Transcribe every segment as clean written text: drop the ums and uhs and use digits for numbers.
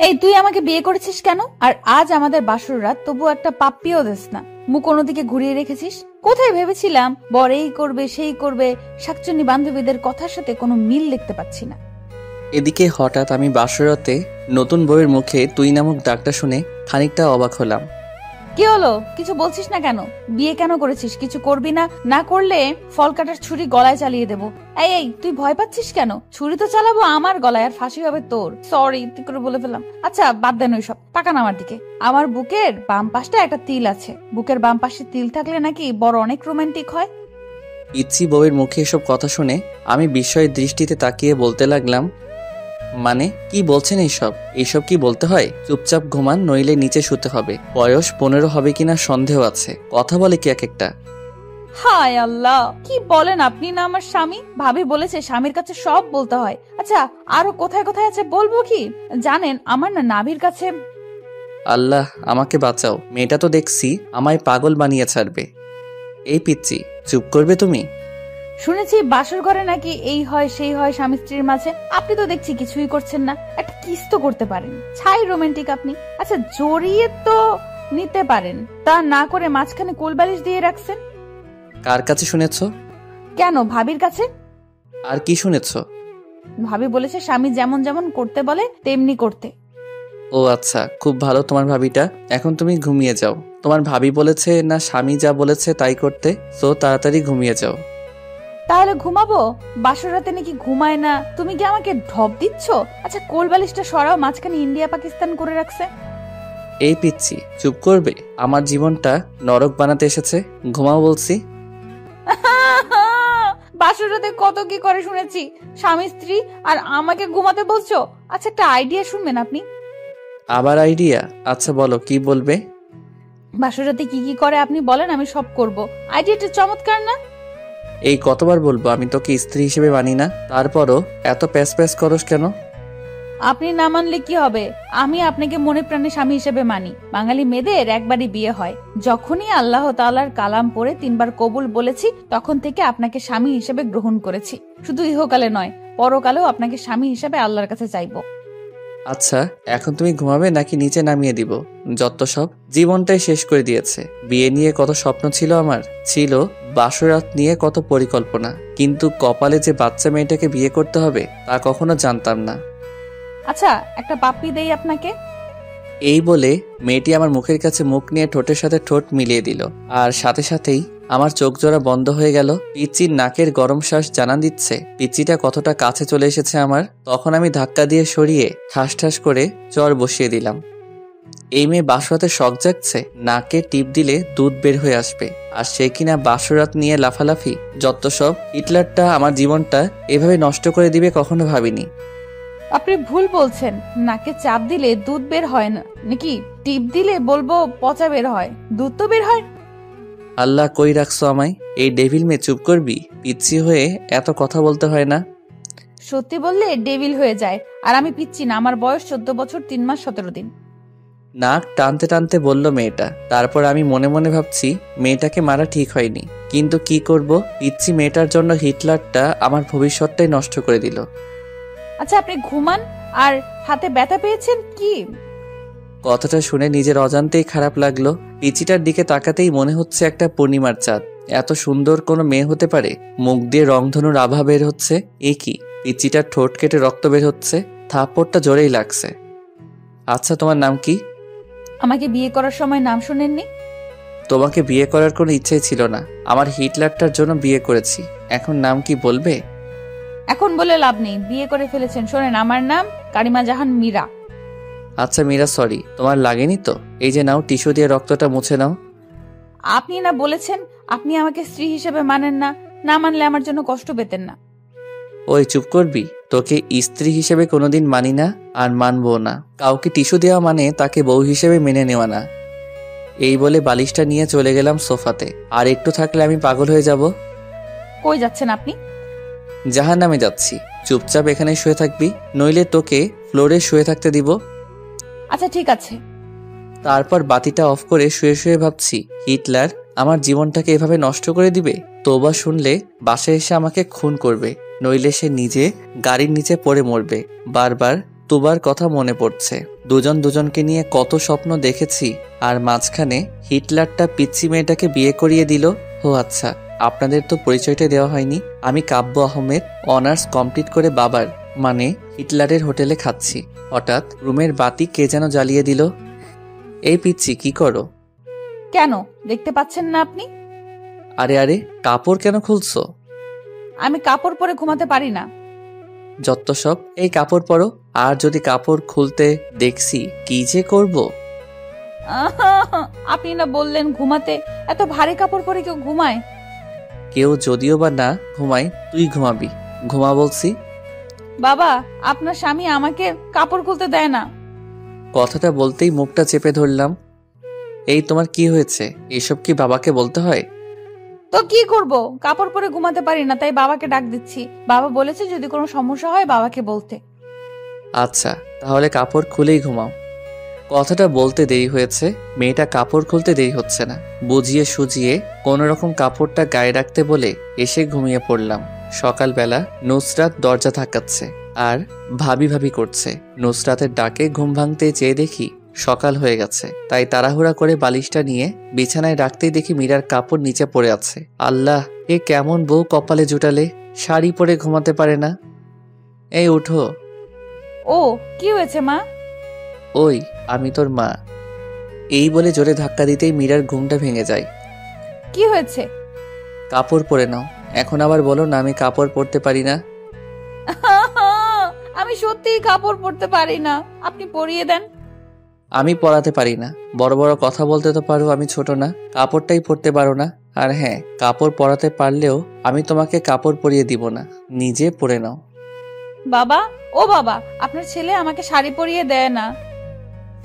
এই তুই আমাকে বিয়ে করেছিস কেন? আর আজ আমাদের বাসর রাত, তবু একটা পাপ্পিও দিস না, মুখ অন্যদিকে ঘুরিয়ে রেখেছিস। কোথায় ভেবেছিলাম বর এই করবে সেই করবে, শাকচুন্নি বান্ধবীদের কথার সাথে কোনো মিল দেখতে পাচ্ছি না। এদিকে হঠাৎ আমি বাসরাতে নতুন বউয়ের মুখে তুই নামক ডাকটা শুনে খানিকটা অবাক হলাম। কি হলো, কিছু বলছিস না কেন? বিয়ে কেন করেছিস? কিছু করবি না? না করলে ফল কাটার ছুরি গলায় চালিয়ে দেবো। এই এই তুই ভয় পাচ্ছিস কেন? ছুরি তো চালাবো আমার গলায়, আর ফাঁসি হবে তোর। সরি তুই করে বলে ফেললাম। আচ্ছা বাদ দেন ওইসব, তাকান আমার দিকে। আমার বুকের বাম পাশটা একটা তিল আছে। বুকের বাম পাশে তিল থাকলে নাকি বড় অনেক রোমান্টিক হয়। ইচ্ছি বউয়ের মুখে এসব কথা শুনে আমি বিস্ময়ের দৃষ্টিতে তাকিয়ে বলতে লাগলাম, মানে কি বলছেন এইসব? এইসব কি বলতে হয়? চুপচাপ ঘুমান, নইলে নিচে শুতে হবে। বয়স 15 হবে কিনা সন্দেহ আছে। কথা বলে কি এক একটা। হায় আল্লাহ, কি বলেন আপনি? না আমার স্বামী, ভাবি বলেছে স্বামীর কাছে সব বলতে হয়। আচ্ছা আরো কোথায় কোথায় আছে বলবো কি? জানেন আমার না নাভির কাছে। আল্লাহ আমাকে বাঁচাও, মেয়েটা তো দেখছি আমায় পাগল বানিয়ে ছাড়বে। এই পিচ্চি, চুপ করবে তুমি? শুনেছি বাসর ঘরে নাকি এই হয় সেই হয় স্বামী স্ত্রীর মাঝে। আপনি তো দেখছি কিছুই করছেন না, একটা কিস তো করতে পারেন। ছাই রোমান্টিক আপনি। আচ্ছা জড়িয়ে তো নিতে পারেন, তা না করে মাঝখানে কোলবালিশ দিয়ে রাখছেন। কার কাছে শুনেছ? কেন, ভাবির কাছে। আর কি শুনেছ? ভাবি বলেছে স্বামী যেমন যেমন করতে বলে তেমনি করতে। ও আচ্ছা, খুব ভালো তোমার ভাবিটা। এখন তুমি ঘুমিয়ে যাও। তোমার ভাবি বলেছে না স্বামী যা বলেছে তাই করতে, সো তাড়াতাড়ি ঘুমিয়ে যাও। তাহলে ঘুমাবো? বাসর রাতে নাকি ঘুমায় না? তুমি কি আমাকে ঢপ দিচ্ছ? আচ্ছা কোলবালিশটা সরাও, মাঝখানে ইন্ডিয়া পাকিস্তান করে রাখছে। এই পিচ্চি, চুপ করবে? আমার জীবনটা নরক বানাতে এসেছে। ঘুমাও বলছি। বাসর রাতে কত কি করে শুনেছি, স্বামী স্ত্রী, আর আমাকে ঘুমাতে বলছো? আচ্ছা একটা আইডিয়া শুনবেন আপনি? আবার আইডিয়া? আচ্ছা বলো, কি বলবে? বাসর রাতে কি কি করে আপনি বলেন, আমি সব করব। আইডিয়াটা চমৎকার না? এই কতবার বলবো আমি তোকে স্ত্রী হিসেবে মানি না, তারপরও এত প্যাস প্যাস করস কেন? আপনি না মানলে কি হবে? আমি আপনাকে মনে প্রাণে স্বামী হিসেবে মানি। বাঙালি মেয়েদের একবারই বিয়ে হয়। যখনই আল্লাহ তাআলার কালাম পড়ে 3 বার কবুল বলেছি, তখন থেকে আপনাকে স্বামী হিসেবে গ্রহণ করেছি। শুধু ইহকালে নয়, পরকালেও আপনাকে স্বামী হিসেবে আল্লাহর কাছে চাইবো। আচ্ছা এখন তুমি ঘুমাবে নাকি নিচে নামিয়ে দিব? যত সব, জীবনটাই শেষ করে দিয়েছে। বিয়ে নিয়ে কত স্বপ্ন ছিল আমার, ছিল বাসরাত নিয়ে কত পরিকল্পনা, কিন্তু কপালে যে বাচ্চা মেয়েটাকে বিয়ে করতে হবে তা কখনো জানতাম না। আচ্ছা একটা পাপ্পি দেই আপনাকে। এই বলে মেয়েটি আমার মুখের কাছে মুখ নিয়ে ঠোঁটের সাথে ঠোঁট মিলিয়ে দিল, আর সাথে সাথেই আমার চোখ জোড়া বন্ধ হয়ে গেল। পিচ্চির নাকের গরম শ্বাস জানান দিচ্ছে পিচ্চিটা কতটা কাছে চলে এসেছে আমার। তখন আমি ধাক্কা দিয়ে সরিয়ে ঠাস ঠাস করে চর বসিয়ে দিলাম। এই মেয়ে বাসরাতে শখ জাগছে, নাকে টিপ দিলে দুধ বের হয়ে আসবে, আর সে কিনা বাসরাত নিয়ে লাফালাফি। যত সব, হিটলারটা আমার জীবনটা এভাবে নষ্ট করে দিবে কখনো ভাবিনি। আপনি ভুল বলছেন। নাকে চাপ দিলে দুধ বের হয় না নাকি? টিপ দিলে বলবো পচা বের হয়, দুধ তো বের হয়। আল্লাহ কই রাখছো আমায়? এই ডেভিল মেয়ে, চুপ করবি? পিচ্ছি হয়ে এত কথা বলতে হয় না। সত্যি বললে ডেভিল হয়ে যায়, আর আমি পিচ্ছি না। আমার বয়স 14 বছর 3 মাস 17 দিন। নাক টানতে টানতে বলল মেয়েটা। তারপর আমি মনে মনে ভাবছি মেয়েটাকে মারা ঠিক হয়নি, কিন্তু কি করব, পিচ্ছি মেয়েটার জন্য হিটলারটা আমার ভবিষ্যৎটাই নষ্ট করে দিল। আচ্ছা আপনি ঘুমান। আর হাতে ব্যথা পেয়েছেন কি? কথাটা শুনে নিজের অজান্তেই খারাপ লাগলো। পিচিটার দিকে তাকাতেই মনে হচ্ছে একটা পূর্ণিমার চাঁদ। এত সুন্দর কোনো মেয়ে হতে পারে? মুখ দিয়ে রংধনুর আভা বের হচ্ছে। এ কি? পিচিটার ঠোঁট কেটে রক্ত বের হচ্ছে। থাপ্পড়টা জোরেই লাগছে। আচ্ছা তোমার নাম কি? আমাকে বিয়ে করার সময় নাম শুনেননি? তোমাকে বিয়ে করার কোনো ইচ্ছেই ছিল না, আমার হিটলারটার জন্য বিয়ে করেছি। এখন নাম কি বলবে? এখন বলে লাভ নেই, বিয়ে করে ফেলেছেন। শোনেন, আমার নাম কারিমা জাহান মীরা। আচ্ছা মীরা, সরি, তোমার লাগেনি তো? এই যে নাও, টিস্যু দিয়ে রক্তটা মুছে নাও। আপনি না বলেছেন আপনি আমাকে স্ত্রী হিসেবে মানেন না? না মানলে আমার জন্য কষ্ট পেতেন না? ওই চুপ করবি? তোকে স্ত্রী হিসেবে কোনোদিন মানি না, আর মানবো না। কাউকে টিস্যু দেওয়া মানে তাকে বউ হিসেবে মেনে নেওয়া না। এই বলে বালিশটা নিয়ে চলে গেলাম সোফাতে। আর একটু থাকলে আমি পাগল হয়ে যাব। কই যাচ্ছেন আপনি? জাহান্নামে যাচ্ছি। চুপচাপ এখানে শুয়ে থাকবি, নইলে তোকে ফ্লোরে শুয়ে থাকতে দিব। আচ্ছা ঠিক আছে। তারপর বাতিটা অফ করে শুয়ে শুয়ে ভাবছি, হিটলার আমার জীবনটাকে এভাবে নষ্ট করে দিবে। তোবা শুনলে বাসায় এসে আমাকে খুন করবে, নইলে সে নিজে গাড়ির নিচে পড়ে মরবে। বারবার তুবার কথা মনে পড়ছে। দুজন দুজনকে নিয়ে কত স্বপ্ন দেখেছি, আর মাঝখানে হিটলারটা পিচ্চি মেয়েটাকে বিয়ে করিয়ে দিল। ও আচ্ছা, আপনাদের তো পরিচয়টা দেওয়া হয়নি। আমি কাব্য আহমেদ, অনার্স কমপ্লিট করে বাবার মানে হিটলারের হোটেলে খাচ্ছি। হঠাৎ রুমের বাতি কে যেন জ্বালিয়ে দিল। এই পিচ্চি, কি করো? কেন, দেখতে পাচ্ছেন না আপনি? আরে আরে, কাপড় কেন খুলছো? আমি কাপড় পরে ঘুমাতে পারি না। যত সব, এই কাপড় পরো। আর যদি কাপড় খুলতে দেখছি, কি যে করব। আপনি না বললেন ঘুমাতে, এত ভারী কাপড় পরে কেউ ঘুমায়? কেউ যদিও বা না ঘুমায়, তুই ঘুমাবি। ঘুমা বলছি। বাবা, আপনার স্বামী আমাকে কাপড় খুলতে দেয় না। কথাটা বলতেই মুখটা চেপে ধরলাম। এই তোমার কি হয়েছে? এসব কি বাবাকে বলতে হয়? তো কি করব, কাপড় পরে ঘুমাতে পারি না, তাই বাবাকে ডাক দিচ্ছি। বাবা বলেছে যদি কোনো সমস্যা হয় বাবাকে বলতে। আচ্ছা, তাহলে কাপড় খুলেই ঘুমাও। কথাটা বলতে দেরি হয়েছে, মেয়েটা কাপড় খুলতে দেরি হচ্ছে না। বুঝিয়ে সুজিয়ে কোনো রকম কাপড়টা গায়ে রাখতে বলে এসে ঘুমিয়ে পড়লাম। সকালবেলা নুসরাত দরজা ধাক্কাচ্ছে আর ভাবি ভাবি করছে। নুসরাতের ডাকে ঘুম ভাঙতে চেয়ে দেখি সকাল হয়ে গেছে, তাই তাড়াহুড়া করে বালিশটা নিয়ে বিছানায় রাখতেই দেখি মীরার কাপড় নিচে পড়ে আছে। আল্লাহ, এ কেমন বউ কপালে জুটালে, শাড়ি পরে ঘুমাতে পারে না। এই উঠো। ও, কি হয়েছে মা? ওই, আমি তোর মা। এই বলে জোরে ধাক্কা দিতেই মীরার ঘুমটা ভেঙে যায়। কি হয়েছে? কাপড় পরে নাও। এখন আবার বলো না আমি কাপড় পরতে পারি না। আমি সত্যিই কাপড় পরতে পারি না, আপনি পরিয়ে দেন। আমি পরাতে পারি না। বড় বড় কথা বলতে তো পারো, আমি ছোট না। কাপড়টাই পরতে পারো না। আর হ্যাঁ, কাপড় পরাতে পারলেও আমি তোমাকে কাপড় পরিয়ে দিব না, নিজে পরে নাও। বাবা, ও বাবা, আপনার ছেলে আমাকে শাড়ি পরিয়ে দেয় না।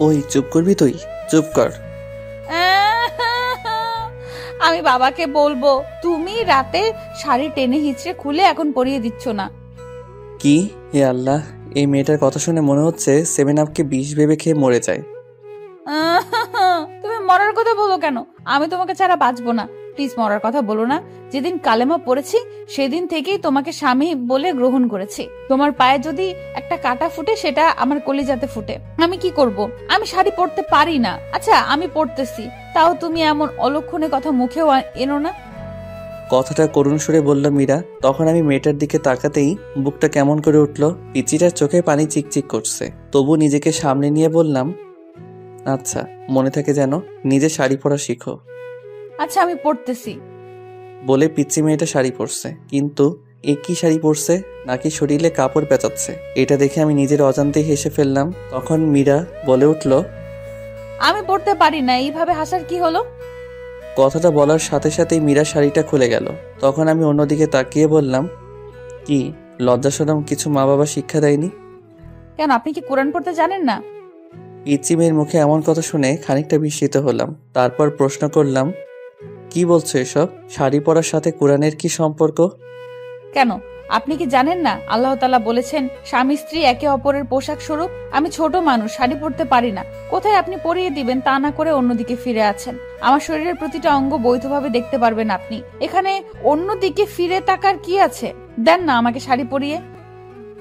ওই, চুপ করবি তুই? চুপ কর। আমি বাবাকে বলবো তুমি রাতে শাড়ি টেনে হিচড়ে খুলে এখন পরিয়ে দিচ্ছ না। কি? হে আল্লাহ, এই মেয়েটার কথা শুনে মনে হচ্ছে 7 আপকে বিষ ভেবে খেয়ে মরে যায়। তুমি মরার কথা বলো কেন? আমি তোমাকে ছাড়া বাঁচবো না। প্লিজ মরার কথা বলো না। যেদিন কালেমা পড়েছি সেদিন থেকেই তোমাকে স্বামী বলে গ্রহণ করেছি। তোমার পায়ে যদি একটা কাঁটা ফুটে সেটা আমার কলিজাতে ফুটে। আমি কি করব? আমি শাড়ি পরতে পারি না। আচ্ছা, আমি পরতেছি, তাও তুমি এমন অলক্ষণে কথা মুখেও এনো না। কথাটা করুণ সুরে বলল মীরা। তখন আমি মেয়েটার দিকে তাকাতেই বুকটা কেমন করে উঠল। পিচিটার চোখে পানি চিকচিক করছে, তবু নিজেকে সামনে নিয়ে বললাম, আচ্ছা, মনে থাকে যেন, নিজে শাড়ি পরা শিখো। আচ্ছা, আমি পরতেছি। বলে পিচ্চি মেয়েটা শাড়ি পরছে। কিন্তু এ কি শাড়ি পরছে, নাকি শরীরে কাপড় পেঁচাচ্ছে? এটা দেখে আমি নিজের অজান্তেই হেসে ফেললাম। তখন মীরা বলে উঠল, আমি পরতে পারি না, এইভাবে হাসার কি হলো? কথাটা বলার সাথে সাথেই মীরা শাড়িটা খুলে গেল। তখন আমি অন্যদিকে তাকিয়ে বললাম, কি লজ্জা শরম কিছু মা বাবা শিক্ষা দেয়নি? কেন, আপনি কি কোরআন পড়তে জানেন না? পিচ্চি মেয়ের মুখে এমন কথা শুনে খানিকটা বিস্মিত হলাম। তারপর প্রশ্ন করলাম, কি বলছো এসব? শাড়ি পরার সাথে কোরআনের কি সম্পর্ক? কেন, আপনি কি জানেন না আল্লাহ তাআলা বলেছেন স্বামী স্ত্রী একে অপরের পোশাক স্বরূপ? আমি ছোট মানুষ, শাড়ি পরতে পারি না। কোথায় আপনি পরিয়ে দিবেন তা না করে অন্যদিকে ফিরে আছেন। আমার শরীরের প্রতিটা অঙ্গ বৈধভাবে দেখতে পারবেন আপনি। এখানে অন্যদিকে ফিরে তাকার কি আছে? দেন না আমাকে শাড়ি পরিয়ে।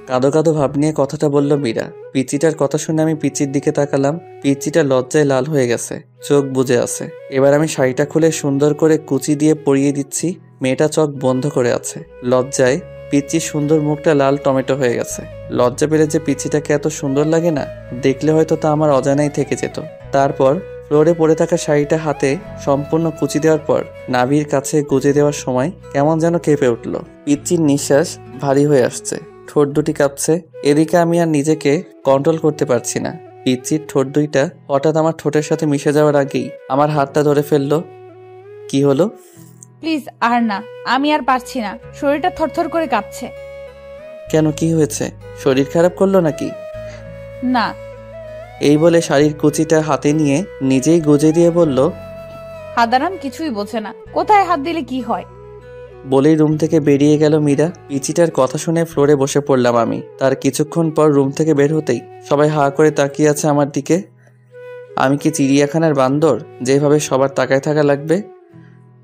কাঁদো কাঁদো ভাব নিয়ে কথাটা বলল মীরা। পিচিটার কথা শুনে আমি পিচির দিকে তাকালাম। পিচিটা লজ্জায় লাল হয়ে গেছে, চোখ বুজে আছে। এবার আমি শাড়িটা খুলে সুন্দর করে কুচি দিয়ে পরিয়ে দিচ্ছি। মেয়েটা চোখ বন্ধ করে আছে। লজ্জায় পিচির সুন্দর মুখটা লাল টমেটো হয়ে গেছে। লজ্জা পেলে যে পিচিটাকে এত সুন্দর লাগে না, দেখলে হয়তো তা আমার অজানাই থেকে যেত। তারপর ফ্লোরে পড়ে থাকা শাড়িটা হাতে সম্পূর্ণ কুচি দেওয়ার পর নাভির কাছে গুজে দেওয়ার সময় কেমন যেন কেঁপে উঠল। পিচির নিঃশ্বাস ভারী হয়ে আসছে, ঠোঁট দুটি কাঁপছে। এদিকে আমি আর নিজেকে কন্ট্রোল করতে পারছি না। পিচির ঠোঁট দুইটা হঠাৎ আমার ঠোঁটের সাথে মিশে যাওয়ার আগেই আমার হাতটা ধরে ফেললো। কি হলো? প্লিজ আর না, আমি আর পারছি না, শরীরটা থরথর করে কাঁপছে। কেন, কি হয়েছে? শরীর খারাপ করলো নাকি? না। এই বলে শাড়ির কুচিটা হাতে নিয়ে নিজেই গুজে দিয়ে বলল, হাদারাম কিছুই বোঝে না, কোথায় হাত দিলে কি হয়। বলেই রুম থেকে বেরিয়ে গেল মীরা। পিচিটার কথা শুনে ফ্লোরে বসে পড়লাম আমি। তার কিছুক্ষণ পর রুম থেকে বের হতেই সবাই হা করে তাকিয়ে আছে আমার দিকে। আমি কি চিড়িয়াখানার বান্দর যেভাবে সবার তাকায় থাকা লাগবে?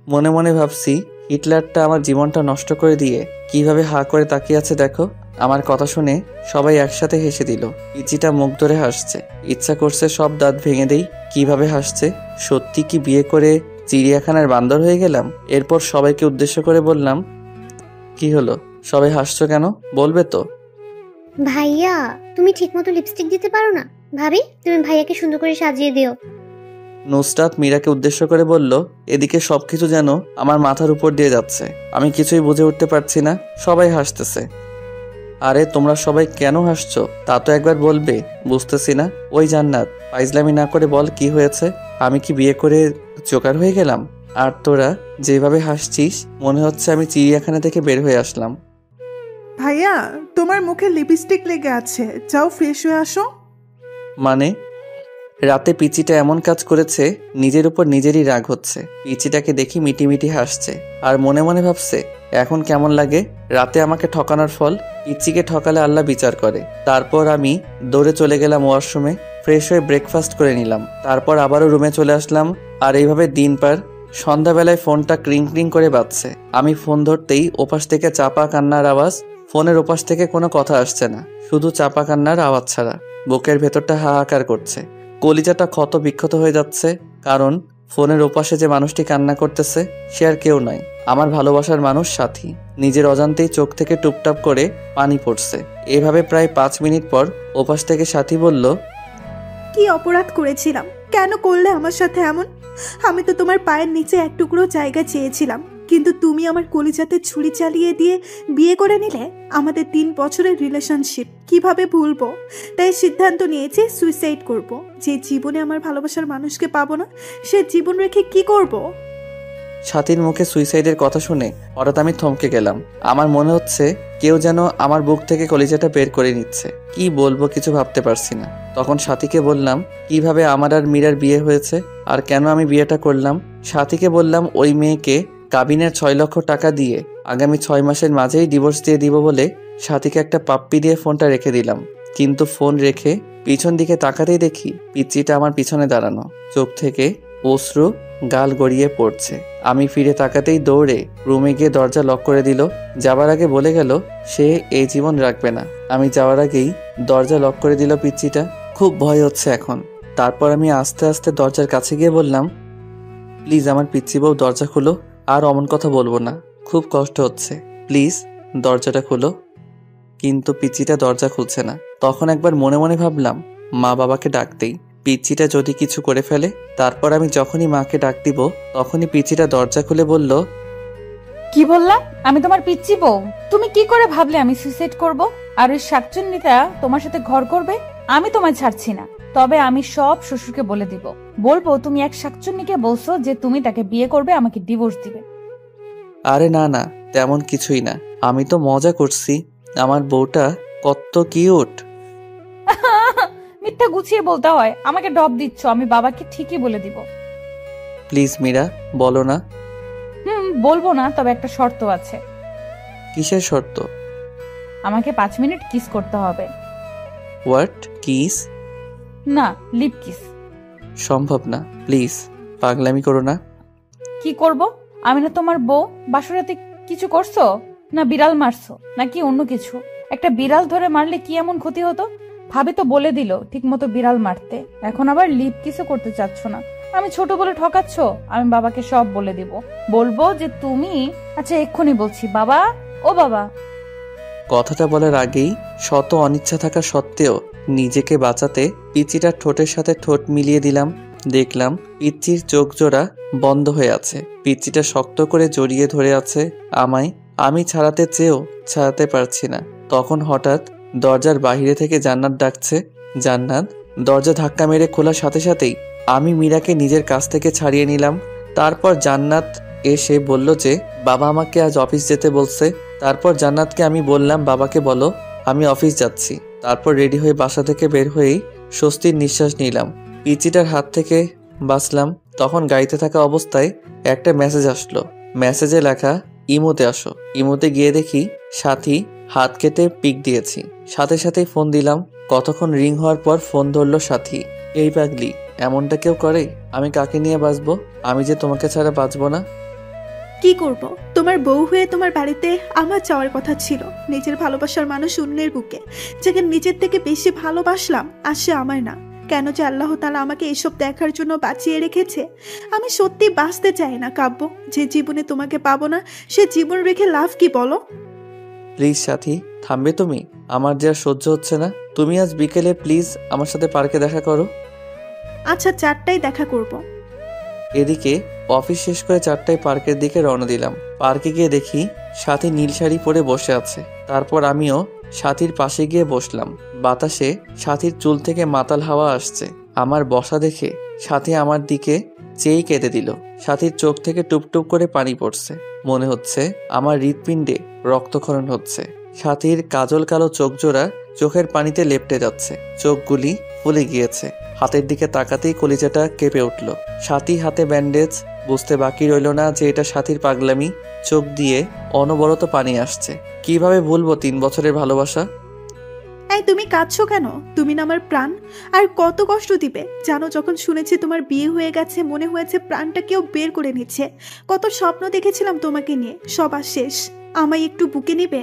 মনে মনে ভাবছি হিটলারটা আমার জীবনটা নষ্ট করে দিয়ে কিভাবে হা করে তাকিয়ে আছে দেখো। আমার কথা শুনে সবাই একসাথে হেসে দিল। পিচিটা মুখ ধরে হাসছে। ইচ্ছা করছে সব দাঁত ভেঙে দেই। কিভাবে হাসছে! সত্যি কি বিয়ে করে চিড়িয়াখানার বান্দর হয়ে গেলাম? এরপর সবাইকে উদ্দেশ্য করে বললাম, কি হলো, সবাই হাসছো কেন? বলবে তো? ভাইয়া, তুমি ঠিকমতো লিপস্টিক দিতে পারো না? ভাবি, তুমি ভাইয়াকে সুন্দর করে সাজিয়ে দিও। নুসরাত মীরাকে উদ্দেশ্য করে বলল, এদিকে সবকিছু যেন আমার মাথার উপর দিয়ে যাচ্ছে। আমি কিছুই বুঝে উঠতে পারছি না। সবাই হাসতেছে। আরে তোমরা সবাই কেন হাসছো তা তো একবার বলবে। বুঝতেছি না। ওই জান্নাত, ফাইজলামি না করে বল কি হয়েছে? আমি কি বিয়ে করে জোকার হয়ে গেলাম? আর তোরা যেভাবে হাসছিস মনে হচ্ছে আমি চিড়িয়াখানা থেকে বের হয়ে আসলাম। ভাইয়া, তোমার মুখে লিপস্টিক লেগে আছে, যাও ফ্রেশ হয়ে আসো। মানে? রাতে পিচিটা এমন কাজ করেছে, নিজের উপর নিজেরই রাগ হচ্ছে। পিচিটাকে দেখি মিটিমিটি হাসছে আর মনে মনে ভাবছে এখন কেমন লাগে। রাতে আমাকে ঠকানোর ফল। পিচিকে ঠকালে আল্লাহ বিচার করে। তারপর আমি দৌড়ে চলে গেলাম ওয়াশরুমে। ফ্রেশ হয়ে ব্রেকফাস্ট করে নিলাম। তারপর আবারও রুমে চলে আসলাম। আর এইভাবে দিন পার। সন্ধ্যাবেলায় ফোনটা ক্রিং ক্রিং করে বাজছে। আমি ফোন ধরতেই ওপাশ থেকে চাপা কান্নার আওয়াজ। ফোনের ওপাশ থেকে কোনো কথা আসছে না, শুধু চাপা কান্নার আওয়াজ ছাড়া। বুকের ভেতরটা হাহাকার করছে। কলিজাটা ক্ষত বিক্ষত হয়ে যাচ্ছে। কারণ ফোনের ওপাশে যে মানুষটি কান্না করতেছে সে আর কেউ নয়, আমার ভালোবাসার মানুষ সাথী। নিজের অজান্তেই চোখ থেকে টুপটাপ করে পানি পড়ছে। এভাবে প্রায় 5 মিনিট পর ওপাশ থেকে সাথী বলল, কি অপরাধ করেছিলাম? কেন করলে আমার সাথে এমন? আমি তো তোমার পায়ের নিচে এক টুকরো জায়গা চেয়েছিলাম, কিন্তু তুমি আমার কলিজাতে ছুরি চালিয়ে দিয়ে বিয়ে করে নিলে। আমাদের 3 বছরের রিলেশনশিপ কিভাবে ভুলবো? তাই সিদ্ধান্ত নিয়েছি সুইসাইড করব। যে জীবনে আমার ভালোবাসার মানুষকে পাবো না, সে জীবন রেখে কি করব? সাথীর মুখে সুইসাইডের কথা শুনে হঠাৎ আমি থমকে গেলাম। আমার মনে হচ্ছে কেউ যেন আমার বুক থেকে কলিজাটা বের করে নিচ্ছে। কি বলবো কিছু ভাবতে পারছি না। তখন সাথীকে বললাম কিভাবে আমার আর মীরার বিয়ে হয়েছে আর কেন আমি বিয়েটা করলাম। সাথীকে বললাম ওই মেয়েকে কাবিনের 6 লক্ষ টাকা দিয়ে আগামী 6 মাসের মাঝেই ডিভোর্স দিয়ে দিব বলে সাথীকে একটা পাপ্পি দিয়ে ফোনটা রেখে দিলাম। কিন্তু ফোন রেখে পিছন দিকে তাকাতেই দেখি পিচ্চিটা আমার পিছনে দাঁড়ানো। চোখ থেকে অশ্রু গাল গড়িয়ে পড়ছে। আমি ফিরে তাকাতেই দৌড়ে রুমে গিয়ে দরজা লক করে দিল। যাবার আগে বলে গেল সে এই জীবন রাখবে না। আমি যাওয়ার আগেই দরজা লক করে দিল পিচ্চিটা। খুব ভয় হচ্ছে এখন। তারপর আমি আস্তে আস্তে দরজার কাছে গিয়ে বললাম, প্লিজ আমার পিচ্চি বউ দরজা খুলো। আর অমন কথা বলবো না, খুব কষ্ট হচ্ছে, প্লিজ দরজাটা খুলো। কিন্তু পিচ্চিটা দরজা খুলছে না। তখন একবার মনে মনে ভাবলাম মা বাবাকে ডাক দেই, পিচ্চিটা যদি কিছু করে ফেলে। তারপর আমি যখনই মাকে ডাক দিব তখনই পিচ্চিটা দরজা খুলে বলল, কি বললা? আমি তোমার পিচ্চি বউ? তুমি কি করে ভাবলে আমি সুইসাইড করব? আর ওই শাকচুন্নিটা তোমার সাথে ঘর করবে? আমি তোমায় ছাড়ছি না। তবে আমি সব শ্বশুরকে বলে দিব। বলবো তুমি এক শাকচুন্নিকে বলছো যে তুমি তাকে বিয়ে করবে, আমাকে ডিভোর্স দিবে। আরে না না, তেমন কিছুই না, আমি তো মজা করছি। আমার বউটা কত কিউট। মিথ্যা গুছিয়ে বলতে হয়। আমাকে ডব দিচ্ছ, আমি বাবাকে ঠিকই বলে দিব। প্লিজ মীরা, বলো না। বলবো না, তবে একটা শর্ত আছে। কিসের শর্ত? আমাকে 5 মিনিট কিস করতে হবে। হোয়াট? কিস? না, লিপ কিস। সম্ভব না, প্লিজ পাগলামি করো না। কি করব? আমি না তোমার বউ? বাসরাতে কিছু করছো? না বিড়াল মারছো নাকি অন্য কিছু? একটা বিড়াল ধরে মারলে কি এমন ক্ষতি হতো? ভাবি তো বলে দিল ঠিক মতো বিড়াল মারতে, এখন আবার লিপ কিসও করতে চাচ্ছ না। আমি ছোট বলে ঠকাচ্ছ? আমি বাবাকে সব বলে দিব। বলবো যে তুমি, আচ্ছা এক্ষুনি বলছি, বাবা, ও বাবা। কথাটা বলার আগেই শত অনিচ্ছা থাকা সত্ত্বেও নিজেকে বাঁচাতে পিচ্চিটার ঠোঁটের সাথে ঠোঁট মিলিয়ে দিলাম। দেখলাম পিচ্চির চোখ জোড়া বন্ধ হয়ে আছে। পিচ্চিটা শক্ত করে জড়িয়ে ধরে আছে আমায়। আমি ছাড়াতে চেয়েও ছাড়াতে পারছি না। তখন হঠাৎ দরজার বাইরে থেকে জান্নাত ডাকছে। জান্নাত। দরজা ধাক্কা মেরে খোলার সাথে সাথেই আমি মীরাকে নিজের কাছ থেকে ছাড়িয়ে নিলাম। তারপর জান্নাত এসে বলল যে বাবা আমাকে আজ অফিস যেতে বলছে। তারপর জান্নাতকে আমি বললাম বাবাকে বলো আমি অফিস যাচ্ছি। তারপর রেডি হয়ে বাসা থেকে বের হয়েই স্বস্তির নিঃশ্বাস নিলাম। পিচিটার হাত থেকে বাঁচলাম। তখন গাড়িতে থাকা অবস্থায় একটা মেসেজ আসলো। মেসেজে লেখা ইমোতে আসো। ইমোতে গিয়ে দেখি সাথী হাত কেটে পিক দিয়েছি। সাথে সাথেই ফোন দিলাম। কতক্ষণ রিং হওয়ার পর ফোন ধরলো সাথী। এই পাগলি, এমনটা কেউ করে? আমি কাকে নিয়ে বাঁচবো? আমি যে তোমাকে ছাড়া বাঁচবো না। কি করব? তোমার বউ হয়ে তোমার বাড়িতে আমার যাওয়ার কথা ছিল। নিজের ভালোবাসার মানুষ অন্যের বুকে, যাকে নিজের থেকে বেশি ভালোবাসলাম, আসে আমার না। কেন যে আল্লাহ তাআলা আমাকে এসব দেখার জন্য বাঁচিয়ে রেখেছে। আমি সত্যি বাঁচতে চাই না কাব্য। যে জীবনে তোমাকে পাবো না, সে জীবন রেখে লাভ কি বলো? প্লিজ সাথী, থামবে তুমি? আমার যে আর সহ্য হচ্ছে না। তুমি আজ বিকেলে প্লিজ আমার সাথে পার্কে দেখা করো। আচ্ছা, 4টায় দেখা করব। এদিকে অফিস শেষ করে 4টায় পার্কের দিকে রওনা দিলাম। পার্কে গিয়ে দেখি সাথী নীল শাড়ি পরে বসে আছে। তারপর আমিও সাথীর পাশে গিয়ে বসলাম। বাতাসে সাথীর চুল থেকে মাতাল হাওয়া আসছে। আমার বসা দেখে সাথী আমার দিকে চেয়েই কেঁদে দিল। সাথীর চোখ থেকে টুপটুপ করে পানি পড়ছে। মনে হচ্ছে আমার হৃৎপিণ্ডে রক্তক্ষরণ হচ্ছে। সাথীর কাজল কালো চোখ জোড়া চোখের পানিতে লেপ্টে যাচ্ছে। চোখগুলি ফুলে গিয়েছে। হাতের দিকে তাকাতেই কলিজাটা কেঁপে উঠল। সাথী হাতে ব্যান্ডেজ। বুঝতে বাকি রইল না যে এটা সাথীর পাগলামি। চোখ দিয়ে অনবরত পানি আসছে। কিভাবে ভুলবো 3 বছরের ভালোবাসা? এই তুমি কাঁদছো কেন? তুমি না আমার প্রাণ। আর কত কষ্ট দিবে জানো? যখন শুনেছি তোমার বিয়ে হয়ে গেছে, মনে হয়েছে প্রাণটা কেউ বের করে নিচ্ছে। কত স্বপ্ন দেখেছিলাম তোমাকে নিয়ে, সব আর শেষ। আমায় একটু বুকে নিবে?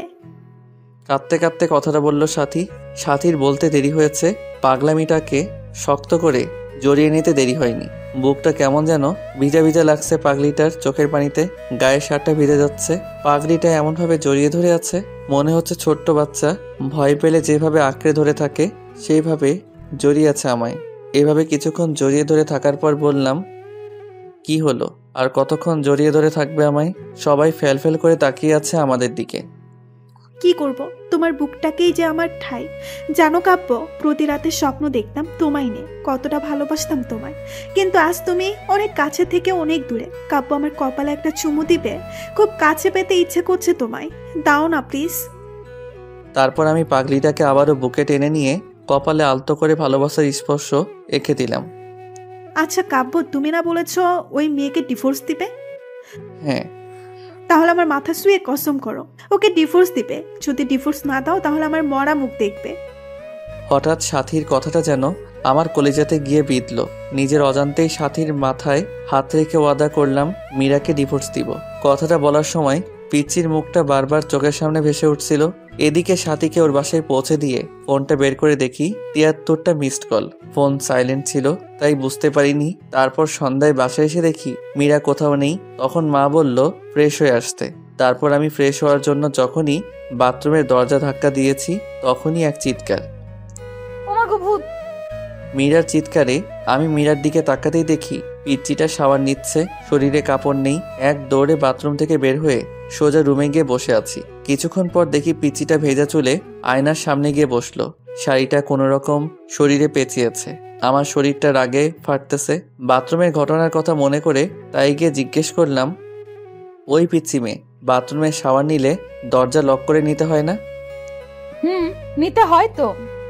কাঁদতে কাঁদতে কথাটা বলল সাথী। সাথীর বলতে দেরি হয়েছে, পাগলামিটাকে শক্ত করে জড়িয়ে নিতে দেরি হয়নি। বুকটা কেমন যেন ভিজা ভিজা লাগছে পাগলিটার চোখের পানিতে। গায়ের শার্টটা ভিজে যাচ্ছে। পাগলিটা এমনভাবে জড়িয়ে ধরে আছে, মনে হচ্ছে ছোট্ট বাচ্চা ভয় পেলে যেভাবে আঁকড়ে ধরে থাকে সেইভাবে জড়িয়ে আছে আমায়। এভাবে কিছুক্ষণ জড়িয়ে ধরে থাকার পর বললাম, কি হলো? আর কতক্ষণ জড়িয়ে ধরে থাকবে আমায়? সবাই ফেল করে তাকিয়ে আছে আমাদের দিকে। কি করব? তোমার বুকটাকেই যে আমার ঠাই। জানো কাব্য, প্রতি রাতে স্বপ্ন দেখতাম তোমায় নিয়ে, কতটা ভালোবাসতাম তোমায়। কিন্তু আজ তুমি অনেক কাছে থেকে অনেক দূরে। কাব্য, আমার কপালে একটা চুমু দিবে? খুব কাছে পেতে ইচ্ছে করছে তোমায়, দাও না প্লিজ। তারপর আমি পাগলিটাকে আবারও বুকে টেনে নিয়ে কপালে আলতো করে ভালোবাসার স্পর্শ এঁকে দিলাম। আচ্ছা কাব্য, তুমি না বলেছো ওই মেয়েকে ডিভোর্স দিবে? হ্যাঁ। তাহলে আমার মাথা শুয়ে কসম করো ওকে ডিভোর্স দিবে। যদি ডিভোর্স না দাও তাহলে আমার মরা মুখ দেখবে। হঠাৎ সাথীর কথাটা যেন আমার কলিজাতে গিয়ে বিঁধল। নিজের অজান্তেই সাথীর মাথায় হাত রেখে ওয়াদা করলাম মীরাকে ডিভোর্স দিব। কথাটা বলার সময় পিচ্চির মুখটা বারবার চোখের সামনে ভেসে উঠছিল। এদিকে সাথীকে ওর বাসায় পৌঁছে দিয়ে ফোনটা বের করে দেখি 73টা মিসড কল। ফোন সাইলেন্ট ছিল, তাই বুঝতে পারিনি। তারপর সন্ধ্যায় বাসায় এসে দেখি মীরা কোথাও নেই। তখন মা বলল ফ্রেশ হয়ে আসতে। তারপর আমি ফ্রেশ হওয়ার জন্য যখনই বাথরুমের দরজা ধাক্কা দিয়েছি তখনই এক চিৎকার। ওমাগো ভূত! মীরার চিৎকারে আমি মীরার দিকে তাকাতেই দেখি পিচ্চিটা শাওয়ার নিচ্ছে, শরীরে কাপড় নেই। এক দৌড়ে বাথরুম থেকে বের হয়ে সোজা রুমে গিয়ে বসে আছি। কিছুক্ষণ পর দেখি পিচ্চিটা ভেজা চুলে আয়নার সামনে গিয়ে বসলো। শাড়িটা কোনো রকম শরীরে পেঁচিয়েছে। আমার শরীরটা রাগে ফাটতেছে। বাথরুমের ঘটনার কথা মনে করে তাই গিয়ে জিজ্ঞেস করলাম, ওই পিচ্চি মেয়ে, বাথরুমে শাওয়ার নিলে দরজা লক করে নিতে হয় না? নিতে হয় তো।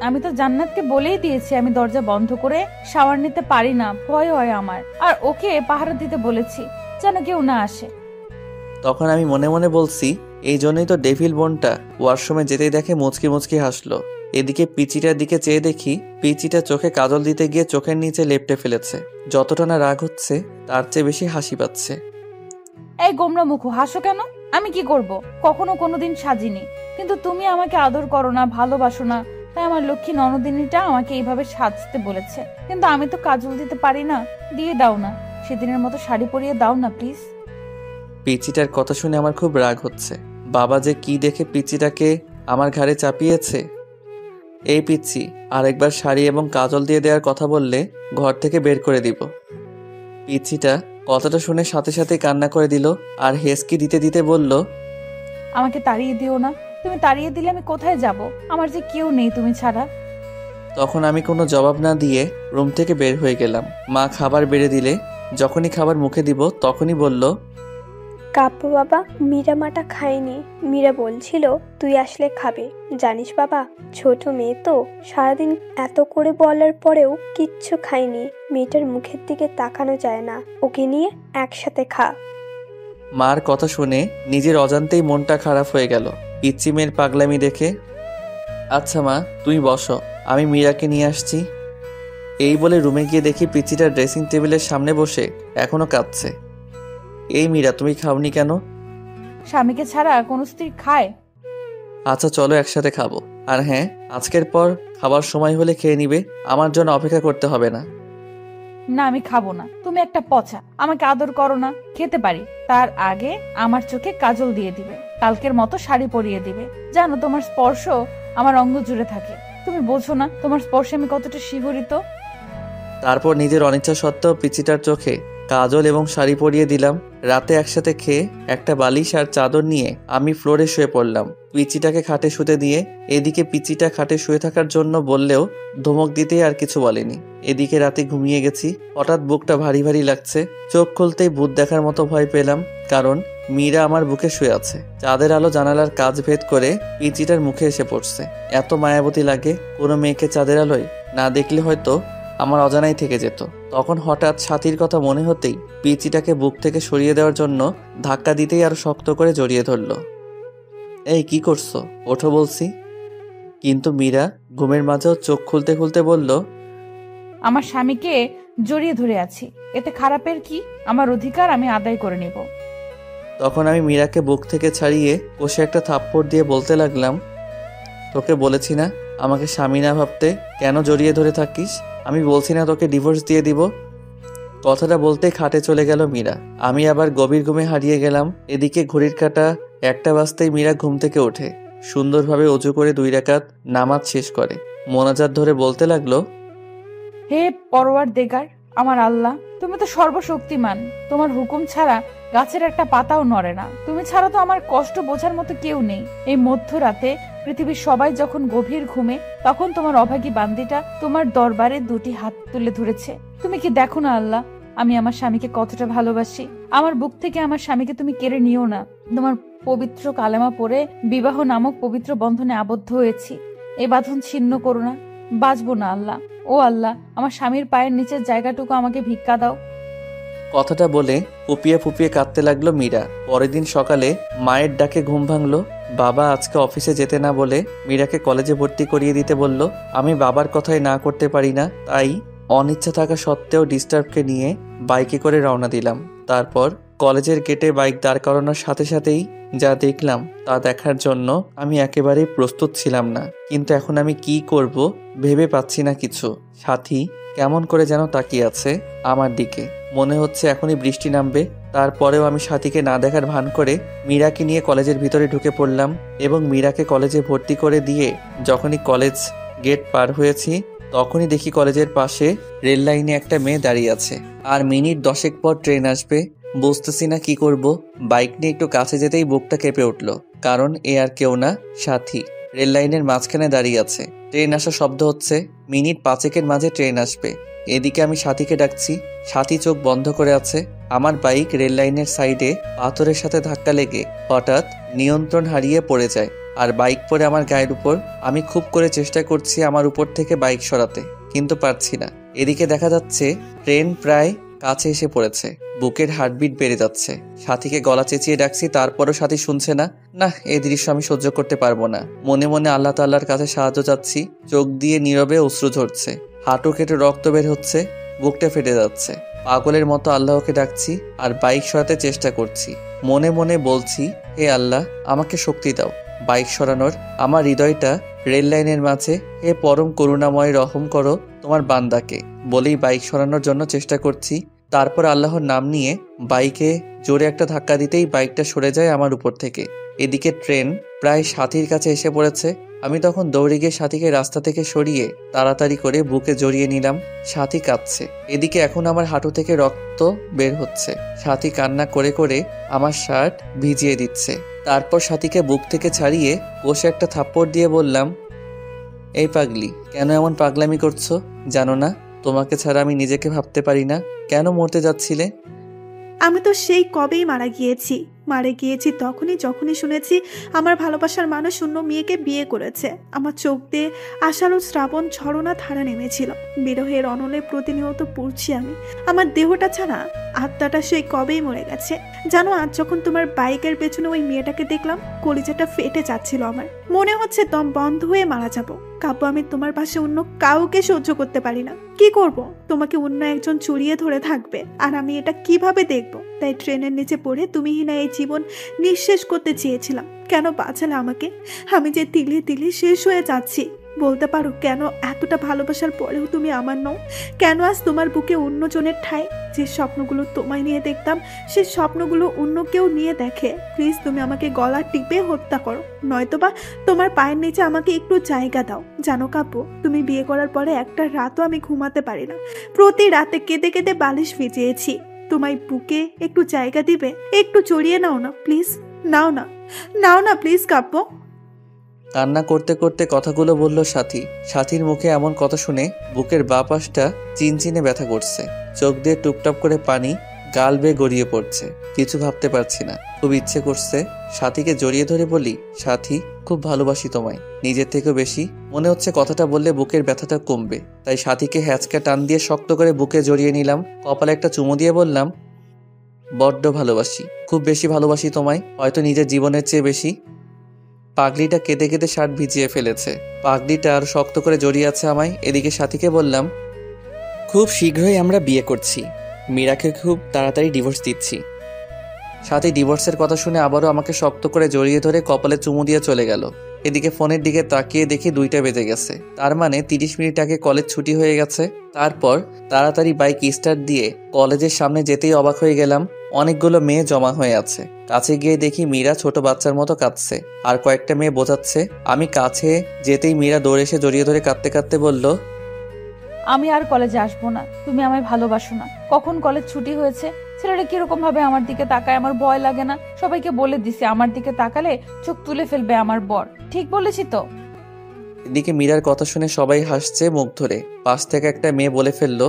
আমি তো জান্নাতকে বলেই দিয়েছি আমি দরজা বন্ধ করে শাওয়ার নিতে পারি না, ভয় হয় আমার। আর ওকে পাহারা দিতে বলেছি যেন কেউ না আসে। তখন আমি মনে মনে বলছি, এই জন্যই তো ডেভিল বোনটা ওয়াশরুমে যেতেই দেখে মুচকি মুচকি হাসলো। এদিকে পিচিটার দিকে চেয়ে দেখি পিচিটা চোখে কাজল দিতে গিয়ে চোখের নিচে লেপ্টে ফেলেছে। যতটা না রাগ হচ্ছে তার চেয়ে বেশি হাসি পাচ্ছে। এই গোমরা মুখ, হাসো কেন? আমি কি করব? কখনো কোনোদিন সাজিনি, কিন্তু তুমি আমাকে আদর করো না, ভালোবাসো না, তাই আমার লক্ষ্মী ননদিনীটা আমাকে এইভাবে সাজতে বলেছে। কিন্তু আমি তো কাজল দিতে পারি না। দিয়ে দাও না, সেদিনের মতো শাড়ি পরিয়ে দাও না প্লিজ। পিচিটার কথা শুনে আমার খুব রাগ হচ্ছে। বাবা যে কি দেখে পিচিটাকে আমার ঘাড়ে চাপিয়েছে। এই পিচ্ছি, আরেকবার শাড়ি এবং কাজল দিয়ে দেওয়ার কথা বললে ঘর থেকে বের করে দিব। পিচ্ছিটা কথাটা শুনে সাথে সাথে কান্না করে দিল আর হেসকি দিতে দিতে বলল, আমাকে তাড়িয়ে দিও না। তুমি তাড়িয়ে দিলে আমি কোথায় যাব? আমার যে কেউ নেই তুমি ছাড়া। তখন আমি কোনো জবাব না দিয়ে রুম থেকে বের হয়ে গেলাম। মা খাবার বেড়ে দিলে যখনই খাবার মুখে দিব তখনই বলল, কাব্য বাবা, মীরা মাটা খায়নি। মীরা বলছিল তুই আসলে খাবে। জানিস বাবা, ছোট মেয়ে তো, সারাদিন এত করে বলার পরেও কিচ্ছু খায়নি। মেয়েটার মুখের দিকে তাকানো যায় না। ওকে নিয়ে একসাথে খা। মার কথা শুনে নিজের অজান্তেই মনটা খারাপ হয়ে গেল পিচ্চি মেয়ের পাগলামি দেখে। আচ্ছা মা, তুমি বসো, আমি মীরাকে নিয়ে আসছি। এই বলে রুমে গিয়ে দেখি পিচ্চিটা ড্রেসিং টেবিলের সামনে বসে এখনো কাঁদছে। এই মীরা, তুমি খাওনি কেন? স্বামীকে ছাড়া কোন স্ত্রী খায়? আচ্ছা চলো একসাথে খাবো। আর হ্যাঁ, আজকের পর খাবার সময় হলে খেয়ে নিবে, আমার জন্য অপেক্ষা করতে হবে না। না, আমি খাবো না। তুমি একটা পচা, আমাকে আদর করো না। খেতে পারি, তার আগে আমার চোখে কাজল দিয়ে দিবে, কালকের মতো শাড়ি পরিয়ে দিবে। জানো, তোমার স্পর্শ আমার অঙ্গ জুড়ে থাকে। তুমি বোঝো না তোমার স্পর্শে আমি কতটা শিহরিত। তারপর নিজের অনিচ্ছা সত্ত্বেও পিচিটার চোখে কাজল এবং শাড়ি পরিয়ে দিলাম। রাতে একসাথে খেয়ে একটা বালিশ আর চাদর নিয়ে আমি ফ্লোরে শুয়ে পড়লাম, পিচিটাকে খাটে শুতে দিয়ে। এদিকে পিচিটা খাটে শুয়ে থাকার জন্য বললেও ধমক দিতে আর কিছু বলেনি। এদিকে রাতে ঘুমিয়ে গেছি, হঠাৎ বুকটা ভারী ভারী লাগছে। চোখ খুলতেই ভূত দেখার মতো ভয় পেলাম, কারণ মীরা আমার বুকে শুয়ে আছে। চাঁদের আলো জানালার কাজ ভেদ করে পিচিটার মুখে এসে পড়ছে। এত মায়াবতী লাগে, কোনো মেয়েকে চাঁদের আলোয় না দেখলে হয়তো আমার অজানাই থেকে যেত। তখন হঠাৎ সাথীর কথা মনে হতেই পিচিটাকে বুক থেকে সরিয়ে দেওয়ার জন্য ধাক্কা দিতেই আরো শক্ত করে জড়িয়ে ধরল। এই কি করছো, ওঠো বলছি। কিন্তু মীরা ঘুমের মাঝেও চোখ খুলতে খুলতে বলল, আমার স্বামীকে জড়িয়ে ধরে আছি, এতে খারাপের কি? আমার অধিকার আমি আদায় করে নিব। তখন আমি মীরাকে বুক থেকে ছাড়িয়ে কষে একটা থাপ্পড় দিয়ে বলতে লাগলাম, তোকে বলেছি না আমাকে স্বামী না ভাবতে, কেন জড়িয়ে ধরে থাকিস? আমি বলছি না তোকে ডিভোর্স দিয়ে দিব? কথাটা বলতে খাটে চলে গেল মীরা। আমি আবার গভীর ঘুমে হারিয়ে গেলাম। এদিকে ঘড়ির কাঁটা 1টা বাজতেই মীরা ঘুম থেকে ওঠে, সুন্দরভাবে অজু করে 2 রাকাত নামাজ শেষ করে মোনাজাত ধরে বলতে লাগলো, হে পরওয়ারদিগার, আমার আল্লাহ, তুমি তো সর্বশক্তিমান। তোমার হুকুম ছাড়া গাছের একটা পাতাও নড়ে না। তুমি ছাড়া তো আমার কষ্ট বোঝার মতো কেউ নেই। এই মধ্যরাতে পৃথিবীর সবাই যখন গভীর ঘুমে, তখন তোমার অভাগী বান্দিটা তোমার দরবারে 2টি হাত তুলে ধরেছে। তুমি কি দেখো না আল্লাহ, আমি আমার স্বামীকে কতটা ভালোবাসি? আমার বুক থেকে আমার স্বামীকে তুমি কেড়ে নিও না। তোমার পবিত্র কালেমা পড়ে বিবাহ নামক পবিত্র বন্ধনে আবদ্ধ হয়েছি, এই বাঁধন ছিন্ন করো না। বাঁচবো না আল্লাহ। ও আল্লাহ, আমার স্বামীর পায়ের নিচের জায়গাটুকু আমাকে ভিক্ষা দাও। কথাটা বলে ফুপিয়ে ফুপিয়ে কাঁদতে লাগলো মীরা। পরের দিন সকালে মায়ের ডাকে ঘুম ভাঙলো। বাবা আজকে অফিসে যেতে না বলে মীরাকে কলেজে ভর্তি করিয়ে দিতে বলল। আমি বাবার কথাই না করতে পারি না, তাই অনিচ্ছা থাকা সত্ত্বেও ডিস্টার্বকে নিয়ে বাইকে করে রওনা দিলাম। তারপর কলেজের গেটে বাইক দাঁড় করানোর সাথে সাথেই যা দেখলাম তা দেখার জন্য আমি একেবারেই প্রস্তুত ছিলাম না। কিন্তু এখন আমি কি করব ভেবে পাচ্ছি না কিছু। সাথী কেমন করে যেন তাকিয়ে আছে আমার দিকে, মনে হচ্ছে এখনই বৃষ্টি নামবে। তারপরেও আমি সাথীকে না দেখার ভান করে মীরাকে নিয়ে কলেজের ভিতরে ঢুকে পড়লাম এবং মীরাকে কলেজে ভর্তি করে দিয়ে যখনই কলেজ গেট পার হয়েছি, তখনই দেখি কলেজের পাশে রেল লাইনে একটা মেয়ে দাঁড়িয়ে আছে, আর মিনিট 10 পর ট্রেন আসবে। বুঝতেছি না কি করব। বাইক নিয়ে একটু কাছে যেতেই বুকটা কেঁপে উঠল, কারণ এ আর কেউ না, সাথী। রেল লাইনের মাঝখানে দাঁড়িয়ে আছে, ট্রেন আসা শব্দ হচ্ছে। মিনিট 5 মাঝে ট্রেন আসবে। এদিকে আমি সাথীকে ডাকছি, সাথী চোখ বন্ধ করে আছে। আমার বাইক রেল লাইনের সাইডে পাথরের সাথে ধাক্কা লেগে হঠাৎ নিয়ন্ত্রণ হারিয়ে পড়ে যায়, আর বাইক পড়ে আমার গায়ের উপর। আমি খুব করে চেষ্টা করছি আমার উপর থেকে বাইক সরাতে, কিন্তু পারছি না। এদিকে দেখা যাচ্ছে ট্রেন প্রায় কাছে এসে পড়েছে। বুকের হার্টবিট বেড়ে যাচ্ছে। সাথীকে গলা চেঁচিয়ে ডাকছি, তারপরও সাথী শুনছে না। না, এই দৃশ্য আমি সহ্য করতে পারবো না। মনে মনে আল্লাহ তাআলার কাছে সাহায্য চাচ্ছি। চোখ দিয়ে নীরবে অশ্রু ঝরছে, হাঁটু কেটে রক্ত বের হচ্ছে, বুকটা ফেটে যাচ্ছে। পাগলের মতো আল্লাহকে ডাকছি আর বাইক সরাতে চেষ্টা করছি। মনে মনে বলছি, হে আল্লাহ, আমাকে শক্তি দাও বাইক সরানোর। আমার হৃদয়টা রেল লাইনের মাঝে, হে পরম করুণাময়, রহম করো তোমার বান্দাকে বলেই বাইক সরানোর জন্য চেষ্টা করছি। তারপর আল্লাহর নাম নিয়ে বাইকে জোরে একটা ধাক্কা দিতেই বাইকটা সরে যায় আমার উপর থেকে। এদিকে ট্রেন প্রায় সাথীর কাছে এসে পড়েছে। আমি তখন দৌড়ে গিয়ে সাথীকে রাস্তা থেকে সরিয়ে তাড়াতাড়ি করে বুকে জড়িয়ে নিলাম। সাথী কাঁদছে। এদিকে এখন আমার হাঁটু থেকে রক্ত বের হচ্ছে। সাথী কান্না করে করে আমার শার্ট ভিজিয়ে দিচ্ছে। তারপর সাথীকে বুক থেকে ছাড়িয়ে কষে একটা থাপ্পড় দিয়ে বললাম, এই পাগলি, কেন এমন পাগলামি করছো? জানো না তোমাকে ছাড়া আমি নিজেকে ভাবতে পারি না? কেন মরতে যাচ্ছিলে? আমি তো সেই কবেই মারা গিয়েছি যখনই শুনেছি আমার ভালোবাসার মানুষ অন্য মেয়েকে বিয়ে করেছে। আমার চোখ দিয়ে আষাঢ় শ্রাবণ ঝরনা ধারা নেমেছিল। বিরহের অনলে প্রতিনিয়ত পড়ছি আমি। আমার দেহটা ছাড়া আত্মাটা সেই কবেই মরে গেছে। জানো, আজ যখন তোমার বাইকের পেছনে ওই মেয়েটাকে দেখলাম, কলিজাটা ফেটে যাচ্ছিল আমার। মনে হচ্ছে দম বন্ধ হয়ে মারা যাবো। কাব্য, আমি তোমার পাশে অন্য কাউকে সহ্য করতে পারি না। কি করব? তোমাকে অন্য একজন চড়িয়ে ধরে থাকবে, আর আমি এটা কিভাবে দেখব? তাই ট্রেনের নিচে পড়ে তুমিহীনা এই জীবন নিঃশেষ করতে চেয়েছিলাম। কেন বাঁচালে আমাকে? আমি যে তিলে তিলে শেষ হয়ে যাচ্ছি। বলতে পারো কেন এতটা ভালোবাসার পরেও তুমি আমার নও? কেন আজ তোমার বুকে অন্যজনের ঠাঁই? যে স্বপ্নগুলো তোমায় নিয়ে দেখতাম, সে স্বপ্নগুলো অন্য কেউ নিয়ে দেখে। প্লিজ তুমি আমাকে গলা টিপে হত্যা করো, নয়তোবা তোমার পায়ের নিচে আমাকে একটু জায়গা দাও। জানো কাব্য, তুমি বিয়ে করার পরে একটা রাতও আমি ঘুমাতে পারি না। প্রতি রাতে কেঁদে কেঁদে বালিশ ভিজিয়েছি। তোমায় বুকে একটু জায়গা দিবে? একটু জড়িয়ে নাও না প্লিজ। নাও না, নাও না প্লিজ কাব্য। কান্না করতে করতে কথাগুলো বলল সাথী। সাথীর মুখে এমন কথা শুনে বুকের বাঁ পাশটা চিনচিনে ব্যথা করছে। চোখ দিয়ে টুপটাপ করে পানি গাল বেয়ে গড়িয়ে পড়ছে। কিছু ভাবতে পারছি না। খুব ইচ্ছে করছে সাথীকে জড়িয়ে ধরে বলি, সাথী খুব ভালোবাসি তোমায়, নিজের থেকেও বেশি। মনে হচ্ছে কথাটা বললে বুকের ব্যথাটা কমবে। তাই সাথীকে হ্যাঁচকা টান দিয়ে শক্ত করে বুকে জড়িয়ে নিলাম। কপালে একটা চুমু দিয়ে বললাম, বড্ড ভালোবাসি, খুব বেশি ভালোবাসি তোমায়, হয়তো নিজের জীবনের চেয়ে বেশি। পাগলিটা কেঁদে কেঁদে শার্ট ভিজিয়ে ফেলেছে। পাগলিটা আর শক্ত করে জড়িয়ে আছে আমায়। এদিকে সাথীকে বললাম, খুব শীঘ্রই আমরা বিয়ে করছি, মীরাকে খুব তাড়াতাড়ি ডিভোর্স দিচ্ছি। সাথী ডিভোর্সের কথা শুনে আবারও আমাকে শক্ত করে জড়িয়ে ধরে কপালে চুমু দিয়ে চলে গেল। এদিকে ফোনের দিকে তাকিয়ে দেখি 2টা বেজে গেছে। তার মানে 30 মিনিট আগে কলেজ ছুটি হয়ে গেছে। তারপর তাড়াতাড়ি বাইক স্টার্ট দিয়ে কলেজের সামনে যেতেই অবাক হয়ে গেলাম, অনেকগুলো মেয়ে জমা হয়ে আছে। কাছে গিয়ে দেখি মীরা ছোট বাচ্চার মতো কাঁদছে, আর কয়েকটা মেয়ে বোঝাচ্ছে। আমি কাছে যেতেই মীরা দৌড়ে এসে জড়িয়ে ধরে কাঁদতে কাঁদতে বলল, আমি আর কলেজে আসবো না, তুমি আমায় ভালোবাসো না। কখন কলেজ ছুটি হয়েছে? ছেলেটা কিরকম ভাবে আমার দিকে তাকায়, আমার ভয় লাগে না? সবাইকে বলে দিছি আমার দিকে তাকালে চোখ তুলে ফেলবে আমার বর। ঠিক বলেছি তো? এদিকে মীরার কথা শুনে সবাই হাসছে মুখ ধরে। পাশ থেকে একটা মেয়ে বলে ফেললো,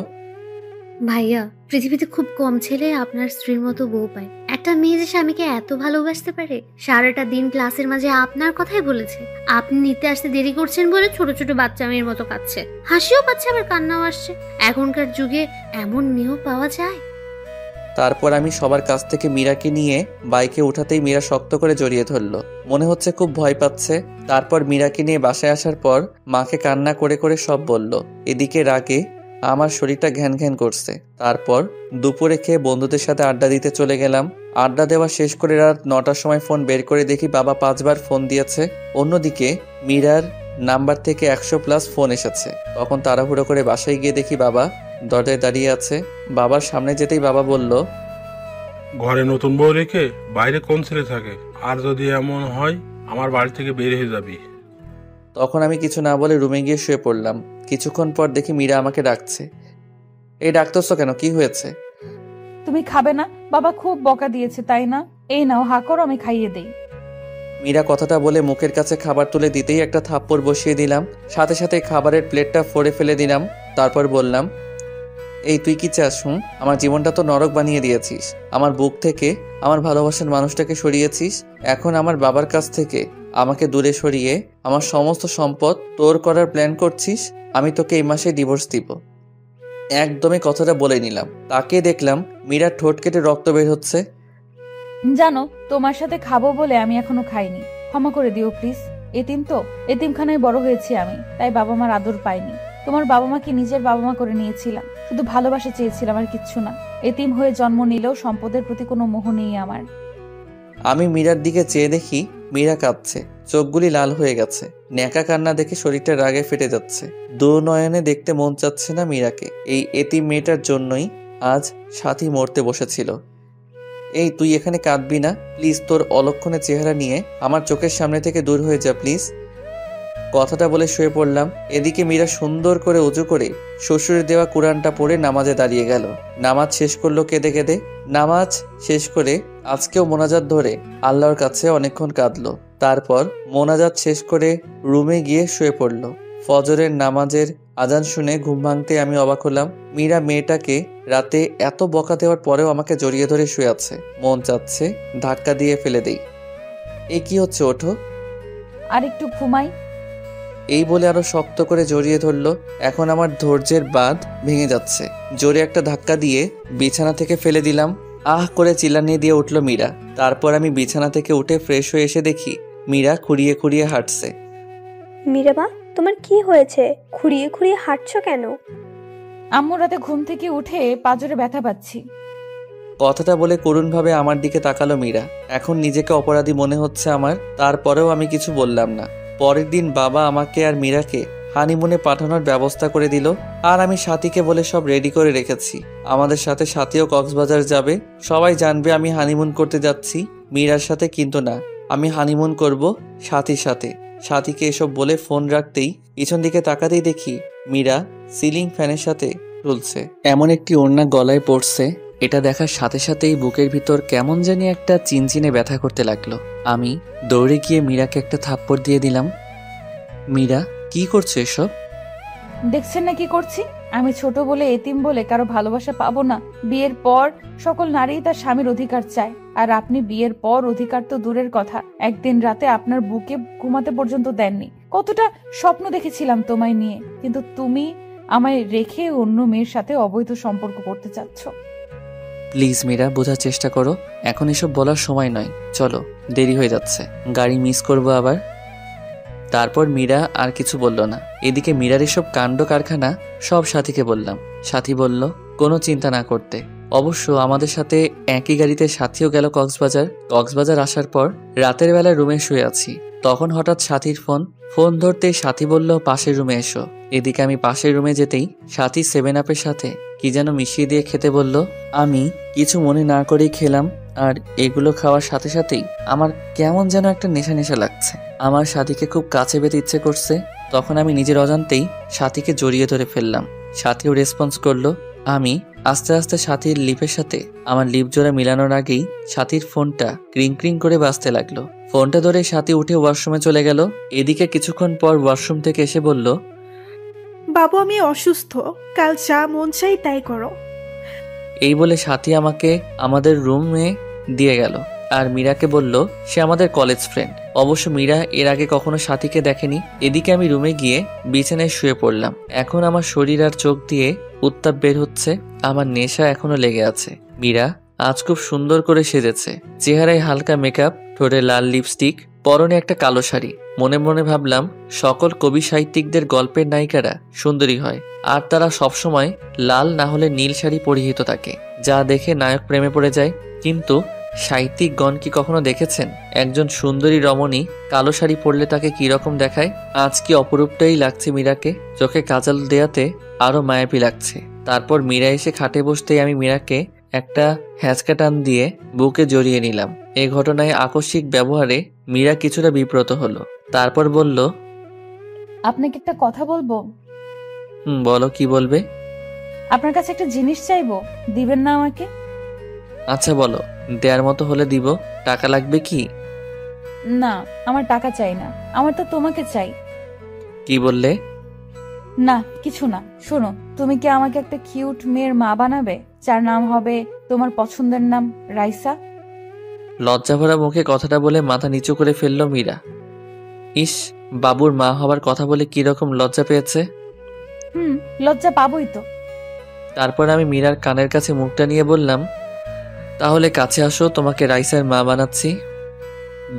ভাইয়া, পৃথিবীতে খুব কম ছেলে আপনার স্ত্রীর মতো বউ পায়। একটা মেয়ে যে স্বামীকে এত ভালোবাসতে পারে। সারাটা দিন ক্লাসের মাঝে আপনার কথাই বলেছে। আপনি নিতে আসতে দেরি করছেন বলে ছোট ছোট বাচ্চা মেয়ের মতো কাঁদছে, হাসিও পাচ্ছে আবার কান্নাও আসছে। এখনকার যুগে এমন মেয়েও পাওয়া যায়? তারপর আমি সবার কাছ থেকে মীরাকে নিয়ে বাইকে উঠাতেই মীরা শক্ত করে জড়িয়ে ধরলো। মনে হচ্ছে খুব ভয় পাচ্ছে। তারপর মীরাকে নিয়ে বাসায় আসার পর মাকে কান্না করে করে সব বলল। এদিকে রাগে আমার শরীরটা ঘ্যান ঘ্যান করছে। তারপর দুপুরে খেয়ে বন্ধুদের সাথে আড্ডা দিতে চলে গেলাম। আড্ডা দেওয়া শেষ করে রাত 9টার সময় ফোন বের করে দেখি বাবা 5বার ফোন দিয়েছে। অন্যদিকে মীরার নাম্বার থেকে 100+ ফোন এসেছে। তখন তাড়াহুড়ো করে বাসায় গিয়ে দেখি বাবা দরজায় দাঁড়িয়ে আছে। বাবার সামনে যেতেই বাবা বলল, ঘরে নতুন বউ রেখে বাইরে কোন ছেলে থাকে? আর যদি এমন হয় আমার বাড়ি থেকে বের হয়ে যাবি। তখন আমি কিছু না বলে রুমে গিয়ে শুয়ে পড়লাম। কিছুক্ষণ পর দেখি মীরা আমাকে ডাকছে। এই ডাকতেছো কেন, কি হয়েছে? তুমি খাবে না? বাবা খুব বকা দিয়েছে তাই না? এই নাও, হা করো, আমি খাইয়ে দেই। মীরা কথাটা বলে মুখের কাছে খাবার তুলে দিতেই একটা থাপ্পড় বসিয়ে দিলাম। সাথে সাথে খাবারের প্লেটটা ফোড়ে ফেলে দিলাম। তারপর বললাম, এই তুই কি চাস? আমার জীবনটা তো নরক বানিয়ে দিয়েছিস। আমার বুক থেকে আমার ভালোবাসার মানুষটাকে সরিয়েছিস। এখন আমার বাবার কাছ থেকে আমাকে দূরে সরিয়ে আমার সমস্ত সম্পদ তোর করার প্ল্যান করছিস। আমি তোকে এই মাসে ডিভোর্স দিব। একদমই কথাটা বলে নিলাম। তাকে দেখলাম মীরার ঠোঁট কেটে রক্ত বের হচ্ছে। জানো, তোমার সাথে খাবো বলে আমি এখনো খাইনি। ক্ষমা করে দিও প্লিজ। এতিম তো, এতিমখানায় বড় হয়েছি আমি, তাই বাবা মার আদর পাইনি। তোমার বাবা মাকে নিজের বাবা মা করে নিয়েছিলাম, শুধু ভালোবাসা চেয়েছিলাম আর কিচ্ছু না। এতিম হয়ে জন্ম নিলেও সম্পদের প্রতি কোনো মোহ নেই আমার। আমি মীরার দিকে চেয়ে দেখি মীরা কাঁদছে, চোখগুলি লাল হয়ে গেছে। ন্যাকা কান্না দেখে শরীরটা রাগে ফেটে যাচ্ছে। দু নয়নে দেখতে মন চাচ্ছে না মীরাকে। এই এতিম মেয়েটার জন্যই আজ সাথী মরতে বসেছিল। এই তুই এখানে কাঁদবি না প্লিজ। তোর অলক্ষণে চেহারা নিয়ে আমার চোখের সামনে থেকে দূর হয়ে যা প্লিজ। কথাটা বলে শুয়ে পড়লাম। এদিকে মীরা সুন্দর করে উজু করে শ্বশুরের দেওয়া কুরআনটা পড়ে নামাজে দাঁড়িয়ে গেল। নামাজ শেষ করলো কেঁদে কেঁদে। নামাজ শেষ করে আজকেও মোনাজাত ধরে আল্লাহর কাছে অনেকক্ষণ কাঁদলো। তারপর মোনাজাত শেষ করে রুমে গিয়ে শুয়ে পড়ল। ফজরের নামাজের আজান শুনে ঘুম ভাঙতে আমি অবাক হলাম। মীরা মেয়েটাকে রাতে এত বকা দেওয়ার পরেও আমাকে জড়িয়ে ধরে শুয়ে আছে। মন চাচ্ছে ধাক্কা দিয়ে ফেলে দেই। এ কি হচ্ছে, ওঠো। আর একটু ঘুমাই। এই বলে আরো শক্ত করে জড়িয়ে ধরলো। এখন আমার ধৈর্যের বাঁধ ভেঙে যাচ্ছে। জোরে একটা ধাক্কা দিয়ে বিছানা থেকে ফেলে দিলাম। আহ করে চিল্লানি দিয়ে উঠল মীরা। তারপর আমি বিছানা থেকে উঠে ফ্রেশ হয়ে এসে দেখি মীরা খুঁড়িয়ে খুঁড়িয়ে হাঁটছে। মীরা মা, তোমার কি হয়েছে? খুঁড়িয়ে খুঁড়িয়ে হাঁটছো কেন? আম্মু রাতে ঘুম থেকে উঠে পাঁজরে ব্যথা পাচ্ছি। কথাটা বলে করুণভাবে আমার দিকে তাকালো মীরা। এখন নিজেকে অপরাধী মনে হচ্ছে আমার, তারপরেও আমি কিছু বললাম না। পরের দিন বাবা আমাকে আর মীরাকে হানিমুনে পাঠানোর ব্যবস্থা করে দিল, আর আমি সাথীকে বলে সব রেডি করে রেখেছি। আমাদের সাথে সাথীও কক্সবাজার যাবে, সবাই জানবে আমি হানিমুন করতে যাচ্ছি মীরার সাথে, কিন্তু না, আমি হানিমুন করব সাথীর সাথে। সাথীকে এসব বলে ফোন রাখতেই পিছন দিকে তাকাতেই দেখি মীরা সিলিং ফ্যানের সাথে ঝুলছে। এমন একটি ওড়না গলায় পড়ছে, এটা দেখার সাথে সাথেই বুকের ভিতর কেমন জানি একটা চিনচিনে ব্যথা করতে লাগলো। আমি দৌড়ে গিয়ে মীরাকে একটা থাপ্পড় দিয়ে দিলাম। মীরা, কি করছো এসব? দেখছেন না কি করছি? আমি ছোট বলে, এতিম বলে কারো ভালোবাসা পাবো না? বিয়ের পর সকল নারী তার স্বামীর অধিকার চায়, আর আপনি বিয়ের পর অধিকার তো দূরের কথা, একদিন রাতে আপনার বুকে ঘুমাতে পর্যন্ত দেননি। কতটা স্বপ্ন দেখেছিলাম তোমায় নিয়ে, কিন্তু তুমি আমায় রেখে অন্য মেয়ের সাথে অবৈধ সম্পর্ক করতে চাচ্ছ। প্লিজ মীরা, বোঝার চেষ্টা করো, এখন এসব বলার সময় নয়, চলো, দেরি হয়ে যাচ্ছে, গাড়ি মিস করবো আবার। তারপর মীরা আর কিছু বলল না। এদিকে মীরার এসব কাণ্ড কারখানা সব সাথীকে বললাম। সাথী বলল কোনো চিন্তা না করতে। অবশ্য আমাদের সাথে একই গাড়িতে সাথীও গেল কক্সবাজার। কক্সবাজার আসার পর রাতের বেলা রুমে শুয়ে আছি, তখন হঠাৎ সাথীর ফোন ধরতেই সাথী বলল পাশের রুমে এসো। এদিকে আমি পাশের রুমে যেতেই সাথী 7 আপের সাথে কি যেন মিশিয়ে দিয়ে খেতে বলল। আমি কিছু মনে না করেই খেলাম, আর এগুলো খাওয়ার সাথে সাথেই আমার কেমন যেন একটা নেশা নেশা লাগছে। আমার সাথীকে খুব কাছে পেতে ইচ্ছে করছে, তখন আমি নিজের অজান্তেই সাথীকে জড়িয়ে ধরে ফেললাম। সাথীও রেসপন্স করলো। আমি আস্তে আস্তে সাথীর লিপের সাথে আমার লিপ জোড়া মিলানোর আগেই সাথীর ফোনটা ক্রিং ক্রিং করে বাজতে লাগলো। ফোনটা ধরে সাথী উঠে ওয়াশরুমে চলে গেল। এদিকে কিছুক্ষণ পর ওয়াশরুম থেকে এসে বলল, বাবু আমি অসুস্থ, কাল যা মন চাই তাই করো। এই বলে সাথী আমাকে আমাদের রুমে দিয়ে গেল, আর মীরাকে বলল সে আমাদের কলেজ ফ্রেন্ড। অবশ্য মীরা এর আগে কখনো সাথীকে দেখেনি। এদিকে আমি রুমে গিয়ে বিছানায় শুয়ে পড়লাম। এখন আমার শরীর আর চোখ দিয়ে উত্তাপ বের হচ্ছে, আমার নেশা এখনো লেগে আছে। মীরা আজ খুব সুন্দর করে সেজেছে, চেহারায় হালকা মেকআপ, ঠোঁটে লাল লিপস্টিক, পরনে একটা কালো শাড়ি। মনে মনে ভাবলাম সকল কবি সাহিত্যিকদের গল্পের নায়িকারা সুন্দরী হয়, আর তারা সবসময় লাল না হলে নীল শাড়ি পরিহিত থাকে, যা দেখে নায়ক প্রেমে পড়ে যায়। কিন্তু সাহিত্যিকগণ কি কখনো দেখেছেন একজন সুন্দরী রমণী কালো শাড়ি পরলে তাকে কি রকম দেখায়? আজ কি অপরূপটাই লাগছে মীরাকে, চোখে কাজল দেয়াতে আরো মায়াবী লাগছে। তারপর মীরা এসে খাটে বসতেই আমি মীরাকে একটা হ্যাঁচকা টান দিয়ে বুকে জড়িয়ে নিলাম। এই ঘটনায় আকস্মিক ব্যবহারে মীরা কিছুটা বিব্রত হলো। তারপর বলল, আপনাকে একটা কথা বলবো। বলো, কি বলবে? আপনার কাছে একটা জিনিস চাইবো, দিবেন না আমাকে? আচ্ছা বলো, দেয়ার মতো হলে দিব। টাকা লাগবে কি? না, আমার টাকা চাই না, আমার তো তোমাকে চাই। কি বললে? না কিছু না। শোনো, তুমি কি আমাকে একটা কিউট মেয়ের মা বানাবে, যার নাম হবে তোমার পছন্দের নাম রাইসা? লজ্জাভরা মুখে কথাটা বলে মাথা নিচু করে ফেললো মীরা। ইস, বাবুর মা হবার কথা বলে কিরকম লজ্জা পেয়েছে। লজ্জা পাবোই তো। তারপর আমি মীরার কানের কাছে মুখটা নিয়ে বললাম, তাহলে কাছে আসো, তোমাকে রাইসার মা বানাচ্ছি।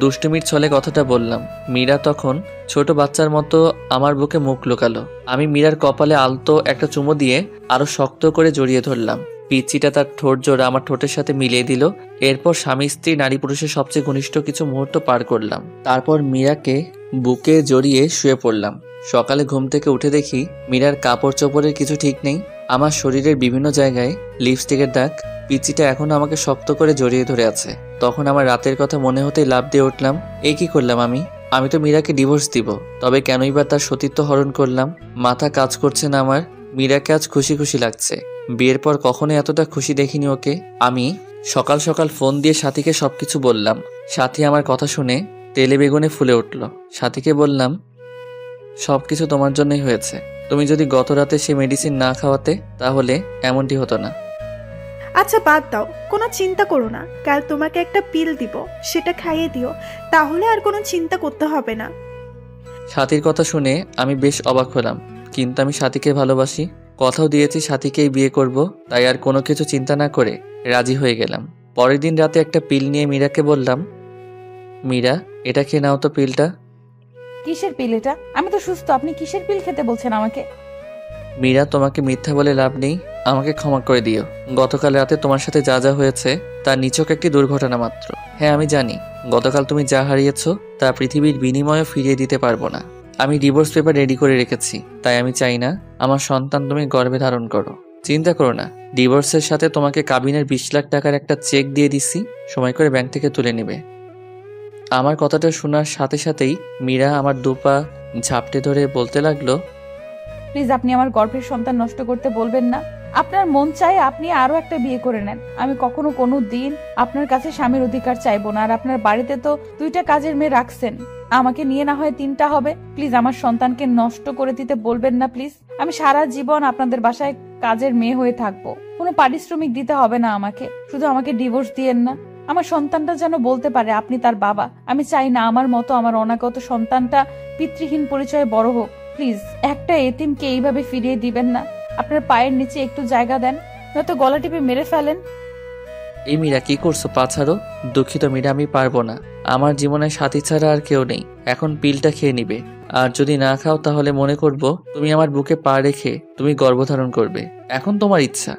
দুষ্টুমির ছলে কথাটা বললাম। মীরা তখন ছোট বাচ্চার মতো আমার বুকে মুখ লুকালো। আমি মীরার কপালে আলতো একটা চুমো দিয়ে আরো শক্ত করে জড়িয়ে ধরলাম। পিচিটা তার ঠোঁট জোড়া আমার ঠোঁটের সাথে মিলিয়ে দিল। এরপর স্বামী স্ত্রী নারী পুরুষের সবচেয়ে ঘনিষ্ঠ কিছু মুহূর্ত পার করলাম। তারপর মীরাকে বুকে জড়িয়ে শুয়ে পড়লাম। সকালে ঘুম থেকে উঠে দেখি মীরার কাপড় চোপড়ের কিছু ঠিক নেই। আমার শরীরের বিভিন্ন জায়গায় লিপস্টিকের দাগ। পিচিটা এখনো আমাকে শক্ত করে জড়িয়ে ধরে আছে। তখন আমার রাতের কথা মনে হতেই লাফ দিয়ে উঠলাম। এই কি করলাম আমি তো মীরাকে ডিভোর্স দিব, তবে কেনই বা তার সতীত্ব হরণ করলাম? মাথা কাজ করছে না আমার। মীরাকে আজ খুশি খুশি লাগছে। বিয়ের পর কখনো এতটা খুশি দেখিনি ওকে। আমি সকাল সকাল ফোন দিয়ে সাথীকে সবকিছু বললাম। সাথী আমার কথা শুনে তেলে বেগুনে ফুলে উঠল। সাথীকে বললাম, সবকিছু তোমার জন্যই হয়েছে। তুমি যদি গত রাতে সে মেডিসিন না খাওয়াতে, তাহলে এমনটি হতো না। আচ্ছা বাদ দাও, কোনো চিন্তা করো না, কাল তোমাকে একটা পিল দিব, সেটা খাইয়ে দিও, তাহলে আর কোনো চিন্তা করতে হবে না। সাথীর কথা শুনে আমি বেশ অবাক হলাম, কিন্তু আমি সাথীকে ভালোবাসি, কথাও দিয়েছি সাথীকেই বিয়ে করব, তাই আর কোনো কিছু চিন্তা না করে রাজি হয়ে গেলাম। পরের দিন রাতে একটা পিল নিয়ে মীরাকে বললাম, মীরা এটা খেয়ে নাও তো পিলটা। কিসের পিল এটা? আমি তো সুস্থ, আপনি কিসের পিল খেতে বলছেন আমাকে? মীরা তোমাকে মিথ্যা বলে লাভ নেই, আমাকে ক্ষমা করে দিও। গতকাল রাতে তোমার সাথে যা যা হয়েছে তা নিছক একটি দুর্ঘটনা মাত্র। হ্যাঁ, আমি জানি গতকাল তুমি যা হারিয়েছ তা পৃথিবীর বিনিময়ে ফিরিয়ে দিতে পারবো না। আমি ডিভোর্স পেপার রেডি করে রেখেছি, তাই আমি চাই না আমার সন্তান তুমি গর্ভে ধারণ করো। চিন্তা করো না, ডিভোর্সের সাথে তোমাকে কাবিনের 20 লাখ টাকার একটা চেক দিয়ে দিছি, সময় করে ব্যাংক থেকে তুলে নেবে। আমার কথাটা শোনার সাথে সাথেই মীরা আমার দুপা ঝাপটে ধরে বলতে লাগলো, প্লিজ আপনি আমার গর্ভের সন্তান নষ্ট করতে বলবেন না। আপনার মন চায় আপনি আরো একটা বিয়ে করে নেন, আমি কখনো কোনো দিন আপনার কাছে স্বামীর অধিকার চাইবো না। আর আপনার বাড়িতে তো 2টা কাজের মেয়ে রাখছেন, আমাকে নিয়ে না হয় 3টা হবে। প্লিজ আমার সন্তানকে নষ্ট করে দিতে বলবেন না প্লিজ। আমি সারা জীবন আপনাদের বাসায় কাজের মেয়ে হয়ে থাকবো, কোনো পারিশ্রমিক দিতে হবে না আমাকে, শুধু আমাকে ডিভোর্স দিয়েন না। আমার সন্তানটা যেন বলতে পারে আপনি তার বাবা। আমি চাই না আমার মতো আমার অনাগত সন্তানটা পিতৃহীন পরিচয়ে বড় হোক। প্লিজ একটা এতিমকে এইভাবে ফিরিয়ে দিবেন না। আপনার পায়ের নিচে একটু জায়গা দেন, নয়তো গলা টিপে মেরে ফেলেন। এই মীরা কি করছো? পা ছাড়ো। দুঃখিত মীরা, আমি পারবো না। আমার জীবনে সাথী ছাড়া আর কেউ নেই। এখন পিলটা খেয়ে নিবে, আর যদি না খাও তাহলে মনে করব তুমি আমার বুকে পা রেখে তুমি গর্ভধারণ করবে। এখন তোমার ইচ্ছা।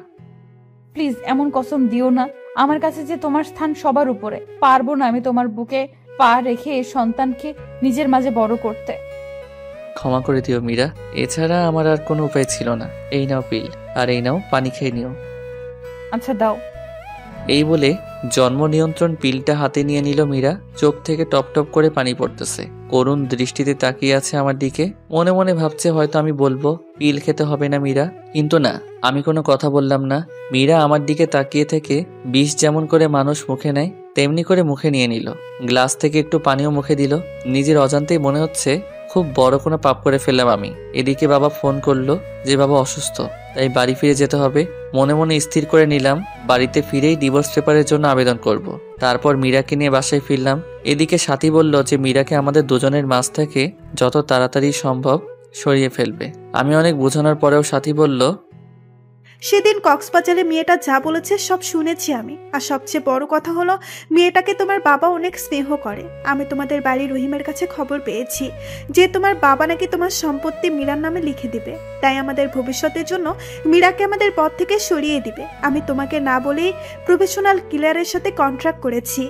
প্লিজ এমন কসম দিও না, আমার কাছে যে তোমার স্থান সবার উপরে। পারবো না আমি তোমার বুকে পা রেখে এই সন্তানকে নিজের মাঝে বড় করতে। ক্ষমা করে দিও মীরা, এছাড়া আমার আর কোনো উপায় ছিল না। এই নাও পিল, আর এই নাও পানি খেয়ে নিও। আচ্ছা দাও। এই বলে জন্ম নিয়ন্ত্রণ পিলটা হাতে নিয়ে নিল মীরা। চোখ থেকে টপ টপ করে পানি পড়তেছে, করুণ দৃষ্টিতে তাকিয়ে আছে আমার দিকে। মনে মনে ভাবছে হয়তো আমি বলবো পিল খেতে হবে না মীরা, কিন্তু না, আমি কোনো কথা বললাম না। মীরা আমার দিকে তাকিয়ে থেকে বিষ যেমন করে মানুষ মুখে নেয় তেমনি করে মুখে নিয়ে নিল। গ্লাস থেকে একটু পানিও মুখে দিল। নিজের অজান্তেই মনে হচ্ছে খুব বড় কোনো পাপ করে ফেললাম আমি। এদিকে বাবা ফোন করলো যে বাবা অসুস্থ, তাই বাড়ি ফিরে যেতে হবে। মনে মনে স্থির করে নিলাম বাড়িতে ফিরেই ডিভোর্স পেপারের জন্য আবেদন করব। তারপর মীরাকে নিয়ে বাসায় ফিরলাম। এদিকে সাথী বলল যে মীরাকে আমাদের দুজনের মাঝ থেকে যত তাড়াতাড়ি সম্ভব সরিয়ে ফেলবে। আমি অনেক বোঝানোর পরেও সাথী বলল, সেদিন কক্সবাজারে মেয়েটা যা বলেছে সব শুনেছি আমি। আর সবচেয়ে বড় কথা হলো মেয়েটাকে তোমার বাবা অনেক স্নেহ করে। আমি তোমাদের বাড়ির রহিমের কাছে খবর পেয়েছি যে তোমার বাবা নাকি তোমার সম্পত্তি মীরার নামে লিখে দিবে, তাই আমাদের ভবিষ্যতের জন্য মীরাকে আমাদের পথ থেকে সরিয়ে দিবে। আমি তোমাকে না বলেই প্রফেশনাল কিলারের সাথে কন্ট্রাক্ট করেছি।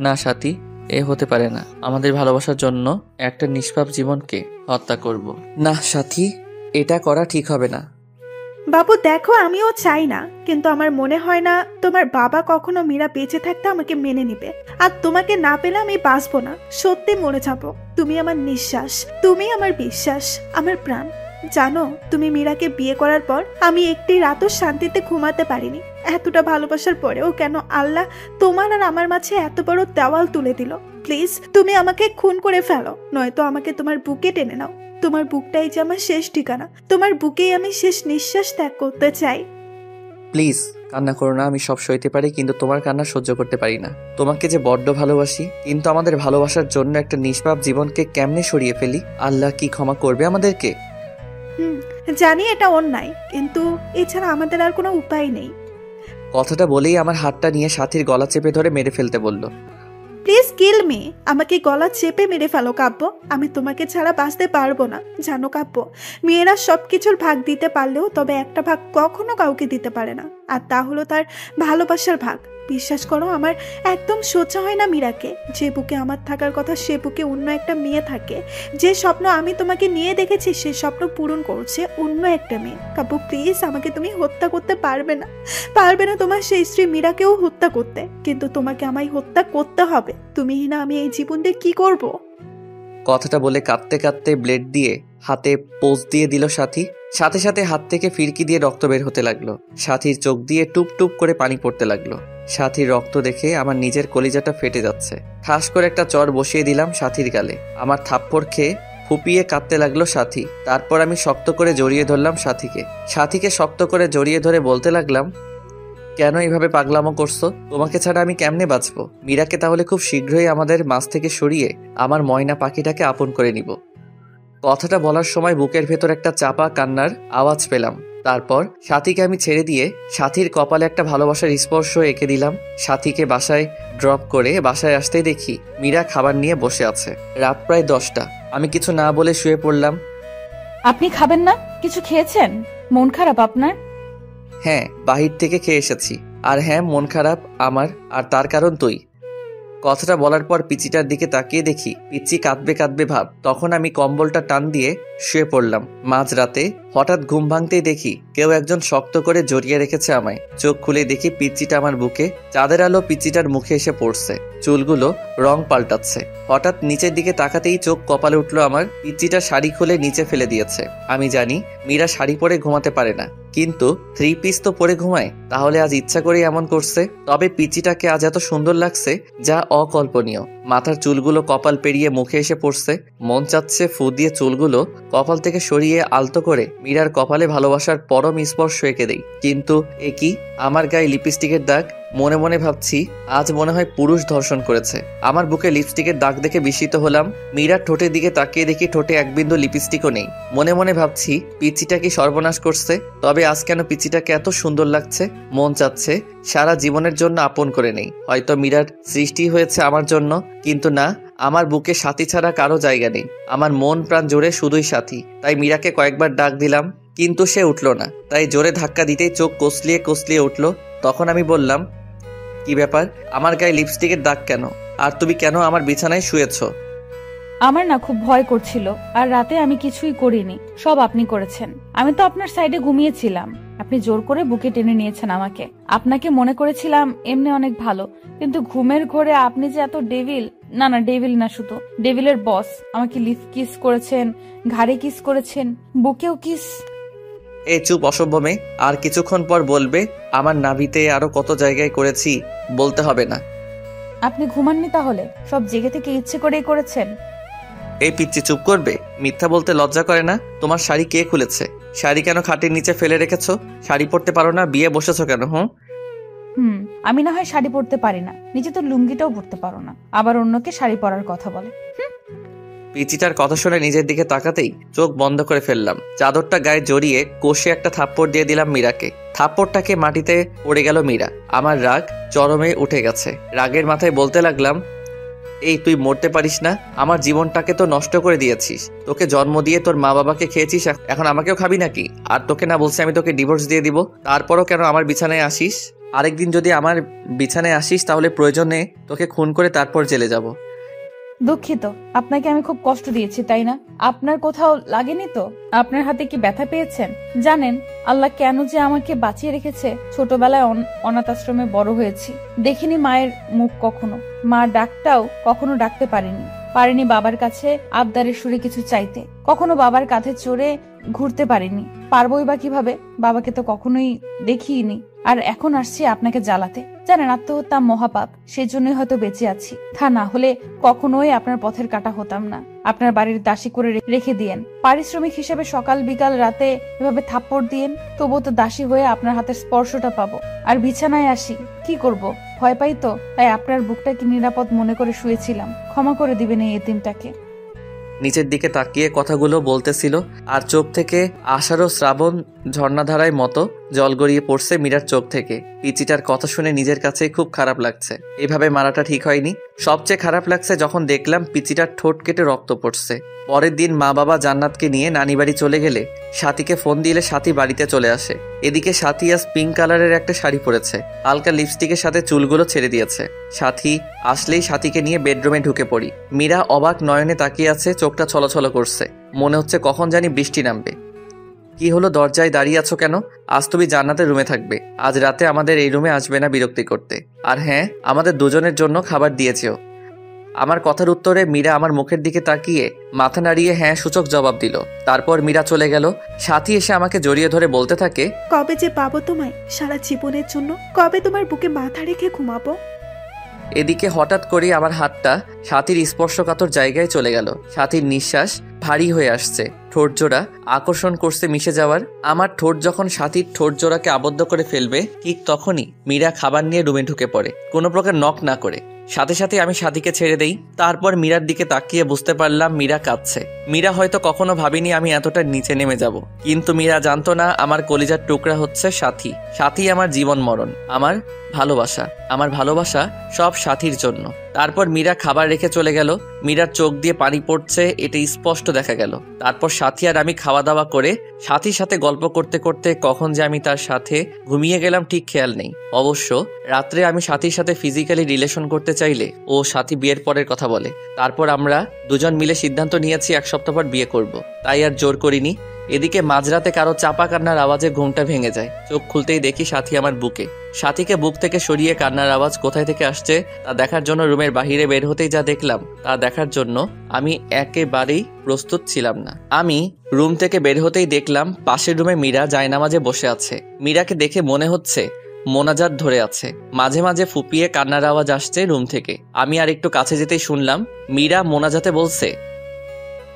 না সাথী, এ হতে পারে না। আমাদের ভালোবাসার জন্য একটা নিষ্পাপ জীবনকে হত্যা করব না সাথী, এটা করা ঠিক হবে না। বাবু দেখো, আমিও চাই না, কিন্তু আমার মনে হয় না তোমার বাবা কখনো মীরা বেঁচে থাকতে আমাকে মেনে নিবে। আর তোমাকে না পেলে আমি বাঁচবো না, সত্যি মরে যাবো। তুমি আমার নিঃশ্বাস, তুমি আমার বিশ্বাস, আমার প্রাণ। জানো, তুমি মীরাকে বিয়ে করার পর আমি একটি রাতও শান্তিতে ঘুমাতে পারিনি। এতটা ভালোবাসার পরেও কেন আল্লাহ তোমার আর আমার মাঝে এত বড় দেওয়াল তুলে দিল? প্লিজ তুমি আমাকে খুন করে ফেলো, নয়তো আমাকে তোমার বুকে টেনে নাও। তোমার বুকটাই যে আমার শেষ ঠিকানা, তোমার বুকেই আমি শেষ নিঃশ্বাস ত্যাগ করতে চাই। প্লিজ কান্না করো না। আমি সব সইতে পারি, কিন্তু তোমার কান্না সহ্য করতে পারি না। তোমাকে যে বড্ড ভালোবাসি, কিন্তু আমাদের ভালোবাসার জন্য একটা নিষ্পাপ জীবনকে কেমনে সরিয়ে ফেলি? আল্লাহ কি ক্ষমা করবে আমাদেরকে? জানি এটা অন্যায়, কিন্তু এছাড়া আমাদের আর কোনো উপায় নেই। কথাটা বলেই আমার হাতটা নিয়ে সাথীর গলা চেপে ধরে মেরে ফেলতে বলল। প্লিজ কিল মি, আমাকে গলা চেপে মেরে ফেলো কাব্য। আমি তোমাকে ছাড়া বাঁচতে পারবো না। জানো কাব্য, মেয়েরা সবকিছুর ভাগ দিতে পারলেও তবে একটা ভাগ কখনো কাউকে দিতে পারে না, আর তা হলো তার ভালোবাসার ভাগ। বিশ্বাস করো, আমার একদম সোচা হয় না মীরাকে। যে বুকে আমার থাকার কথা সে বুকে অন্য একটা মেয়ে থাকে। যে স্বপ্ন আমি তোমাকে নিয়ে দেখেছি সে স্বপ্ন পূরণ করছে অন্য একটা মেয়ে। কাব্য প্লিজ, আমাকে তুমি হত্যা করতে পারবে না, পারবে না তোমার সেই স্ত্রী মীরাকেও হত্যা করতে, কিন্তু তোমাকে আমায় হত্যা করতে হবে। তুমি না আমি এই জীবন দিয়ে কি করব? কথাটা বলে কাঁদতে কাঁদতে ব্লেড দিয়ে হাতে পোজ দিয়ে দিল সাথী। সাথে সাথে হাত থেকে ফিরকি দিয়ে রক্ত বের হতে লাগলো। সাথীর চোখ দিয়ে টুপ টুপ করে পানি পড়তে লাগলো। সাথীর রক্ত দেখে আমার নিজের কলিজাটা ফেটে যাচ্ছে। ঠাস করে একটা চর বসিয়ে দিলাম সাথীর গালে। আমার থাপ্পড় খেয়ে ফুপিয়ে কাঁদতে লাগলো সাথী। তারপর আমি শক্ত করে জড়িয়ে ধরলাম সাথীকে শক্ত করে জড়িয়ে ধরে বলতে লাগলাম, কেন এইভাবে পাগলামো করছো? তোমাকে ছাড়া আমি কেমনে বাঁচবো? মীরাকে তাহলে খুব শীঘ্রই আমাদের মাঝ থেকে সরিয়ে আমার ময়না পাখিটাকে আপন করে নিব। কথাটা বলার সময় বুকের ভেতর একটা চাপা কান্নার আওয়াজ পেলাম। তারপর সাথীকে আমি ছেড়ে দিয়ে সাথীর কপালে একটা ভালোবাসার স্পর্শ এঁকে দিলাম। সাথীকে বাসায় ড্রপ করে বাসায় আসতেই দেখি মীরা খাবার নিয়ে বসে আছে। রাত প্রায় 10টা। আমি কিছু না বলে শুয়ে পড়লাম। আপনি খাবেন না? কিছু খেয়েছেন? মন খারাপ আপনার? হ্যাঁ, বাহির থেকে খেয়ে এসেছি। আর হ্যাঁ, মন খারাপ আমার, আর তার কারণ তুই। কথাটা বলার পর পিচিটার দিকে তাকিয়ে দেখি পিচি কাঁদবে কাঁদবে ভাব। তখন আমি কম্বলটা টান দিয়ে শুয়ে পড়লাম। মাঝরাতে হঠাৎ ঘুম ভাঙতেই দেখি কেউ একজন শক্ত করে জড়িয়ে রেখেছে আমায়। চোখ খুলে দেখি পিচিটা আমার বুকে। চাঁদের আলো পিচিটার মুখে এসে পড়ছে, চুলগুলো রং পাল্টাচ্ছে। হঠাৎ নিচের দিকে তাকাতেই চোখ কপালে উঠলো আমার। পিচিটা শাড়ি খুলে নিচে ফেলে দিয়েছে। আমি জানি মীরা শাড়ি পরে ঘুমাতে পারে না, কিন্তু 3 পিস তো পরে ঘুমায়, তাহলে আজ ইচ্ছা করে এমন করছে। তবে পিচিটাকে আজ এত সুন্দর লাগছে যা অকল্পনীয়। মাথার চুলগুলো কপাল পেরিয়ে মুখে এসে পড়ছে। মন চাচ্ছে ফু দিয়ে চুলগুলো কপাল থেকে সরিয়ে আলতো করে মীরার কপালে ভালোবাসার পরম স্পর্শ এঁকে দেই। কিন্তু এ কি, আমার গায়ে লিপস্টিকের দাগ। মনে মনে ভাবছি আজ মনে হয় পুরুষ ধর্ষণ করেছে। আমার বুকে লিপস্টিকের দাগ দেখে বিস্মিত হলাম। মীরার ঠোঁটের দিকে তাকিয়ে দেখি ঠোঁটে এক বিন্দু লিপস্টিকও নেই। মনে মনে ভাবছি পিচিটা কি সর্বনাশ করছে। তবে আজ কেন পিচিটাকে এত সুন্দর লাগছে। মন চাচ্ছে সারা জীবনের জন্য আপন করে নেই। হয়তো মীরার সৃষ্টি হয়েছে আমার জন্য, কিন্তু না, আমার বুকে সাথী ছাড়া কারো জায়গা নেই। আমার মন প্রাণ জোরে শুধুই সাথী। তাই মীরাকে কয়েকবার ডাক দিলাম, কিন্তু সে উঠল না। তাই জোরে ধাক্কা দিতেই চোখ কসলিয়ে কসলিয়ে উঠল। তখন আমি বললাম, কি ব্যাপার, আমার গায়ে লিপস্টিকের দাগ কেন? আর তুমি কেন আমার বিছানায় শুয়েছ? আমার না খুব ভয় করছিল, আর রাতে আমি কিছুই করিনি, সব আপনি করেছেন। আমি তো আপনার সাইডে ঘুমিয়েছিলাম, আপনি জোর করে বুকে টেনে নিয়েছেন আমাকে। আপনাকে মনে করেছিলাম এমনি অনেক ভালো, কিন্তু ঘুমের ঘোরে আপনি যে এত ডেভিল। না না, ডেভিল না, শুধু ডেভিলের বস। আমাকে লিপ কিস করেছেন, ঘাড়ে কিস করেছেন, বুকেও কিস। এই চুপ অসভ্য মেয়ে, আর কিছুক্ষণ পর বলবে আমার নাভিতে আরো কত জায়গায় করেছি, বলতে হবে না। আপনি ঘুমাননি তাহলে? সব জেগে থেকে ইচ্ছে করেই করেছেন। এই পিচ্চি চুপ করবে? মিথ্যা বলতে লজ্জা করে না? তোমার শাড়ি কে খুলেছে? শাড়ি কেন খাটের নিচে ফেলে রেখেছো? শাড়ি পরতে পারো না? বিয়ে বসেছো কেন? আমি না হয় শাড়ি পরতে পারি না, নিজে তো লুঙ্গিটাও পরতে পারো না, আবার অন্যকে শাড়ি পরার কথা বলে। পিচিটার কথা শুনে নিজের দিকে তাকাতেই চোখ বন্ধ করে ফেললাম। চাদরটা গায়ে জড়িয়ে কষে একটা থাপ্পড় দিয়ে দিলাম মীরাকে। থাপ্পড়টাকে মাটিতে পড়ে গেল মীরা। আমার রাগ চরমে উঠে গেছে। রাগের মাথায় বলতে লাগলাম, এই তুই মরতে পারিস না? আমার জীবনটাকে তো নষ্ট করে দিয়েছিস। তোকে জন্ম দিয়ে তোর মা বাবাকে খেয়েছিস, এখন আমাকেও খাবি নাকি? আর তোকে না বলছি আমি তোকে ডিভোর্স দিয়ে দিব? তারপরও কেন আমার বিছানায় আসিস? আরেকদিন যদি আমার বিছানায় আসিস তাহলে প্রয়োজনে তোকে খুন করে তারপর জেলে যাব। দুঃখিত, আপনাকে আমি খুব কষ্ট দিয়েছি, তাই না? আপনার কোথাও লাগেনি তো? আপনার হাতে কি ব্যথা পেয়েছেন? জানেন আল্লাহ কেন যে আমাকে বাঁচিয়ে রেখেছে? ছোটবেলায় অনাথ আশ্রমে বড় হয়েছি, দেখিনি মায়ের মুখ কখনো। মা ডাকটাও কখনো ডাকতে পারিনি বাবার কাছে আবদারের সুরে কিছু চাইতে। কখনো বাবার কাঁধে চড়ে ঘুরতে পারিনি, পারবোই বা কিভাবে? বাবাকে তো কখনোই দেখিনি। আর এখন আসছি আপনাকে জ্বালাতে। জানেন আত্মহত্যা মহাপাপ, সেজন্যই হয়তো বেঁচে আছি। তা না হলে কখনোই আপনার পথের কাটা হতাম না। আপনার বাড়ির দাসী করে রেখে দিয়েন, পারিশ্রমিক হিসেবে সকাল বিকাল রাতে এভাবে থাপ্পড় দিয়েন, তবুও তো দাসী হয়ে আপনার হাতের স্পর্শটা পাবো। আর বিছানায় আসি, কি করব? ভয় পাই তো, তাই আপনার বুকটাকে নিরাপদ মনে করে শুয়েছিলাম। ক্ষমা করে দিবেন এই এতিমটাকে। নিচের দিকে তাকিয়ে কথাগুলো বলতেছিল, আর চোখ থেকে আষাঢ় শ্রাবণ ঝর্ণাধারায় মতো জল গড়িয়ে পড়ছে মীরার চোখ থেকে। পিচিটার কথা শুনে নিজের কাছেই খুব খারাপ লাগছে। এভাবে মারাটা ঠিক হয়নি। সবচেয়ে খারাপ লাগছে যখন দেখলাম পিচিটার ঠোঁট কেটে রক্ত পড়ছে। পরের দিন মা বাবা জান্নাতকে নিয়ে নানি বাড়ি চলে গেলে সাথীকে ফোন দিলে সাথী বাড়িতে চলে আসে। এদিকে সাথী আজ পিঙ্ক কালারের একটা শাড়ি পরেছে, হালকা লিপস্টিকের সাথে চুলগুলো ছেড়ে দিয়েছে। সাথী আসলেই সাথীকে নিয়ে বেডরুমে ঢুকে পড়ি। মীরা অবাক নয়নে তাকিয়ে আছে, চোখটা ছলছল করছে। মনে হচ্ছে কখন জানি বৃষ্টি নামবে। কি হলো, দরজায় দাঁড়িয়ে আছো কেন? আজ তুমি জান্নাতের রুমে থাকবে, আজ রাতে আমাদের এই রুমে আসবে না বিরক্তি করতে। আর হ্যাঁ, আমাদের দুজনের জন্য খাবার দিয়েছেও। আমার কথার উত্তরে মীরা আমার মুখের দিকে তাকিয়ে মাথা নাড়িয়ে হ্যাঁ সূচক জবাব দিল। তারপর মীরা চলে গেল। সাথী এসে আমাকে জড়িয়ে ধরে বলতে থাকে, কবে যে পাবো তোমায় সারা জীবনের জন্য? কবে তোমার বুকে মাথা রেখে ঘুমাবো? এদিকে হঠাৎ করে আমার হাতটা সাথীর স্পর্শকাতর জায়গায় চলে গেল। সাথীর নিঃশ্বাস ভারী হয়ে আসছে, ঠোঁট জোড়া আকর্ষণ করছে মিশে যাওয়ার। আমার ঠোঁট যখন সাথীর ঠোঁট জোড়াকে আবদ্ধ করে ফেলবে, ঠিক তখনই মীরা খাবার নিয়ে রুমে ঢুকে পড়ে, কোনো প্রকার নক না করে। সাথে সাথে আমি সাথীকে ছেড়ে দেই। তারপর মীরার দিকে তাকিয়ে বুঝতে পারলাম মীরা কাঁদছে। মীরা হয়তো কখনো ভাবিনি আমি এতটা নিচে নেমে যাব, কিন্তু মীরা জানতো না আমার কলিজার টুকরা হচ্ছে সাথী। সাথী আমার জীবন মরণ, আমার ভালোবাসা। আমার ভালোবাসা সব সাথীর জন্য। তারপর মীরা খাবার রেখে চলে গেল। মীরার চোখ দিয়ে পানি পড়ছে, এটা স্পষ্ট দেখা গেল। তারপর সাথী আর আমি খাওয়া দাওয়া করে সাথীর সাথে গল্প করতে করতে কখন যে আমি তার সাথে ঘুমিয়ে গেলাম ঠিক খেয়াল নেই। অবশ্য রাত্রে আমি সাথীর সাথে ফিজিক্যালি রিলেশন করতে চাইলে ও সাথী বিয়ের পরের কথা বলে। তারপর আমরা দুজন মিলে সিদ্ধান্ত নিয়েছি 1 সপ্তাহ পর বিয়ে করব, তাই আর জোর করিনি। এদিকে মাঝরাতে কারো চাপা কান্নার আওয়াজে ঘুমটা ভেঙে যায়। চোখ খুলতেই দেখি সাথী আমার বুকে। সাথীকে বুক থেকে সরিয়ে কান্নার আওয়াজ কোথায় থেকে আসছে তা দেখার জন্য রুমের বাহিরে বের হতেই যা দেখলাম তা দেখার জন্য আমি একেবারেই প্রস্তুত ছিলাম না। আমি রুম থেকে বের হতেই দেখলাম পাশের রুমে মীরা জায়নামাজে বসে আছে। মীরাকে দেখে মনে হচ্ছে মোনাজাত ধরে আছে। মাঝে মাঝে ফুপিয়ে কান্নার আওয়াজ আসছে রুম থেকে। আমি আর একটু কাছে যেতেই শুনলাম মীরা মোনাজাতে বলছে,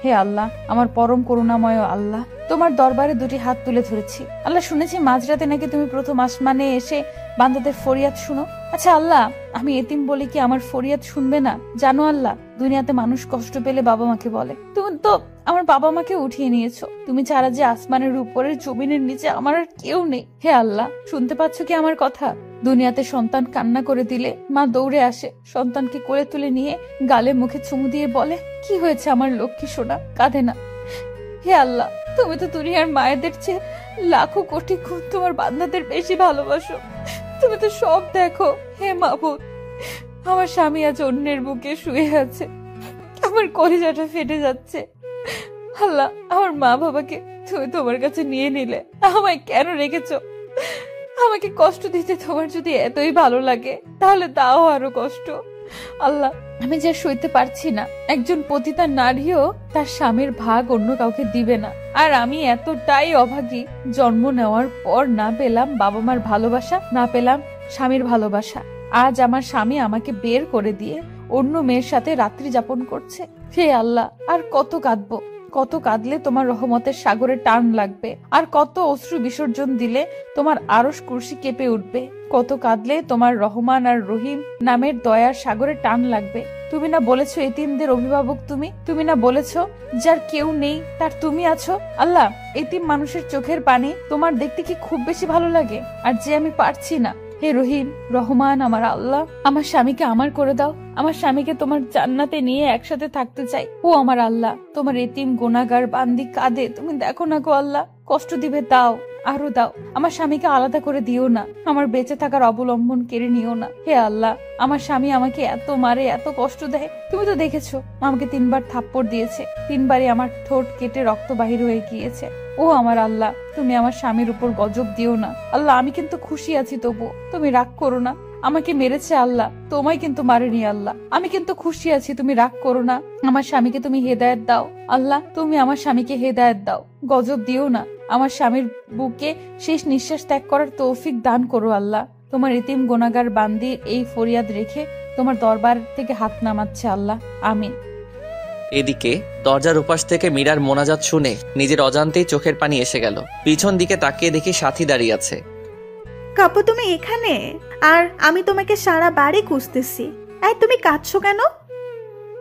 হে আল্লাহ, আমার পরম করুণাময় আল্লাহ, তোমার দরবারে 2টি হাত তুলে ধরেছি। আল্লাহ, শুনেছি মাঝরাতে নাকি তুমি প্রথম আসমানে এসে বান্দাদের ফরিয়াদ শুনো। আচ্ছা আল্লাহ, আমি এতিম বলি কি আমার ফরিয়াদ শুনবে না? জানো আল্লাহ, দুনিয়াতে মানুষ কষ্ট পেলে বাবা মাকে বলে, তুমি তো আমার বাবা মাকে উঠিয়ে নিয়েছো। তুমি ছাড়া যে আসমানের উপরে জমিনের নিচে আমার আর কেউ নেই। হে আল্লাহ, শুনতে পাচ্ছ কি আমার কথা? দুনিয়াতে সন্তান কান্না করে দিলে মা দৌড়ে আসে, সন্তানকে কোলে তুলে নিয়ে গালে মুখে চুমু দিয়ে বলে, কি হয়েছে আমার লক্ষ্মী সোনা, কাঁদে না। হে আল্লাহ, তুমি তো দুনিয়ার মায়েদের চেয়ে লাখো কোটি গুণ তোমার বান্দাদের বেশি ভালোবাসো। তুমি তো সব দেখো। হে মাবুদ, আমার স্বামী আজ অন্যের বুকে শুয়ে আছে, আমার কলিজাটা ফেটে যাচ্ছে। আল্লাহ, আমার মা বাবাকে তুমি তোমার কাছে নিয়ে নিলে, আমায় কেন রেখেছো? আমাকে কষ্ট দিতে তোমার যদি এতই ভালো লাগে তাহলে দাও আরো কষ্ট। আল্লাহ, আমি যা সইতে পারছি না, একজন পতিতা নারীও তার স্বামীর ভাগ অন্য কাউকে দিবে না। আর আমি এতটাই অভাগী, জন্ম নেওয়ার পর না পেলাম বাবা মার ভালোবাসা, না পেলাম স্বামীর ভালোবাসা। আজ আমার স্বামী আমাকে বের করে দিয়ে অন্য মেয়ের সাথে রাত্রি যাপন করছে। হে আল্লাহ, আর কত কাঁদবো? কত কাঁদলে তোমার রহমতের সাগরে টান লাগবে? আর কত অশ্রু বিসর্জন দিলে তোমার আরশ কুরসি কেঁপে উঠবে? কত কাঁদলে তোমার রহমান আর রহিম নামের দয়ার সাগরে টান লাগবে? তুমি না বলেছো এতিমদের অভিভাবক তুমি? তুমি না বলেছো যার কেউ নেই তার তুমি আছো? আল্লাহ, এতিম মানুষের চোখের পানি তোমার দেখতে কি খুব বেশি ভালো লাগে? আর যে আমি পারছি না। হে রহিম, রহমান আমার আল্লাহ, আমার স্বামীকে আমার করে দাও। আমার স্বামীকে তোমার জান্নাতে নিয়ে একসাথে থাকতে চাই। ও আমার আল্লাহ, তোমার এতিম গুনাহগার বান্দি কাঁদে, তুমি দেখো না গো আল্লাহ, কষ্ট দিবে দাও, আরো দাও। আমার স্বামীকে আলাদা করে দিও না, আমার বেঁচে থাকার অবলম্বন কেড়ে নিও না। হে আল্লাহ, আমার স্বামী আমাকে এত মারে, এত কষ্ট দেয়। তুমি তো দেখেছো, আমাকে 3বার থাপ্পড় দিয়েছে, 3বারই আমার ঠোঁট কেটে রক্ত বাহির হয়ে গিয়েছে। ও আমার আল্লাহ, তুমি আমার স্বামীর উপর গজব দিও না। আল্লাহ, আমি কিন্তু খুশি আছি, তবু তুমি রাগ করো না। আমাকে মেরেছে আল্লাহ, তোমায় কিন্তু মারেনি আল্লাহ। আমি কিন্তু খুশি আছি, তুমি রাগ করো না। আমার স্বামীকে তুমি হেদায়েত দাও আল্লাহ, তুমি আমার স্বামীকে হেদায়েত দাও, গজব দিও না। আমার স্বামীর বুকে শেষ নিঃশ্বাস ত্যাগ করার তৌফিক দান করো আল্লাহ। তোমার এতিম গুনাহগার বান্দির এই ফরিয়াদ রেখে তোমার দরবার থেকে হাত নামাচ্ছে আল্লাহ, আমিন। এদিকে দরজার উপাস থেকে মীরার মোনাজাত শুনে নিজের অজান্তেই চোখের পানি এসে গেল। পিছন দিকে তাকিয়ে দেখি সাথী দাঁড়িয়ে আছে। কাপু, তুমি এখানে? আর আমি তোমাকে সারা বাড়ি খুঁজতেছি। এই, তুমি কাঁদছো কেন?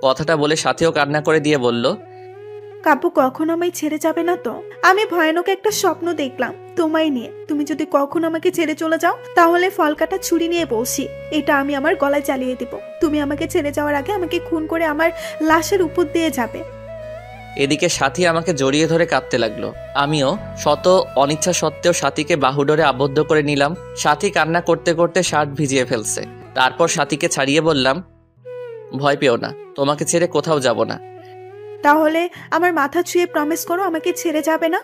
কথাটা বলে সাথীও কান্না করে দিয়ে বলল, কাপু, কখনো আমায় ছেড়ে যাবে না তো? আমি ভয়ানক একটা স্বপ্ন দেখলাম তোমায় নিয়ে। তুমি যদি কখনো আমাকে ছেড়ে চলে যাও তাহলে ফল কাটা ছুরি নিয়ে বসি, এটা আমি আমার গলায় চালিয়ে দিব। তুমি আমাকে ছেড়ে যাওয়ার আগে আমাকে খুন করে আমার লাশের উপর দিয়ে যাবে। এদিকে সাথী আমাকে জড়িয়ে ধরে কাঁদতে লাগলো। আমিও শত অনিচ্ছা সত্ত্বেও সাথীকে বাহুডোরে আবদ্ধ করে নিলাম। সাথী কান্না করতে করতে শার্ট ভিজিয়ে ফেলছে। তারপর সাথীকে ছাড়িয়ে বললাম, ভয় পেও না, তোমাকে ছেড়ে কোথাও যাব না। তাহলে আমার মাথা ছুঁয়ে প্রমিস করো আমাকে ছেড়ে যাবে না।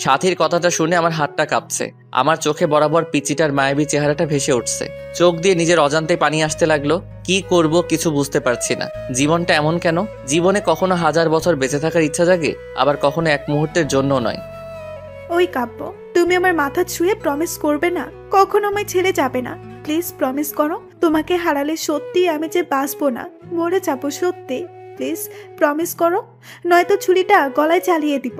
সাথীর কথাটা শুনে আমার হাতটা কাঁপছে। আমার চোখে বরাবর পিচিটার মায়াবী চেহারাটা ভেসে উঠছে। চোখ দিয়ে নিজের অজান্তে পানি আসতে লাগলো। কি করব কিছু বুঝতে পারছি না। জীবনটা এমন কেন? জীবনে কখনো 1000 বছর বেঁচে থাকার ইচ্ছা জাগে, আবার কখনো এক মুহূর্তের জন্য নয়। ওই কাব্য, তুমি আমার মাথা ছুঁয়ে প্রমিস করবে না, কখনো আমায় ছেড়ে যাবে না। প্লিজ প্রমিস করো। তোমাকে হারালে সত্যি আমি যে বাঁচবো না, মরে যাবো সত্যি। প্লিজ প্রমিস করো, নয়তো ছুরিটা গলায় চালিয়ে দিব।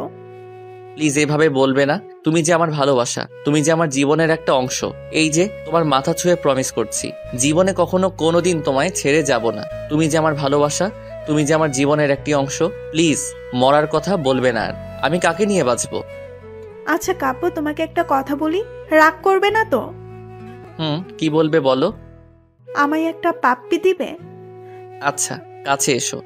প্লিজ এভাবে বলবে না। তুমি যে আমার ভালোবাসা, তুমি যে আমার জীবনের একটা অংশ। এই যে তোমার মাথা ছুঁয়ে প্রমিস করছি, জীবনে কখনো কোনোদিন তোমায় ছেড়ে যাব না। তুমি যে আমার ভালোবাসা, তুমি যে আমার জীবনের একটি অংশ। প্লিজ মরার কথা বলবে না। আর আমি কাকে নিয়ে বাঁচবো? আচ্ছা কাব্য, তোমাকে একটা কথা বলি, রাগ করবে না তো? কি বলবে বলো। আমায় একটা পাপ্পি দিবে? আচ্ছা, কাছে এসো।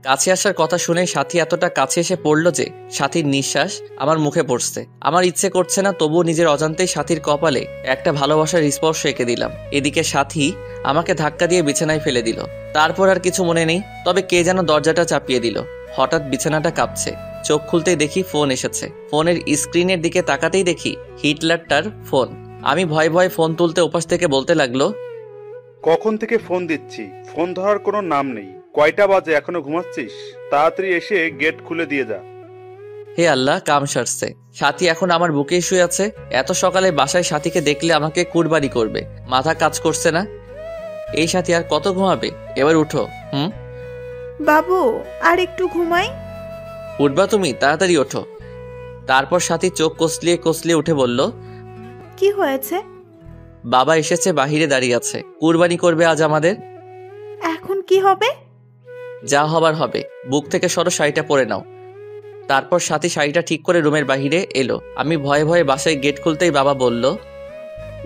কাছে আসার কথা শুনে সাথী এতটা কাছে এসে পড়লো যে সাথীর নিঃশ্বাস আমার মুখে পড়ছে। আমার ইচ্ছে করছে না, তবুও নিজের অজান্তেই সাথীর কপালে একটা ভালোবাসার স্পর্শ এঁকে দিলাম। এদিকে সাথী আমাকে ধাক্কা দিয়ে বিছানায় ফেলে দিল। তারপর আর কিছু মনে নেই, তবে কে যেন দরজাটা চাপিয়ে দিল। হঠাৎ বিছানাটা কাঁপছে। চোখ খুলতেই দেখি ফোন এসেছে। ফোনের স্ক্রিনের দিকে তাকাতেই দেখি হিটলারটার ফোন। আমি ভয়ে ভয়ে ফোন তুলতে ওপাশ থেকে বলতে লাগলো, কখন থেকে ফোন দিচ্ছি, ফোন ধরার কোনো নাম নেই। কয়টা বাজে, এখনো ঘুমাচ্ছিস? তাড়াতাড়ি এসে গেট খুলে দিয়ে যা। হে আল্লাহ, কাম সারছে। সাথী এখন আমার বুকেই শুয়ে আছে। এত সকালে বাসায় সাথীকে দেখলে আমাকে কুরবানি করবে। মাথা কাজ করছে না। এই সাথী আর কত ঘুমাবে? এবার উঠো। বাবু, আর একটু ঘুমাই। উঠবা তুমি? তাড়াতাড়ি ওঠো। তারপর সাথী চোখ কসলিয়ে কসলিয়ে উঠে বলল, কি হয়েছে? বাবা এসেছে, বাহিরে দাঁড়িয়ে আছে, কুরবানি করবে আজ আমাদের। এখন কি হবে? যা হবার হবে। বুক থেকে সরো, শাড়িটা পরে নাও। তারপর সাথী শাড়িটা ঠিক করে রুমের বাহিরে এলো। আমি ভয়ে ভয়ে বাসায় গেট খুলতেই বাবা বলল,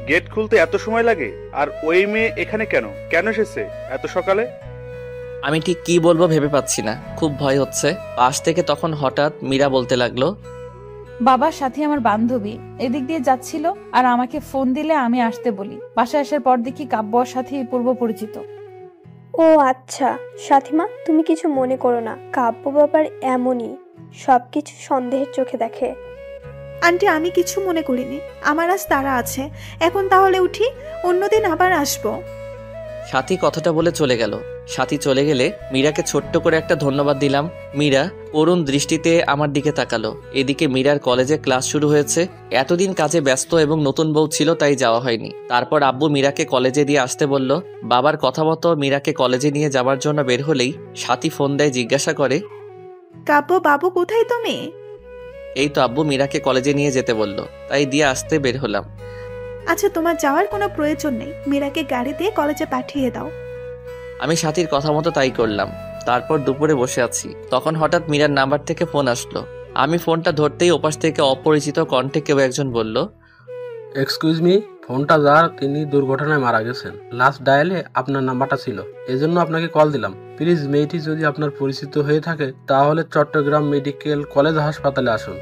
গেট খুলতে এত সময় লাগে? আর ওই মেয়ে এখানে কেন কেন এসেছে এত সকালে? আমি ঠিক কি বলবো ভেবে পাচ্ছি না, খুব ভয় হচ্ছে। পাশ থেকে তখন হঠাৎ মীরা বলতে লাগলো, বাবার সাথে আমার বান্ধবী এদিক দিয়ে যাচ্ছিল আর আমাকে ফোন দিলে আমি আসতে বলি। বাসায় আসার পর দেখি কাব্য আর সাথে পূর্ব পরিচিত। ও আচ্ছা, সাথীমা তুমি কিছু মনে করো না, কাব্য বাবার এমনই, সবকিছু সন্দেহের চোখে দেখে। আন্টি, আমি কিছু মনে করিনি। আমার আজ তাড়া আছে। এখন তাহলে উঠি, অন্যদিন আবার আসবো। সাথী কথাটা বলে চলে গেল। সাথী চলে গেলে মীরাকে ছোট্ট করে একটা ধন্যবাদ দিলাম। মীরা করুণ দৃষ্টিতে আমার দিকে তাকালো। এদিকে মীরার কলেজে ক্লাস শুরু হয়েছে। এতদিন কাজে ব্যস্ত এবং নতুন বউ ছিল, তাই যাওয়া হয়নি। তারপর আব্বু মীরাকে কলেজে দিয়ে আসতে বলল। বাবার কথা মতো মীরাকে কলেজে নিয়ে যাবার জন্য বের হলেই সাথী ফোন দেয়, জিজ্ঞাসা করে, কাব্য বাবু কোথায় তুমি? এই তো আব্বু মীরাকে কলেজে নিয়ে যেতে বলল, তাই দিয়ে আসতে বের হলাম। আচ্ছা, তোমার যাওয়ার কোনো প্রয়োজন নেই। মীরাকে গাড়ি দিয়ে কলেজে পাঠিয়ে দাও। আমি সাথীর কথা মতো তাই করলাম। তারপর দুপুরে বসে আছি, তখন হঠাৎ মীরার নাম্বার থেকে ফোন আসলো। আমি ফোনটা ধরতেই ওপাশ থেকে অপরিচিত কণ্ঠে কেউ একজন বলল, এক্সকিউজ মি, ফোনটা যার তিনি দুর্ঘটনায় মারা গেছেন। লাস্ট ডায়ালে আপনার নাম্বারটা ছিল, এজন্য আপনাকে কল দিলাম। প্লিজ মেয়েটি যদি আপনার পরিচিত হয়ে থাকে তাহলে চট্টগ্রাম মেডিকেল কলেজ হাসপাতালে আসুন।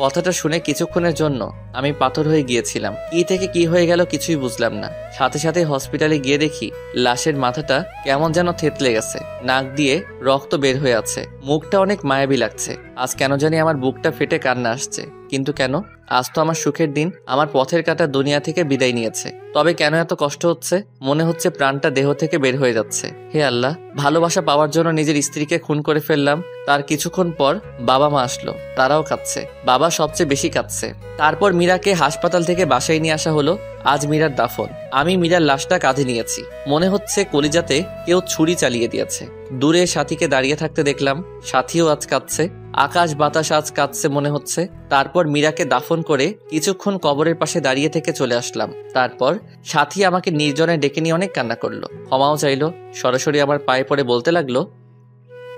কথাটা শুনে কিছুক্ষণের জন্য আমি পাথর হয়ে গিয়েছিলাম। কি থেকে কি হয়ে গেল কিছুই বুঝলাম না। সাথে সাথে হসপিটালে গিয়ে দেখি লাশের মাথাটা কেমন যেন থেতলে গেছে, নাক দিয়ে রক্ত বের হয়ে আছে, মুখটা অনেক মায়াবী লাগছে। আজ কেন জানি আমার বুকটা ফেটে কান্না আসছে। কিন্তু কেন? আজ তো আমার সুখের দিন, আমার পথের কাঁটা দুনিয়া থেকে বিদায় নিয়েছে। তবে কেন এত কষ্ট হচ্ছে? মনে হচ্ছে প্রাণটা দেহ থেকে বের হয়ে যাচ্ছে। হে আল্লাহ, ভালোবাসা পাওয়ার জন্য নিজের স্ত্রীকে খুন করে ফেললাম। তার কিছুক্ষণ পর বাবা মা আসলো, তারাও কাঁদছে। বাবা সবচেয়ে বেশি কাঁদছে। তারপর মীরাকে হাসপাতাল থেকে বাসায় নিয়ে আসা হলো। আজ মীরার দাফন। আমি মীরার লাশটা কাঁধে নিয়েছি। মনে হচ্ছে কলিজাতে কেউ ছুরি চালিয়ে দিয়েছে। দূরে সাথীকে দাঁড়িয়ে থাকতে দেখলাম, সাথীও আজ কাঁদছে। আকাশ বাতাস আজ কাঁদছে মনে হচ্ছে। তারপর মীরাকে দাফন করে কিছুক্ষণ কবরের পাশে দাঁড়িয়ে থেকে চলে আসলাম। তারপর সাথী আমাকে নির্জনে ডেকে নিয়ে অনেক কান্না করলো, ক্ষমাও চাইলো। সরাসরি আমার পায়ে পড়ে বলতে লাগলো,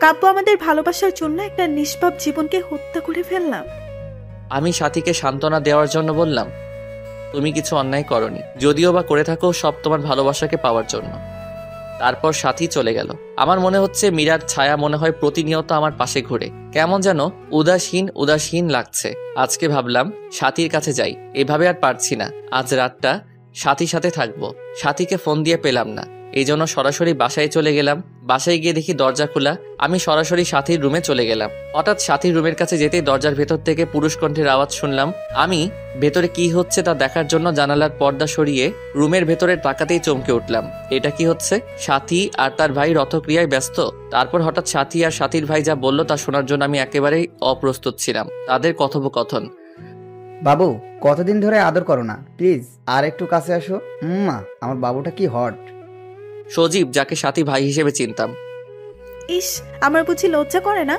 কাব্য, আমাদের ভালোবাসার জন্য একটা নিষ্পাপ জীবনকে হত্যা করে ফেললাম। আমি সাথীকে সান্ত্বনা দেওয়ার জন্য বললাম, তুমি কিছু অন্যায় করনি, যদিও বা করে থাকো সব তোমার ভালোবাসাকে পাওয়ার জন্য। তারপর সাথী চলে গেল। আমার মনে হচ্ছে মীরার ছায়া মনে হয় প্রতিনিয়ত আমার পাশে ঘুরে। কেমন যেন উদাসীন উদাসীন লাগছে। আজকে ভাবলাম সাথীর কাছে যাই, এভাবে আর পারছি না। আজ রাতটা সাথীর সাথে থাকবো। সাথীকে ফোন দিয়ে পেলাম না, এই জন্য সরাসরি বাসায় চলে গেলাম। বাসায় গিয়ে দেখি দরজা খোলা। আমি সরাসরি সাথীর রুমে চলে গেলাম। হঠাৎ সাথীর রুমের কাছে যেতেই দরজার ভেতর থেকে পুরুষ কণ্ঠের আওয়াজ শুনলাম। আমি ভেতরে কি হচ্ছে তা দেখার জন্য জানালার পর্দা সরিয়ে রুমের ভেতরে তাকাতেই চমকে উঠলাম। এটা কি হচ্ছে? সাথী আর তার ভাই রথক্রিয়ায় ব্যস্ত। তারপর হঠাৎ সাথী আর সাথীর ভাই যা বলল তা শোনার জন্য আমি একেবারেই অপ্রস্তুত ছিলাম। তাদের কথোপকথন, বাবু, কতদিন ধরে আদর করো না, প্লিজ আর একটু কাছে আসো। মা, আমার বাবুটা কি হট। সজীব, যাকে সাথী ভাই হিসেবে চিনতাম। ইস, আমার বুঝি লজ্জা করে না?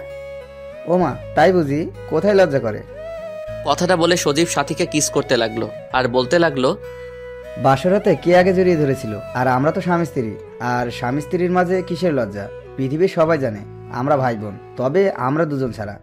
ও মা, তাই বুঝি? কোথায় লজ্জা করে? কথাটা বলে সজীব সাথীকে কিস করতে লাগলো আর বলতে লাগলো, বাসরাতে কে আগে জড়িয়ে ধরেছিল? আর আমরা তো স্বামী স্ত্রী, আর স্বামী স্ত্রীর মাঝে কিসের লজ্জা? পৃথিবীর সবাই জানে আমরা ভাই বোন, তবে আমরা দুজন ছাড়া।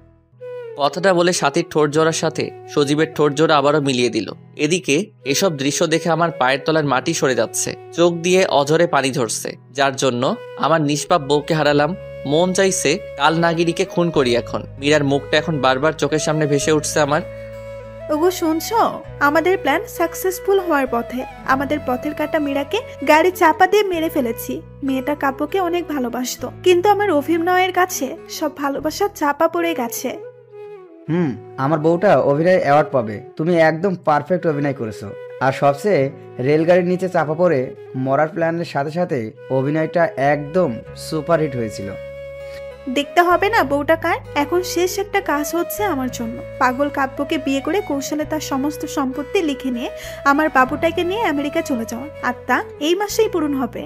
কথাটা বলে সাথীর ঠোঁট জোড়ার সাথে সজীবের ঠোঁট জোড়া আবারও মিলিয়ে দিল। এদিকে এসব দৃশ্য দেখে আমার পায়ের তলার মাটি সরে যাচ্ছে, চোখ দিয়ে অঝরে পানি ঝরছে। যার জন্য আমার নিষ্পাপ বউকে হারালাম, মন চাইছে কাল নাগিনীকে খুন করি। এখন মীরার মুখটা এখন বারবার চোখের সামনে ভেসে উঠছে আমার। ওগো শুনছো, আমাদের প্ল্যান সাকসেসফুল হওয়ার পথে। আমাদের পথের কাটা মীরাকে গাড়ি চাপা দিয়ে মেরে ফেলেছি। মেয়েটা কাব্যকে অনেক ভালোবাসতো, কিন্তু আমার অভিনয়ের কাছে সব ভালোবাসা চাপা পড়ে গেছে। আমার বউটা অভিনয় অ্যাওয়ার্ড পাবে। তুমি একদম পারফেক্ট অভিনয় করেছো। আর সবচেয়ে রেলগাড়ির নিচে চাপা পড়ে মরার প্ল্যানের সাথে সাথে অভিনয়টা একদম সুপারহিট হয়েছিল। দেখতে হবে না বউটা কার। এখন শেষ একটা কাজ হচ্ছে আমার জন্য। পাগল কাব্যকে বিয়ে করে কৌশলে তার সমস্ত সম্পত্তি লিখে নিয়ে আমার বাবুটাকে নিয়ে আমেরিকা চলে যাওয়া, আর তা এই মাসেই পূরণ হবে।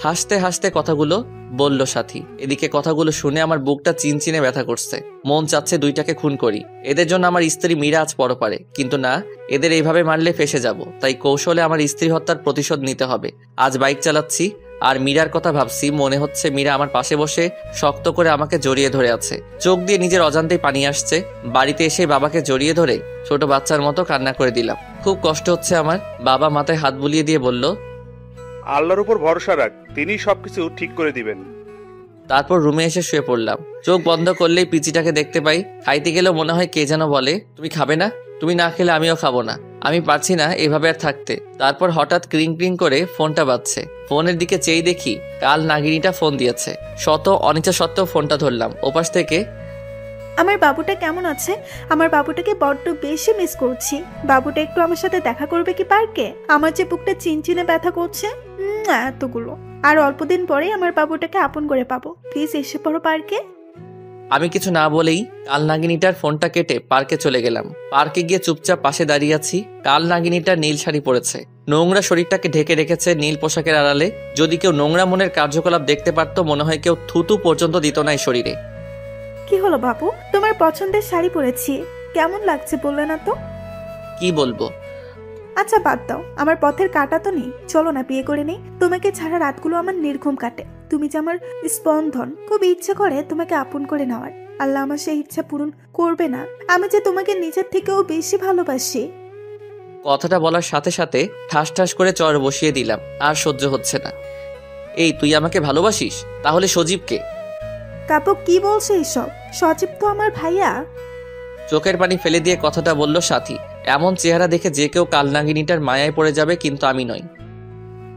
হাসতে হাসতে কথাগুলো বলল সাথী। এদিকে কথাগুলো শুনে আমার বুকটা চিনচিনে ব্যথা করছে। মন চাচ্ছে দুইটাকে খুন করি। এদের জন্য আমার স্ত্রী মীরা আজ পরপারে, কিন্তু না, এদের এইভাবে মারলে ফেসে যাব। তাই কৌশলে আমার স্ত্রী হত্যার প্রতিশোধ নিতে হবে। আজ বাইক চালাচ্ছি আর মীরার কথা ভাবছি। মনে হচ্ছে মীরা আমার পাশে বসে শক্ত করে আমাকে জড়িয়ে ধরে আছে। চোখ দিয়ে নিজের অজান্তেই পানি আসছে। বাড়িতে এসে বাবাকে জড়িয়ে ধরে ছোট বাচ্চার মতো কান্না করে দিলাম। খুব কষ্ট হচ্ছে আমার। বাবা মাথায় হাত বুলিয়ে দিয়ে বলল, আল্লাহর উপর ভরসা রাখ, তিনি সবকিছু ঠিক করে দিবেন। তারপর রুমে এসে শুয়ে পড়লাম। চোখ বন্ধ করলেই পিচিটাকে দেখতে পাই। খাইতে গেলেও মনে হয় কে যেন বলে, তুমি খাবে না? তুমি না খেলে আমিও খাবো না। আমি পারছি না এভাবে আর থাকতে। তারপর হঠাৎ ক্রিং ক্রিং করে ফোনটা বাজছে। ফোনের দিকে চেয়ে দেখি কাল নাগিনীটা ফোন দিয়েছে। শত অনিচ্ছা সত্ত্বেও ফোনটা ধরলাম। ওপাশ থেকে, আমার বাবুটা কেমন আছে? আমার বাবুটাকে বড্ড বেশি মিস করছি। বাবুটা একটু আমার সাথে দেখা করবে কি পার্কে? আমার যে বুকটা চিনচিনে ব্যথা করছে। এতগুলো আর অল্পদিন পরে আমার বাবুটাকে আপন করে পাবো। প্লিজ এসে পড়ো পার্কে। আমি কিছু না বলেই কাল নাগিনীটার ফোনটা কেটে পার্কে চলে গেলাম। পার্কে গিয়ে চুপচাপ পাশে দাঁড়িয়ে আছি। কাল নাগিনীটা নীল শাড়ি পরেছে, নোংরা শরীরটাকে ঢেকে রেখেছে নীল পোশাকের আড়ালে। যদি কেউ নোংরা মনের কার্যকলাপ দেখতে পারতো, মনে হয় কেউ থুতু পর্যন্ত দিত না এই শরীরে। কি হলো বাবু, তোমার পছন্দের শাড়ি পরেছি, কেমন লাগছে বললে না তো? কি বলবো? আচ্ছা বাদ দাও, আমার পথের কাটা তো নেই। চলো না বিয়ে করে নেই। তোমাকে ছাড়া রাতগুলো আমার নির্ঘুম কাটে। তুমি যে আমার স্পন্দন। খুব ইচ্ছে করে তোমাকে আপন করে নেওয়ার। আল্লাহ আমার সেই ইচ্ছা পূরণ করবে না। আমি যে তোমাকে নিজের থেকেও বেশি ভালোবাসি। কথাটা বলার সাথে সাথে ঠাস ঠাস করে চর বসিয়ে দিলাম। আর সহ্য হচ্ছে না। এই, তুই আমাকে ভালোবাসিস? তাহলে সজীবকে? কাপু কি বলছে এসব? সজীব তো আমার ভাইয়া। চোখের পানি ফেলে দিয়ে কথাটা বলল সাথী। এমন চেহারা দেখে যে কেউ কালনাগিনীটার মায়ায় পড়ে যাবে, কিন্তু আমি নই।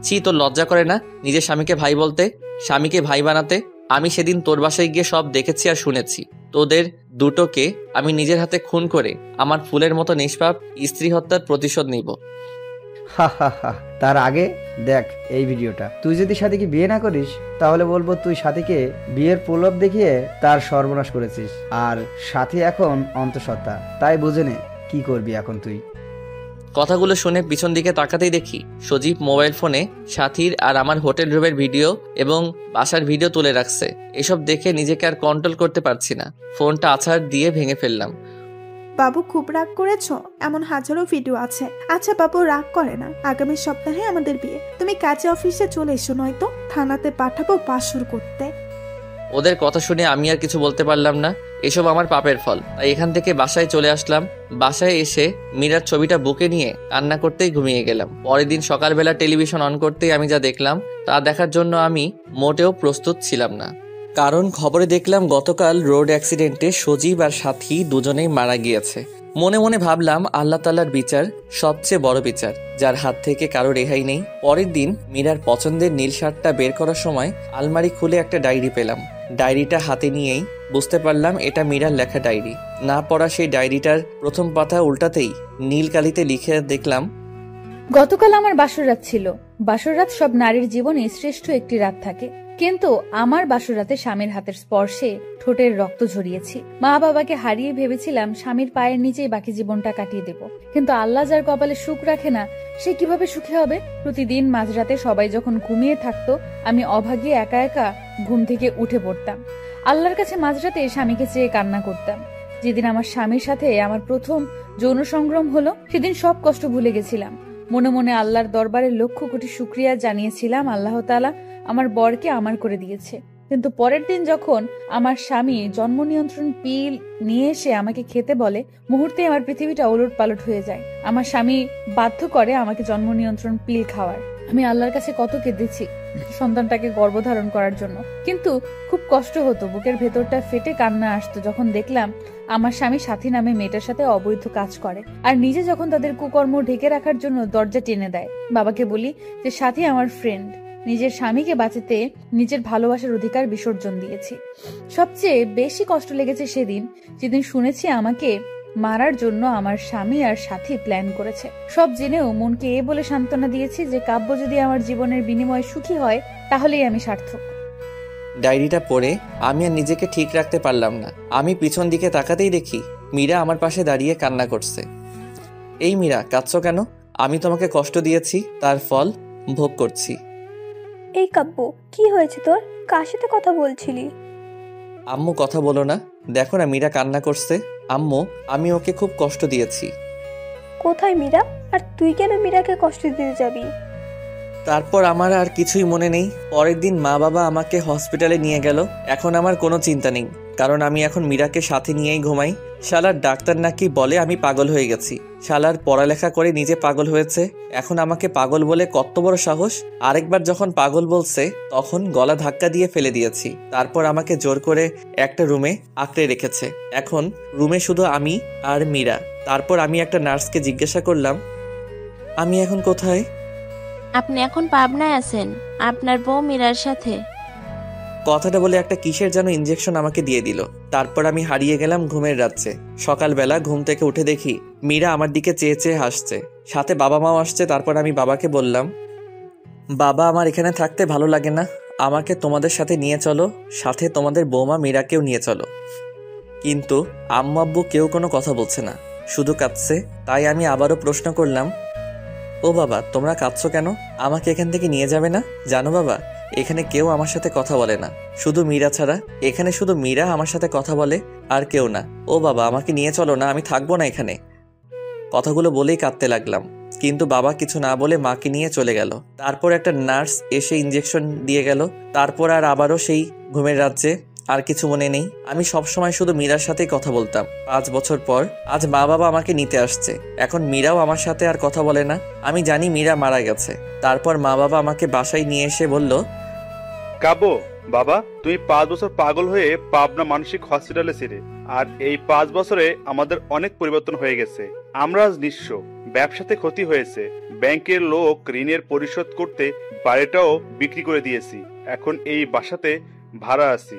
ছি, তোর লজ্জা করে না নিজের স্বামীকে ভাই বলতে, স্বামীকে ভাই বানাতে? আমি সেদিন তোর বাসায় গিয়ে সব দেখেছি আর শুনেছি। তোদের দুটোকে আমি নিজের হাতে খুন করে আমার ফুলের মতো নিষ্পাপ স্ত্রী হত্যার প্রতিশোধ নিব। তার আগে দেখ এই ভিডিওটা। তুই যদি সাথীকে বিয়ে না করিস, তাহলে বলবো তুই সাথীকে বিয়ের প্রলোভ দেখিয়ে তার সর্বনাশ করেছিস। আর সাথী এখন অন্তঃসত্ত্বা, তাই বুঝে নে কি করবি এখন তুই। কথাগুলো শুনে পিছন দিকে তাকাতেই দেখি সজীব মোবাইল ফোনে সাথীর আর আমার হোটেল রুমের ভিডিও এবং বাসার ভিডিও তুলে রাখছে। এসব দেখে নিজেকে আর কন্ট্রোল করতে পারছি না। ফোনটা আছাড় দিয়ে ভেঙে ফেললাম। বাবু খুব রাগ করেছো? এমন হাজারো ভিডিও আছে। আচ্ছা বাবু রাগ করে না। আগামী সপ্তাহে আমাদের বিয়ে। তুমি কাজে অফিসে চলে এসো, নয়তো থানাতে পাঠাবো বাসুর করতে। ওদের কথা শুনে আমি আর কিছু বলতে পারলাম না। এসব আমার পাপের ফল। তাই এখান থেকে বাসায় চলে আসলাম। বাসায় এসে মীরার ছবিটা বুকে নিয়ে কান্না করতেই ঘুমিয়ে গেলাম। পরের দিন সকালবেলা টেলিভিশন অন করতেই আমি যা দেখলাম তা দেখার জন্য আমি মোটেও প্রস্তুত ছিলাম না। কারণ খবরে দেখলাম গতকাল রোড অ্যাক্সিডেন্টে সজীব আর সাথী দুজনেই মারা গিয়েছে। মনে মনে ভাবলাম আল্লাহ তাআলার বিচার সবচেয়ে বড় বিচার, যার হাত থেকে কারো রেহাই নেই। পরের দিন মীরার পছন্দের নীল শার্টটা বের করার সময় আলমারি খুলে একটা ডায়েরি পেলাম। ডায়েরিটা হাতে নিয়েই বুঝতে পারলাম এটা মীরার লেখা ডায়েরি। না পড়া সেই ডায়েরিটার প্রথম পাতা উল্টাতেই নীল কালিতে লিখে দেখলাম, গতকাল আমার বাসর রাত ছিল। বাসর রাত সব নারীর জীবনে শ্রেষ্ঠ একটি রাত থাকে, কিন্তু আমার বাসর রাতে স্বামীর হাতের স্পর্শে ঠোঁটের রক্ত ঝরিয়েছি। মা বাবাকে হারিয়ে ভেবেছিলাম স্বামীর পায়ের নিচেই বাকি জীবনটা কাটিয়ে দেব, কিন্তু আল্লাহ যার কপালে সুখ রাখে না, সে কিভাবে সুখী হবে? প্রতিদিন মাঝরাতে সবাই যখন ঘুমিয়ে থাকতো, আমি অভাগী একা একা ঘুম থেকে উঠে পড়তাম। আল্লাহর কাছে মাঝরাতে স্বামীকে চেয়ে কান্না করতাম। যেদিন আমার স্বামীর সাথে আমার প্রথম যৌন সংগ্রাম হলো, সেদিন সব কষ্ট ভুলে গেছিলাম। মনে মনে আল্লাহর দরবারে লক্ষ কোটি শুকরিয়া জানিয়েছিলাম আল্লাহ তাআলা আমার বরকে আমার করে দিয়েছে। কিন্তু পরের দিন যখন আমার স্বামী জন্ম নিয়ন্ত্রণ পিল নিয়ে এসে আমাকে খেতে বলে, মুহূর্তে আমার পৃথিবীটা ওলট পালট হয়ে যায়। আমার স্বামী বাধ্য করে আমাকে জন্ম নিয়ন্ত্রণ পিল খাওয়ার। আমি আল্লাহর কাছে কত কেঁদেছি সন্তানটাকে গর্ভধারণ করার জন্য, কিন্তু খুব কষ্ট হতো, বুকের ভেতরটা ফেটে কান্না আসতো যখন দেখলাম আমার স্বামী সাথী নামে মেয়েটার সাথে অবৈধ কাজ করে, আর নিজে যখন তাদের কুকর্ম ঢেকে রাখার জন্য দরজা টেনে দেয়। বাবাকে বলি যে সাথী আমার ফ্রেন্ড, নিজের স্বামীকে বাঁচাতে নিজের ভালোবাসার অধিকার বিসর্জন দিয়েছি। সবচেয়ে বেশি কষ্ট লেগেছে সেদিন যেদিন শুনেছি আমাকে মারার জন্য আমার স্বামী আর সাথী প্ল্যান করেছে। সব জেনেও মনকে এ বলে সান্ত্বনা দিয়েছি যে কাব্য যদি আমার জীবনের বিনিময়ে সুখী হয় তাহলেই আমি সার্থক। ডায়েরিটা পড়ে আমি আর নিজেকে ঠিক রাখতে পারলাম না। আমি পিছন দিকে তাকাতেই দেখি মীরা আমার পাশে দাঁড়িয়ে কান্না করছে। এই মীরা, কাঁদছো কেন? আমি তোমাকে কষ্ট দিয়েছি, তার ফল ভোগ করছি। এই কাব্য, কি হয়েছে তোর? কার সাথে কথা বলছিলি? আম্মু, কথা বলো না, দেখো না মীরা কান্না করছে। আম্মু, আমি ওকে খুব কষ্ট দিয়েছি। কোথায় মীরা? আর তুই কেন মীরাকে কষ্ট দিতে যাবি? তারপর আমার আর কিছুই মনে নেই। পরের দিন মা বাবা আমাকে হসপিটালে নিয়ে গেল। এখন আমার কোনো চিন্তা নেই, কারণ আমি এখন মীরাকে সাথে নিয়েই ঘুমাই। শালার ডাক্তার নাকি বলে আমি পাগল হয়ে গেছি। শালার পড়ালেখা করে নিজে পাগল হয়েছে, এখন আমাকে পাগল বলে কত বড় সাহস। আরেকবার যখন পাগল বলছে তখন গলা ধাক্কা দিয়ে ফেলে দিয়েছি। তারপর আমাকে জোর করে একটা রুমে আঁকড়ে রেখেছে। এখন রুমে শুধু আমি আর মীরা। তারপর আমি একটা নার্সকে জিজ্ঞাসা করলাম, আমি এখন কোথায়? আপনি এখন পাবনায় আছেন আপনার বউ মীরার সাথে। কথাটা বলে একটা কিসের যেন ইনজেকশন আমাকে দিয়ে দিল। তারপর আমি হারিয়ে গেলাম ঘুমের রাজ্যে। সকালবেলা ঘুম থেকে উঠে দেখি মীরা আমার দিকে চেয়ে চেয়ে হাসছে, সাথে বাবা মাও আসছে। তারপর আমি বাবাকে বললাম, বাবা, আমার এখানে থাকতে ভালো লাগে না, আমাকে তোমাদের সাথে নিয়ে চলো, সাথে তোমাদের বৌমা মীরাকেও নিয়ে চলো। কিন্তু আম্মু আব্বু কেউ কোনো কথা বলছে না, শুধু কাঁদছে। তাই আমি আবারও প্রশ্ন করলাম, ও বাবা, তোমরা কাঁদছো কেন? আমাকে এখান থেকে নিয়ে যাবে না? জানো বাবা, এখানে কেউ আমার সাথে কথা বলে না, শুধু মীরা ছাড়া। এখানে শুধু মীরা আমার সাথে কথা বলে, আর কেউ না। ও বাবা, আমাকে নিয়ে চলো না, আমি থাকবো না এখানে। কথাগুলো বলেই কাঁদতে লাগলাম, কিন্তু বাবা কিছু না বলে মাকে নিয়ে চলে গেল। তারপর একটা নার্স এসে ইনজেকশন দিয়ে গেল। তারপর আর আবারও সেই ঘুমের রাজ্যে। আর কিছু মনে নেই। আমি সবসময় শুধু মীরার সাথেই কথা বলতাম। 5 বছর পর আজ মা বাবা আমাকে নিতে আসছে। এখন মীরাও আমার সাথে আর কথা বলে না। আমি জানি মীরা মারা গেছে। তারপর মা বাবা আমাকে বাসায় নিয়ে এসে বলল, কাব্য, বাবা, তুমি 5 বছর পাগল হয়ে পাবনা মানসিক হসপিটালে ছিলে, আর এই 5 বছরে আমাদের অনেক পরিবর্তন হয়ে গেছে। আমরা আজ নিঃস্ব, ব্যবসাতে ক্ষতি হয়েছে, ব্যাংকের লোক ঋণের পরিশোধ করতে বাড়িটাও বিক্রি করে দিয়েছি, এখন এই বাসাতে ভাড়া আছি।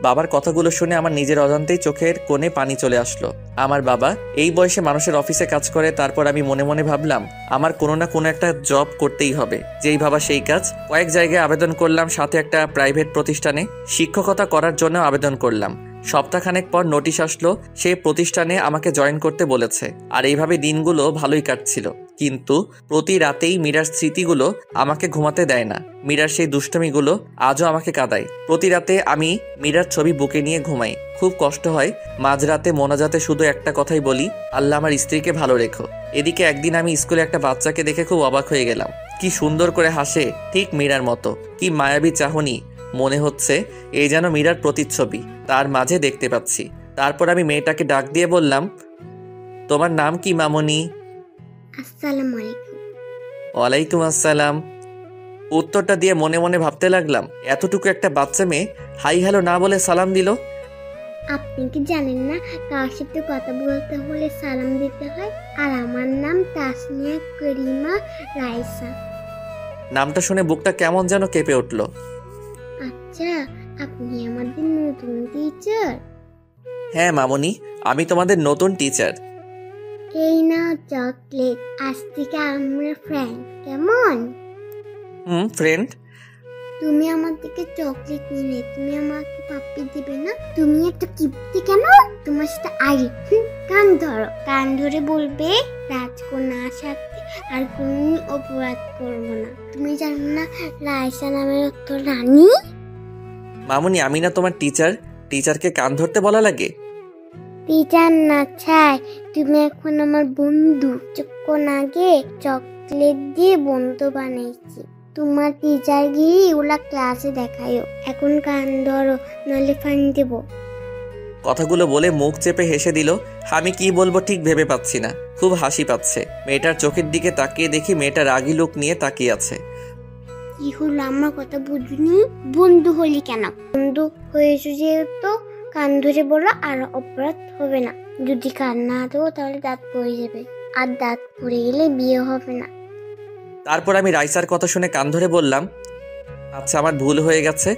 বাবার কথাগুলো শুনে আমার নিজের অজান্তেই চোখের কোণে পানি চলে আসলো। আমার বাবা এই বয়সে মানুষের অফিসে কাজ করে। তারপর আমি মনে মনে ভাবলাম, আমার কোনো না কোনো একটা জব করতেই হবে। যেই ভাবা সেই কাজ। কয়েক জায়গায় আবেদন করলাম, সাথে একটা প্রাইভেট প্রতিষ্ঠানে শিক্ষকতা করার জন্য আবেদন করলাম। সপ্তাহখানেক পর নোটিশ আসলো, সেই প্রতিষ্ঠানে আমাকে জয়েন করতে বলেছে। আর এইভাবে দিনগুলো ভালোই কাটছিল। কিন্তু প্রতি রাতেই মীরার স্মৃতিগুলো আমাকে ঘুমাতে দেয় না। মীরার সেই দুষ্টমিগুলো আজও আমাকে কাঁদায়। প্রতি রাতে আমি মীরার ছবি বুকে নিয়ে ঘুমাই। খুব কষ্ট হয়। মাঝরাতে মোনাজাতে শুধু একটা কথাই বলি, আল্লাহ আমার স্ত্রীকে ভালো রেখো। এদিকে একদিন আমি স্কুলে একটা বাচ্চাকে দেখে খুব অবাক হয়ে গেলাম। কি সুন্দর করে হাসে, ঠিক মীরার মতো। কি মায়াবী চাহনি, মনে হচ্ছে এই যেন মীরার প্রতিচ্ছবি তার মাঝে দেখতে পাচ্ছি। তারপর আমি মেয়েটাকে ডাক দিয়ে বললাম, তোমার নাম কি মামনি? আসসালামু আলাইকুম। ওয়ালাইকুম আসসালাম। উত্তরটা দিয়ে মনে মনে ভাবতে লাগলাম, এতটুকু একটা বাচ্চা মেয়ে হাই হ্যালো না বলে সালাম দিল। আপনি কি জানেন না কার সাথে কথা বলতে হলে সালাম দিতে হয়? আর আমার নাম তাসনিয়া করিমা রাইসা। নামটা শুনে বুকটা কেমন যেন কেঁপে উঠল। আচ্ছা, আপনি আমাদের নতুন টিচার? হ্যাঁ মামনি, আমি তোমাদের নতুন টিচার। এই না চকলেট, আজ থেকে আমরা ফ্রেন্ড, কেমন? ফ্রেন্ড। তুমি আমার থেকে চকলেট নিলে তুমি আমাকে পাপ্পি দিবে না? তুমি একটা কিপ্তি কেন? তোমার সাথে আগে কান ধরো, কান ধরে বলবে রাজকন্যার সাথে আর কোন অপরাধ করবো না। তুমি জানো না রাইসা নামের অর্থ রানী? মামনি, আমি না তোমার টিচার? টিচারকে কান ধরতে বলা লাগে? টিচার না ছাই, তুমি এখন আমার বন্ধু। কিছুক্ষণ আগে চকলেট দিয়ে বন্ধু বানাইছি। তোমার টিচার গিয়ে ওলা ক্লাসে দেখায়ও। এখন কান ধরো, নইলে ফাইন দেব। কথাগুলো বলে মুখ চেপে হেসে দিল। আমি কি বলবো ঠিক ভেবে পাচ্ছি না, খুব হাসি পাচ্ছে। মেয়েটার চোখের দিকে তাকিয়ে দেখি মেয়েটা রাগী লোক নিয়ে তাকিয়ে আছে। কি হলো, আমার কথা বুঝনি? বন্ধু হলি কেন? বন্ধু হয়েছে যেহেতু কান ধরে বলো, আর অপরাধ হবে না। যদি কান না দেবো তাহলে দাঁত পড়ে যাবে, আর দাঁত পড়ে গেলে বিয়ে হবে না। তারপর আমি রাইসার কথা শুনে কান ধরে বললাম, আচ্ছা আমার ভুল হয়ে গেছে,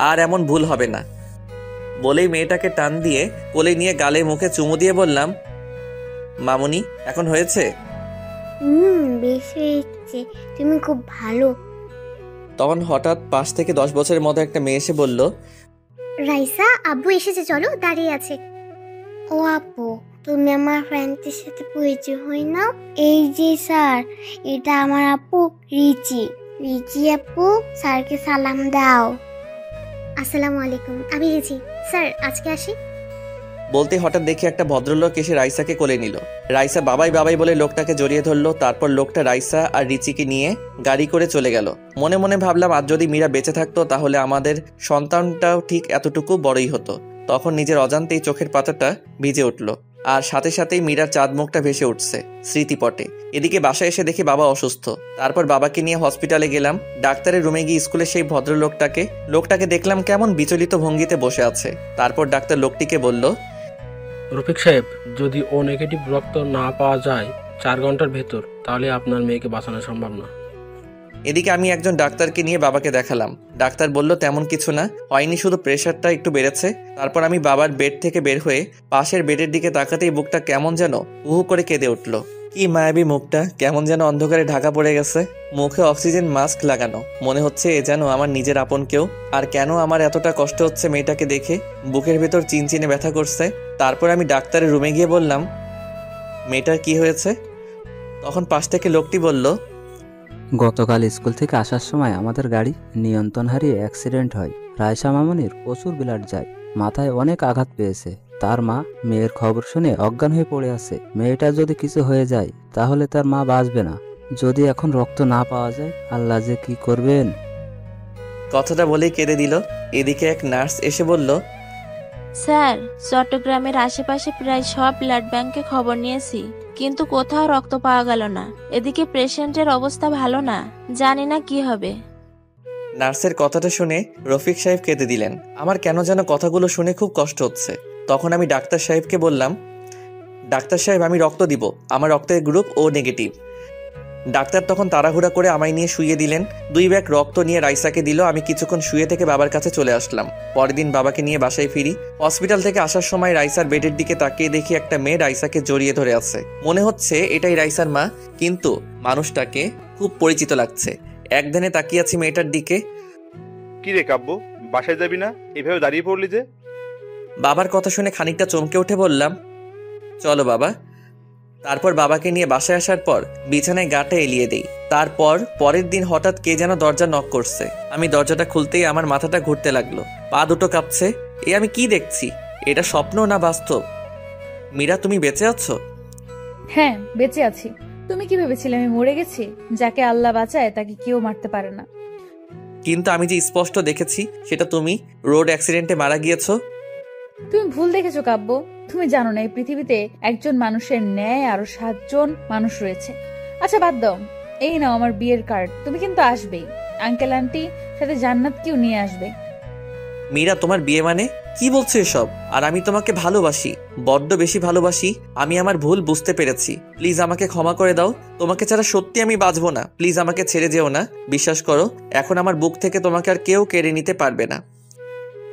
আর এমন ভুল হবে না বলেই মেয়েটাকে টান দিয়ে কোলে নিয়ে গালে মুখে চুমু দিয়ে বললাম, মামুনি এখন হয়েছে? বেশ হয়েছে, তুমি খুব ভালো। তখন হঠাৎ পাশ থেকে 10 বছরের মতো একটা মেয়ে এসে বলল, রাইসা, আব্বু এসেছে, চলো, দাঁড়িয়ে আছে। ও আপু, তুমি আমার ফ্রেন্ডের সাথে পরিচয় হই না? এই যে স্যার, এটা আমার আপু রিচি। রিচি আপু, স্যারকে সালাম দাও। আসসালামু আলাইকুম, আমি রিচি। স্যার আজকে আসি। বলতে হঠাৎ দেখি একটা ভদ্রলোক এসে রাইসাকে কোলে নিল। রাইসা বাবাই বাবাই বলে লোকটাকে জড়িয়ে ধরলো। তারপর লোকটা রাইসা আর রিচিকে নিয়ে গাড়ি করে চলে গেল। মনে মনে ভাবলাম, আজ যদি মীরা বেঁচে থাকতো তাহলে আমাদের সন্তানটাও ঠিক এতটুকু বড়ই হতো। তখন নিজের অজান্তেই চোখের পাতাটা ভিজে উঠল, আর সাথে সাথেই মীরার চাঁদ মুখটা ভেসে উঠছে স্মৃতিপটে। এদিকে বাসায় এসে দেখি বাবা অসুস্থ। তারপর বাবাকে নিয়ে হসপিটালে গেলাম। ডাক্তারের রুমে গিয়ে স্কুলের সেই ভদ্রলোকটাকে দেখলাম কেমন বিচলিত ভঙ্গিতে বসে আছে। তারপর ডাক্তার লোকটিকে বলল, রফিক সাহেব, যদি ও নেগেটিভ রক্ত না পাওয়া যায় 4 ঘন্টার ভেতর, তাহলে আপনার মেয়েকে বাঁচানো সম্ভব না। এদিকে আমি একজন ডাক্তারকে নিয়ে বাবাকে দেখালাম। ডাক্তার বলল, তেমন কিছু না, হয়নি, শুধু প্রেশারটা একটু বেড়েছে। তারপর আমি বাবার বেড থেকে বের হয়ে পাশের বেডের দিকে তাকাতেই বুকটা কেমন যেন উহু করে কেঁদে উঠল। কি মায়াবী মুখটা, কেমন যেন অন্ধকারে ঢাকা পড়ে গেছে। মুখে অক্সিজেন মাস্ক লাগানো, মনে হচ্ছে এ যেন আমার নিজের আপন কেউ। আর কেন আমার এতটা কষ্ট হচ্ছে মেয়েটাকে দেখে, বুকের ভেতর চিনচিনে ব্যথা করছে। তারপর আমি ডাক্তারের রুমে গিয়ে বললাম, মেয়েটার কি হয়েছে? তখন পাশ থেকে লোকটি বলল, গতকাল স্কুল থেকে আসার সময় আমাদের গাড়ি নিয়ন্ত্রণ হারিয়ে অ্যাক্সিডেন্ট হয়। রায়সা মামনির প্রচুর ব্লাড যায়, মাথায় অনেক আঘাত পেয়েছে। তার মা মেয়ের খবর শুনে অজ্ঞান হয়ে পড়ে আছে। মেয়েটা যদি কিছু হয়ে যায় তাহলে তার মা বাঁচবে না। যদি এখন রক্ত না পাওয়া যায়, আল্লাহ যে কি করবেন। কথাটা বলেই কেঁদে দিল। এদিকে এক নার্স এসে বলল, স্যার, চট্টগ্রামের আশেপাশে প্রায় সব ব্লাড ব্যাংকে খবর নিয়েছি, কিন্তু কোথাও রক্ত পাওয়া গেল না। এদিকে পেশেন্টের অবস্থা ভালো না, জানি না কি হবে। নার্সের কথাটা শুনে রফিক সাহেব কেঁদে দিলেন। আমার কেন যেন কথাগুলো শুনে খুব কষ্ট হচ্ছে। তখন আমি ডাক্তার সাহেবকে বললাম, ডাক্তার সাহেব, আমি রক্ত দিব, আমার রক্তের গ্রুপ ও নেগেটিভ। ডাক্তার তখন তাড়াহুড়া করে আমায় নিয়ে শুইয়ে দিলেন। 2 ব্যাগ রক্ত নিয়ে রাইসাকে দিল। আমি কিছুক্ষণ শুয়ে থেকে বাবার কাছে চলে আসলাম। পরের দিন বাবাকে নিয়ে বাসায় ফিরি। হসপিটাল থেকে আসার সময় রাইসার বেডের দিকে তাকিয়ে দেখি একটা মেয়ে রাইসাকে জড়িয়ে ধরে আছে। মনে হচ্ছে এটাই রাইসার মা, কিন্তু মানুষটাকে খুব পরিচিত লাগছে। একদিনে তাকিয়ে আছি মেয়েটার দিকে। কি রে কাব্য, বাসায় যাবি না? এভাবে দাঁড়িয়ে পড়লি যে? বাবার কথা শুনে খানিকটা চমকে উঠে বললাম, চলো বাবা। তারপর বাবাকে নিয়ে বাসায় আসার পর বিছানায় গাটা এলিয়ে দেই। তারপর পরের দিন হঠাৎ কে যেন দরজা নক করছে। আমি দরজাটা খুলতেই আমার মাথাটা ঘুরতে লাগলো, পা দুটো কাঁপছে। আমি কি দেখছি? এটা স্বপ্ন না বাস্তব? মীরা, তুমি বেঁচে আছো? হ্যাঁ, বেঁচে আছি। তুমি কি ভেবেছিলে আমি মরে গেছি? যাকে আল্লাহ বাঁচায় তাকে কেউ মারতে পারে না। কিন্তু আমি যে স্পষ্ট দেখেছি সেটা তুমি রোড অ্যাক্সিডেন্টে মারা গিয়েছো। তুমি ভুল দেখেছো কাব্য। তুমি জানো না এই পৃথিবীতে একজন মানুষের ন্যায় আরো 7 জন মানুষ রয়েছে। আচ্ছা বাদ দাও, এই নাও আমার বিয়ের কার্ড। তুমি কিন্তু আসবেই, আঙ্কেল আন্টি সাথে জান্নাতকেও নিয়ে আসবে। মীরা, তোমার বিয়ে মানে? কি বলছো এসব? আর আমি তোমাকে ভালোবাসি, বড্ড বেশি ভালোবাসি। আমি আমার ভুল বুঝতে পেরেছি, প্লিজ আমাকে ক্ষমা করে দাও। তোমাকে ছাড়া সত্যি আমি বাঁচবো না, প্লিজ আমাকে ছেড়ে যেও না। বিশ্বাস করো, এখন আমার বুক থেকে তোমাকে আর কেউ কেড়ে নিতে পারবে না।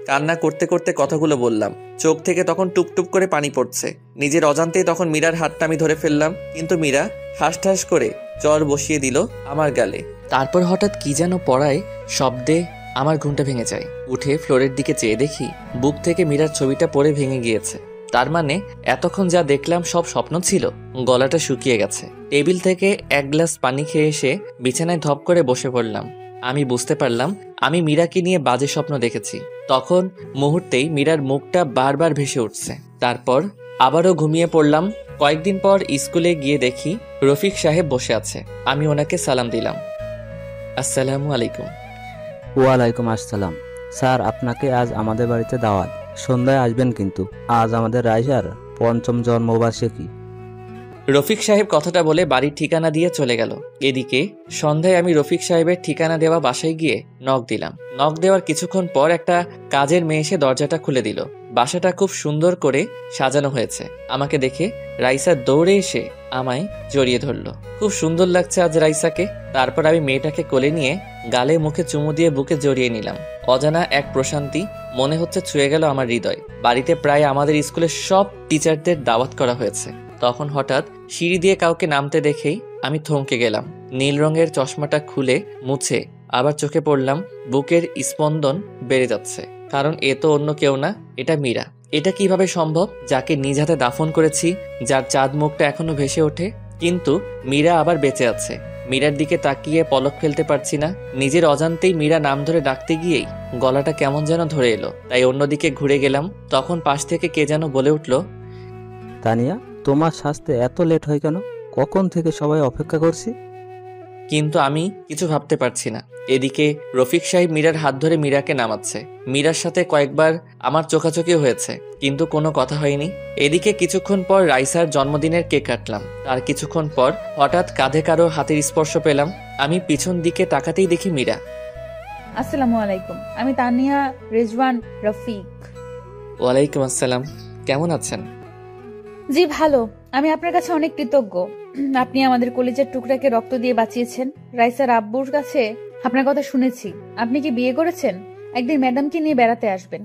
কান্না করতে করতে কথাগুলো বললাম। চোখ থেকে তখন টুপটুপ করে পানি পড়ছে। নিজের অজান্তেই তখন মীরার হাতটা আমি ধরে ফেললাম, কিন্তু মীরা ঠাস ঠাস করে চর বসিয়ে দিল আমার গালে। তারপর হঠাৎ কি যেন পড়ায় শব্দে আমার ঘুমটা ভেঙে যায়। উঠে ফ্লোরের দিকে চেয়ে দেখি বুক থেকে মীরার ছবিটা পড়ে ভেঙে গিয়েছে। তার মানে এতক্ষণ যা দেখলাম সব স্বপ্ন ছিল। গলাটা শুকিয়ে গেছে। টেবিল থেকে 1 গ্লাস পানি খেয়ে এসে বিছানায় ধপ করে বসে পড়লাম। আমি বুঝতে পারলাম আমি মীরাকে নিয়ে বাজে স্বপ্ন দেখেছি। তখন মুহূর্তেই মীরার মুখটা বারবার ভেসে উঠছে। তারপর আবারও ঘুমিয়ে পড়লাম। কয়েকদিন পর স্কুলে গিয়ে দেখি রফিক সাহেব বসে আছে। আমি ওনাকে সালাম দিলাম, আসসালামু আলাইকুম। ওয়ালাইকুম আসসালাম। স্যার, আপনাকে আজ আমাদের বাড়িতে দাওয়াত। সন্ধ্যায় আসবেন কিন্তু, আজ আমাদের রাইসার ৫ম জন্মবার্ষিকী। রফিক সাহেব কথাটা বলে বাড়ির ঠিকানা দিয়ে চলে গেল। এদিকে সন্ধ্যায় আমি রফিক সাহেবের ঠিকানা দেওয়া বাসায় গিয়ে নক দিলাম। নক দেওয়ার কিছুক্ষণ পর একটা কাজের মেয়ে এসে দরজাটা খুলে দিল। বাসাটা খুব সুন্দর করে সাজানো হয়েছে। আমাকে দেখে রাইসা দৌড়ে এসে আমায় জড়িয়ে ধরলো। খুব সুন্দর লাগছে আজ রাইসাকে। তারপর আমি মেয়েটাকে কোলে নিয়ে গালে মুখে চুমু দিয়ে বুকে জড়িয়ে নিলাম। অজানা এক প্রশান্তি মনে হচ্ছে ছুঁয়ে গেল আমার হৃদয়। বাড়িতে প্রায় আমাদের স্কুলের সব টিচারদের দাওয়াত করা হয়েছে। তখন হঠাৎ সিঁড়ি দিয়ে কাউকে নামতে দেখেই আমি থমকে গেলাম। নীল রঙের চশমাটা খুলে মুছে আবার চোখে পড়লাম। বুকের স্পন্দন বেড়ে যাচ্ছে, কারণ এ তো অন্য কেউ না, এটা মীরা। এটা কিভাবে সম্ভব? যাকে নিজ হাতে দাফন করেছি, যার চাঁদ মুখটা এখনো ভেসে ওঠে, কিন্তু মীরা আবার বেঁচে আছে। মীরার দিকে তাকিয়ে পলক ফেলতে পারছি না। নিজের অজান্তেই মীরা নাম ধরে ডাকতে গিয়েই গলাটা কেমন যেন ধরে এলো, তাই অন্যদিকে ঘুরে গেলাম। তখন পাশ থেকে কে যেন বলে উঠল, তানিয়া, তোমার সাজতে এত লেট হয় কেন? কখন থেকে সবাই অপেক্ষা করছি। কিন্তু আমি কিছু ভাবতে পারছি না। এদিকে রফিক সাহেব মীরার হাত ধরে মীরাকে নামাচ্ছে। মীরার সাথে কয়েকবার আমার চোখাচোখি হয়েছে, কিন্তু কোনো কথা হয়নি। এদিকে কিছুক্ষণ পর রাইসার জন্মদিনের কেক কাটলাম। তার কিছুক্ষণ পর হঠাৎ কাঁধে কারো হাতের স্পর্শ পেলাম। আমি পিছন দিকে তাকাতেই দেখি মীরা। আসসালামু আলাইকুম, আমি তানিয়া রেজওয়ান রফিক। ওয়ালাইকুম আসসালাম, কেমন আছেন? জি ভালো। আমি আপনার কাছে অনেক কৃতজ্ঞ। আপনি আমাদের কলেজের টুকরাকে রক্ত দিয়ে বাঁচিয়েছেন। রাইসার আব্বুর কাছে আপনার কথা শুনেছি। আপনি কি বিয়ে করেছেন? একদিন ম্যাডামকে নিয়ে বেড়াতে আসবেন।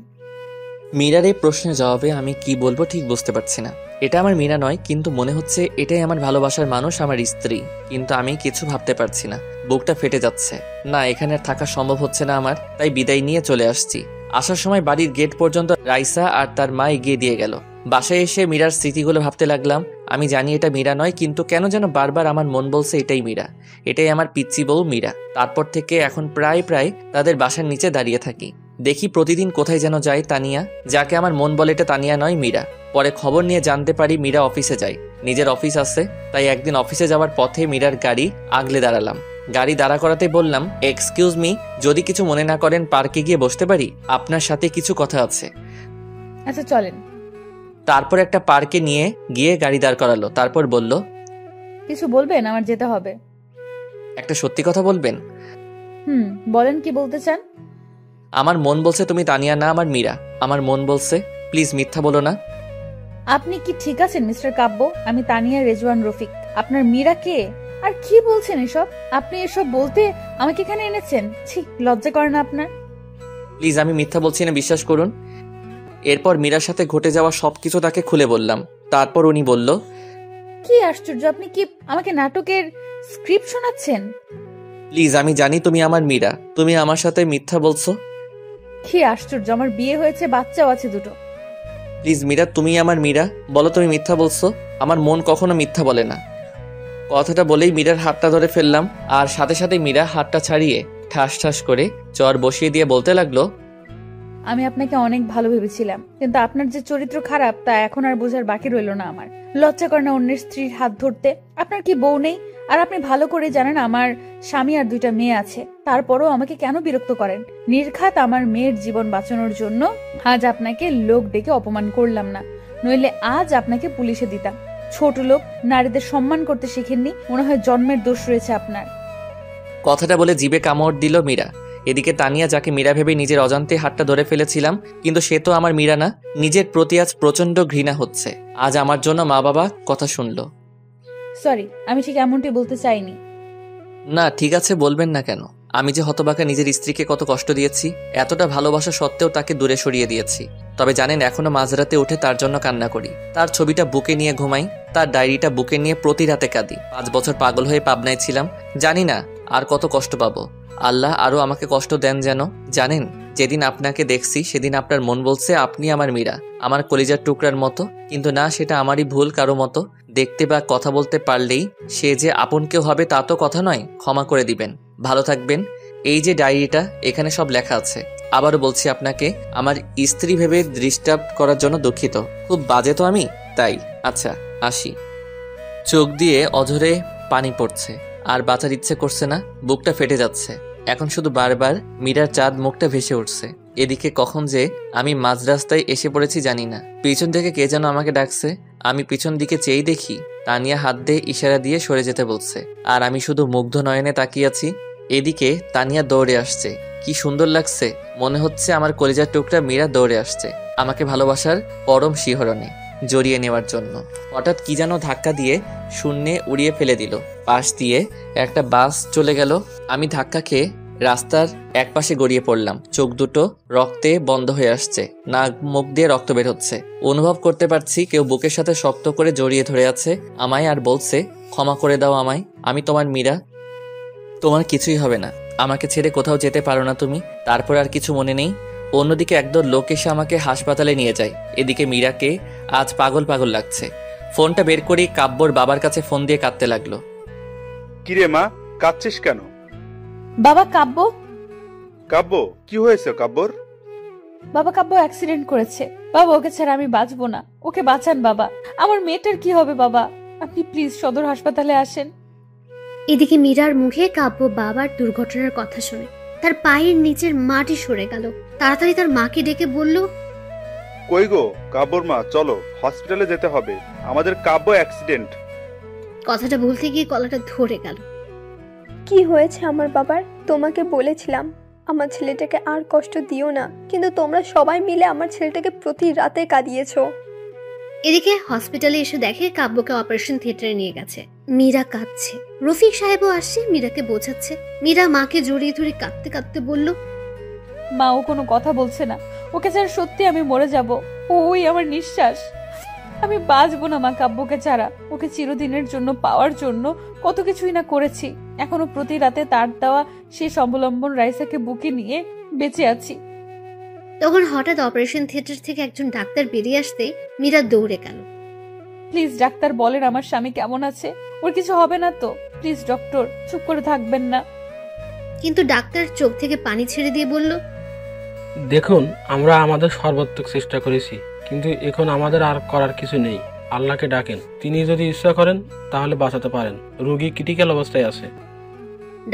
মীরার এই প্রশ্নের জবাবে আমি কি বলবো ঠিক বুঝতে পারছি না। এটা আমার মীরা নয়, কিন্তু মনে হচ্ছে এটাই আমার ভালোবাসার মানুষ, আমার স্ত্রী। কিন্তু আমি কিছু ভাবতে পারছি না, বুকটা ফেটে যাচ্ছে। না, এখানে আর থাকা সম্ভব হচ্ছে না আমার, তাই বিদায় নিয়ে চলে আসছি। আসার সময় বাড়ির গেট পর্যন্ত রাইসা আর তার মা এগিয়ে দিয়ে গেল। বাসায় এসে মীরার স্মৃতিগুলো ভাবতে লাগলাম। আমি জানি এটা মীরা নয়, কিন্তু কেন যেন বারবার আমার মন বলছে এটাই মীরা, এটাই আমার পিচ্চি বউ মীরা। তারপর থেকে এখন প্রায় তাদের বাসার নিচে দাঁড়িয়ে থাকি। দেখি প্রতিদিন কোথায় যেন যায় তানিয়া, যাকে আমার মন বলে এটা তানিয়া নয়, মীরা। পরে খবর নিয়ে জানতে পারি মীরা অফিসে যায়, নিজের অফিস আছে। তাই একদিন অফিসে যাওয়ার পথে মীরার গাড়ি আগলে দাঁড়ালাম। গাড়ি দাঁড়া করাতে বললাম, এক্সকিউজ মি, যদি কিছু মনে না করেন পার্কে গিয়ে বসতে পারি? আপনার সাথে কিছু কথা আছে। আচ্ছা চলেন। তারপর একটা পার্কে নিয়ে গিয়ে গাড়ি দাঁড় করালো। তারপর বলল, কিছু বলবেন? আমার যেতে হবে। একটা সত্যি কথা বলবেন? বলেন, কি বলতে চান? আমার মন বলছে তুমি তানিয়া না, আমার মীরা। আমার মন বলছে, প্লিজ মিথ্যা বলো না। আপনি কি ঠিক আছেন মিস্টার কাব্য? আমি তানিয়া রেজওয়ান রফিক। আপনার মীরা কে? আর কি বলছেন এসব? আপনি এসব বলতে আমাকে এখানে এনেছেন? ছি, লজ্জা করে না আপনার? প্লিজ, আমি মিথ্যা বলছি না, বিশ্বাস করুন। এরপর মীরার সাথে ঘটে যাওয়া সবকিছু তাকে খুলে বললাম। তারপর উনি বলল, কি আশ্চর্য, আপনি কি আমাকে নাটকের স্ক্রিপ্ট শোনাচ্ছেন? প্লিজ, আমি জানি তুমি আমার মীরা, তুমি আমার সাথে মিথ্যা বলছো। কি আশ্চর্য, আমার বিয়ে হয়েছে, বাচ্চাও আছে দুটো। প্লিজ মীরা, তুমি আমার মীরা, বলো তুমি মিথ্যা বলছো। আমার মন কখনো মিথ্যা বলে না। কথাটা বলেই মীরার হাতটা ধরে ফেললাম, আর সাথে সাথে মীরা হাতটা ছাড়িয়ে ঠাস ঠাস করে চর বসিয়ে দিয়ে বলতে লাগলো, আমি আপনাকে অনেক ভালো ভেবেছিলাম, কিন্তু আপনার যে চরিত্র খারাপ তা এখন আর বোঝার বাকি রইল না আমার। লজ্জা করে না অন্যের স্ত্রীর হাত ধরতে? আপনার কি বউ নেই? আর আপনি ভালো করে জানেন আমার স্বামী আর দুইটা মেয়ে আছে। তারপরও আমাকে কেন বিরক্ত করেন? নির্ঘাত আমার মেয়ের জীবন বাঁচানোর জন্য আজ আপনাকে লোক ডেকে অপমান করলাম না, নইলে আজ আপনাকে পুলিশে দিতাম। ছোট লোক, নারীদের সম্মান করতে শিখেননি, মনে হয় জন্মের দোষ রয়েছে আপনার। কথাটা বলে জিভে কামড় দিল মীরা। এদিকে তানিয়া, যাকে মীরা ভেবে নিজের অজান্তে হাতটা ধরে ফেলেছিলাম, কিন্তু সে তো আমার মীরা না। নিজের প্রতি আজ প্রচন্ড ঘৃণা হচ্ছে। আজ আমার জন্য মা বাবা কথা শুনলো। সরি, আমি ঠিক এমনটি বলতে চাইনি। না, ঠিক আছে, বলবেন না কেন? আমি যে হতবাকা নিজের স্ত্রীকে কত কষ্ট দিয়েছি, এতটা ভালোবাসা সত্ত্বেও তাকে দূরে সরিয়ে দিয়েছি। তবে জানেন, এখনো মাঝরাতে উঠে তার জন্য কান্না করি, তার ছবিটা বুকে নিয়ে ঘুমাই, তার ডায়েরিটা বুকে নিয়ে প্রতি রাতে কাঁদি। 5 বছর পাগল হয়ে পাবনায় ছিলাম, জানি না আর কত কষ্ট পাবো। আল্লাহ আরো আমাকে কষ্ট দেন যেন। জানেন, যেদিন আপনাকে দেখছি সেদিন আপনার মন বলছে আপনি আমার মীরা, আমার কলিজার টুকরার মতো। কিন্তু না, সেটা আমারই ভুল। কারো মতো দেখতে বা কথা বলতে পারলেই সে যে আপন কেউ হবে তা তো কথা নয়। ক্ষমা করে দিবেন, ভালো থাকবেন। এই যে ডায়েরিটা, এখানে সব লেখা আছে। আবারও বলছি আপনাকে, আমার স্ত্রী ভেবে ডিস্টার্ব করার জন্য দুঃখিত। খুব বাজে তো আমি, তাই। আচ্ছা, আসি। চোখ দিয়ে অঝরে পানি পড়ছে, আর বাঁচার ইচ্ছে করছে না, বুকটা ফেটে যাচ্ছে। এখন শুধু বারবার মীরার চাঁদ মুখটা ভেসে উঠছে। এদিকে কখন যে আমি মাঝ রাস্তায় এসে পড়েছি জানি না। পিছন থেকে কে যেন আমাকে ডাকছে। আমি পিছন দিকে চেয়েই দেখি তানিয়া হাত দিয়ে ইশারা দিয়ে সরে যেতে বলছে, আর আমি শুধু মুগ্ধ নয়নে তাকিয়ে আছি। এদিকে তানিয়া দৌড়ে আসছে। কি সুন্দর লাগছে, মনে হচ্ছে আমার কলিজার টুকরা মীরা দৌড়ে আসছে আমাকে ভালোবাসার পরম শিহরণে জড়িয়ে নেওয়ার জন্য। হঠাৎ কি যেন ধাক্কা দিয়ে শূন্যে উড়িয়ে ফেলে দিল। পাশ দিয়ে একটা বাস চলে গেল। আমি ধাক্কা খেয়ে রাস্তার একপাশে গড়িয়ে পড়লাম। চোখ দুটো রক্তে বন্ধ হয়ে আসছে, নাক মুখ দিয়ে রক্ত বের হচ্ছে। অনুভব করতে পারছি কেউ বুকের সাথে শক্ত করে জড়িয়ে ধরে আছে আমায়, আর বলছে, ক্ষমা করে দাও আমায়, আমি তোমার মীরা, তোমার কিছুই হবে না, আমাকে ছেড়ে কোথাও যেতে পারো না তুমি। তারপর আর কিছু মনে নেই। অন্যদিকে একদল লোক এসে আমাকে হাসপাতালে নিয়ে যায়। এদিকে মীরাকে আজ পাগল পাগল লাগছে। ফোনটা বের করেই কাব্যর বাবার কাছে ফোন দিয়ে কাঁদতে লাগলো। কিরে মা, কাঁদছিস কেন? বাবা কাব্য। কাব্য, কি হয়েছে কাব্যর? বাবা কাব্য অ্যাক্সিডেন্ট করেছে। বাবা ওকে ছাড়া আমি বাঁচবো না, ওকে বাঁচান বাবা। আমার মেয়েটার কি হবে বাবা? আপনি প্লিজ সদর হাসপাতালে আসেন। এদিকে মীরার মুখে কাব্য বাবার দুর্ঘটনার কথা শুনে তার পায়ের নিচের মাটি সরে গেল। তাড়াতাড়ি তার মাকে ডেকে বলল, কই গো কাব্যর মা, চলো হসপিটালে যেতে হবে, আমাদের কাব্য অ্যাক্সিডেন্ট। কথাটা বলতে গিয়ে গলাটা ধরে গেল। কি হয়েছে আমার বাবার? তোমাকে বলেছিলাম আমার ছেলেটাকে আর কষ্ট দিও না, কিন্তু তোমরা সবাই মিলে আমার ছেলেটাকে প্রতি রাতে কাঁদিয়েছো। এদিকে হসপিটালে এসে দেখে কাব্যকে অপারেশন থিয়েটারে নিয়ে গেছে। মীরা কাঁদছে। রফিক সাহেবও আসছে, মীরাকে বোঝাচ্ছে। মীরা মাকে জড়িয়ে ধরে কাঁদতে কাঁদতে বলল, মা ও কোনো কথা বলছে না, ওকে ছাড়া সত্যি আমি মরে যাব। ওই আমার নিঃশ্বাস, আমি বাঁচবো না মা কাব্যকে ছাড়া। ওকে চিরদিনের জন্য পাওয়ার জন্য কত কিছুই না করেছি। এখনো প্রতি রাতে তার দেওয়া শেষ অবলম্বন রাইসাকে বুকে নিয়ে বেঁচে আছি। তখন হঠাৎ অপারেশন থিয়েটার থেকে একজন ডাক্তার বেরিয়ে আসতে মীরা দৌড়ে গেল। প্লিজ ডাক্তার বলেন আমার স্বামী কেমন আছে, ওর কিছু হবে না তো? প্লিজ ডক্টর, চুপ করে থাকবেন না। কিন্তু ডাক্তার চোখ থেকে পানি ছেড়ে দিয়ে বলল, দেখুন, আমরা আমাদের সর্বাত্মক চেষ্টা করেছি, কিন্তু এখন আমাদের আর করার কিছু নেই। আল্লাহকে ডাকেন, তিনি যদি ইচ্ছা করেন তাহলে বাঁচাতে পারেন। রোগী ক্রিটিক্যাল অবস্থায় আছে।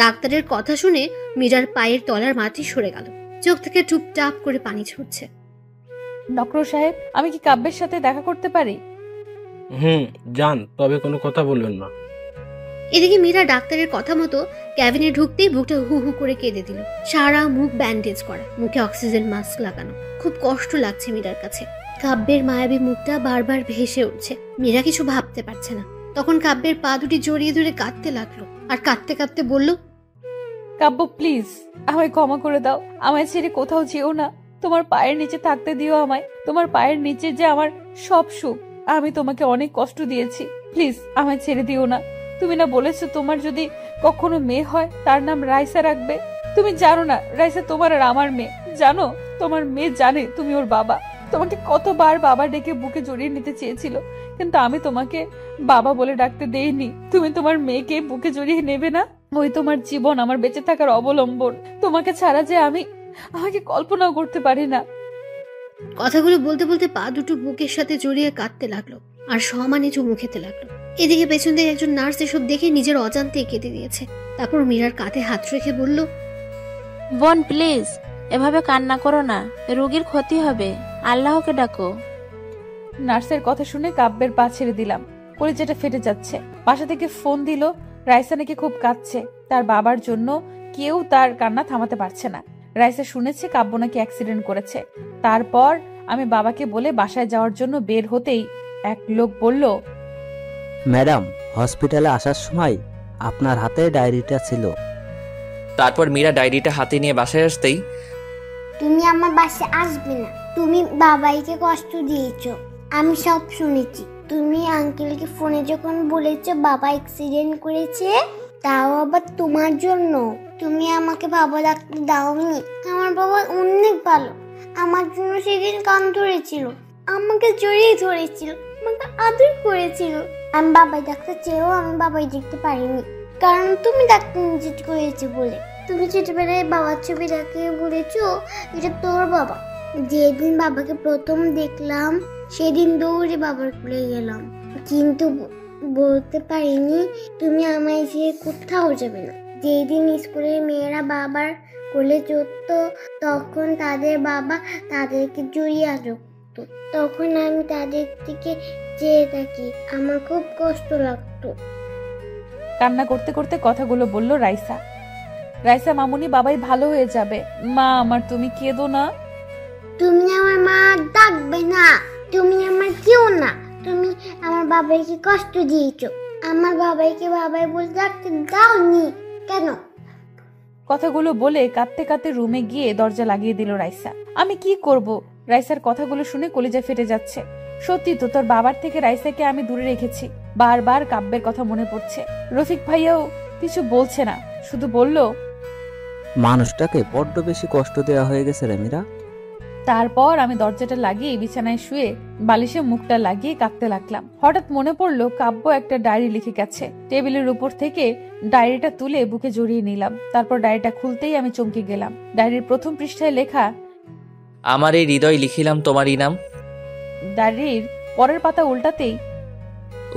ডাক্তারের কথা শুনে মীরার পায়ের তলার মাটি সরে গেল। চোখ থেকে টুপটাপ করে পানি ঝরছে। ডক্টর সাহেব, আমি কি কাব্যের সাথে দেখা করতে পারি? যান, তবে কোনো কথা বলবেন না। এদিকে মীরা ডাক্তারের কথা মতো ক্যাবিনে ঢুকতেই বুকটা হু হু করে কেঁদে দিল। সারা মুখ ব্যান্ডেজ করা, মুখে অক্সিজেন মাস্ক লাগানো। খুব কষ্ট লাগছে মীরার কাছে। কাব্যের মায়াবী মুখটা বারবার ভেসে উঠছে। মীরা কিছু ভাবতে পারছে না। তখন কাব্যের পা দুটি জড়িয়ে ধরে কাঁদতে লাগলো, আর কাঁদতে কাঁদতে বলল, কাব্য প্লিজ আমায় ক্ষমা করে দাও, আমায় ছেড়ে কোথাও যেও না, তোমার পায়ের নিচে থাকতে দিও আমায়। তোমার পায়ের নিচে যে আমার সব সুখ, আমি তোমাকে অনেক কষ্ট দিয়েছি, প্লিজ আমায় ছেড়ে দিও না। তুমি না বলেছো তোমার যদি কখনো মেয়ে হয় তার নাম রাইসা রাখবে? তুমি জানো না রাইসা তোমার আর আমার মেয়ে, জানো? তোমার মেয়ে জানে তুমি ওর বাবা। তোমাকে কতবার বাবা ডেকে বুকে জড়িয়ে নিতে চেয়েছিল, কিন্তু আমি তোমাকে বাবা বলে ডাকতে দেইনি। তুমি তোমার মেয়েকে বুকে জড়িয়ে নেবে না? ওই তোমার জীবন, আমার বেঁচে থাকার অবলম্বন। তোমাকে ছাড়া যে আমাকে কল্পনাও করতে পারি না। কথাগুলো বলতে বলতে পা দুটো বুকের সাথে জড়িয়ে কাঁদতে লাগলো, আর সমানে চুমু খেতে লাগলো। এদিকে পেছন থেকে একজন নার্স এসব দেখে নিজের অজান্তে কেঁদে দিয়েছে। তারপর মীরার কাঁধে হাত রেখে বলল, বোন প্লিজ এভাবে কান্না করো না, রোগীর ক্ষতি হবে, আল্লাহকে ডাকো। নার্সের কথা শুনে কাব্যের পা ছেড়ে দিলাম। কলিজাটা ফেটে যাচ্ছে। বাসা থেকে ফোন দিল, রাইসা নাকি খুব কাঁদছে, তার বাবার জন্য কেউ তার কান্না থামাতে পারছে না। রাইসা শুনেছে কাব্য নাকি অ্যাক্সিডেন্ট করেছে। তারপর আমি বাবাকে বলে বাসায় যাওয়ার জন্য বের হতেই এক লোক বলল, ম্যাডাম, হসপিটালে আসার সময় আপনার হাতে ডায়েরিটা ছিল। তারপর মীরা ডায়েরিটা হাতে নিয়ে বাসায় আসতেই, তুমি আমার বাসায় আসবে না, তুমি বাবাইকে কষ্ট দিয়েছো, আমি সব শুনেছি। তুমি আঙ্কেলকে ফোনে যখন বলেছো বাবা অ্যাক্সিডেন্ট করেছে, তাও আবার তোমার জন্য, তুমি আমাকে বাবা ডাকতে দাওনি। আমার বাবা অনেক ভালো, আমার জন্য সেদিন কান ধরেছিল, আমাকে জড়িয়ে ধরেছিল, আমাকে আদর করেছিল। আমি বাবাই ডাকতে চেয়েও আমি বাবাই দেখতে পারিনি, কারণ তুমি ডাক্তার নিষেধ করেছো বলে। তুমি ছোটবেলায় বাবার ছবি দেখে বলেছো এটা তোর বাবা। যেদিন বাবাকে প্রথম দেখলাম সেদিন দৌড়ে বাবার কোলে গেলাম, কিন্তু বলতে পারিনি তুমি আমায় ছেড়ে কোথাও যাবে না। যেই দিন স্কুলের মেয়েরা বাবার কোলে চড়তো, তখন তাদের বাবা তাদেরকে জড়িয়ে রাখতো। তখন আমি তাদের দিকে চেয়ে থাকি, আমার খুব কষ্ট লাগতো। কান্না করতে করতে কথাগুলো বলল রাইসা। রাইসা মামুনি, বাবাই ভালো হয়ে যাবে। মা আমার, তুমি কেঁদো না। তুমি আমার মা ডাকবে না, তুমি আমার কেউ না। তুমি আমার বাবাইকে কষ্ট দিয়েছো, আমার বাবাইকে বাবাই বলে ডাকতে দাওনি কেন? কথাগুলো বলে কাঁদতে কাঁদতে রুমে গিয়ে দরজা লাগিয়ে দিল রাইসা। আমি কি করব? রাইসার কথাগুলো শুনে কলিজা ফেটে যাচ্ছে। সত্যি তো, তোর বাবার থেকে রাইসাকে আমি দূরে রেখেছি। বারবার কাব্যের কথা মনে পড়ছে। রফিক ভাইয়াও কিছু বলছে না, শুধু বলল, মানুষটাকে বড্ড বেশি কষ্ট দেওয়া হয়ে গেছে রে মীরা। তারপর আমি দরজাটা লাগিয়ে বিছানায় শুয়ে বালিশে মুখটা লাগিয়ে কাঁদতে লাগলাম। হঠাৎ মনে পড়লো কাব্য একটা ডায়েরি লিখে গেছে। টেবিলের উপর থেকে ডায়েরিটা তুলে বুকে জড়িয়ে নিলাম। তারপর ডায়েরিটা খুলতেই আমি চমকে গেলাম। ডায়েরির প্রথম পৃষ্ঠায় লেখা, আমার এই হৃদয় লিখিলাম তোমার ইনাম। ডায়েরির পরের পাতা উল্টাতেই,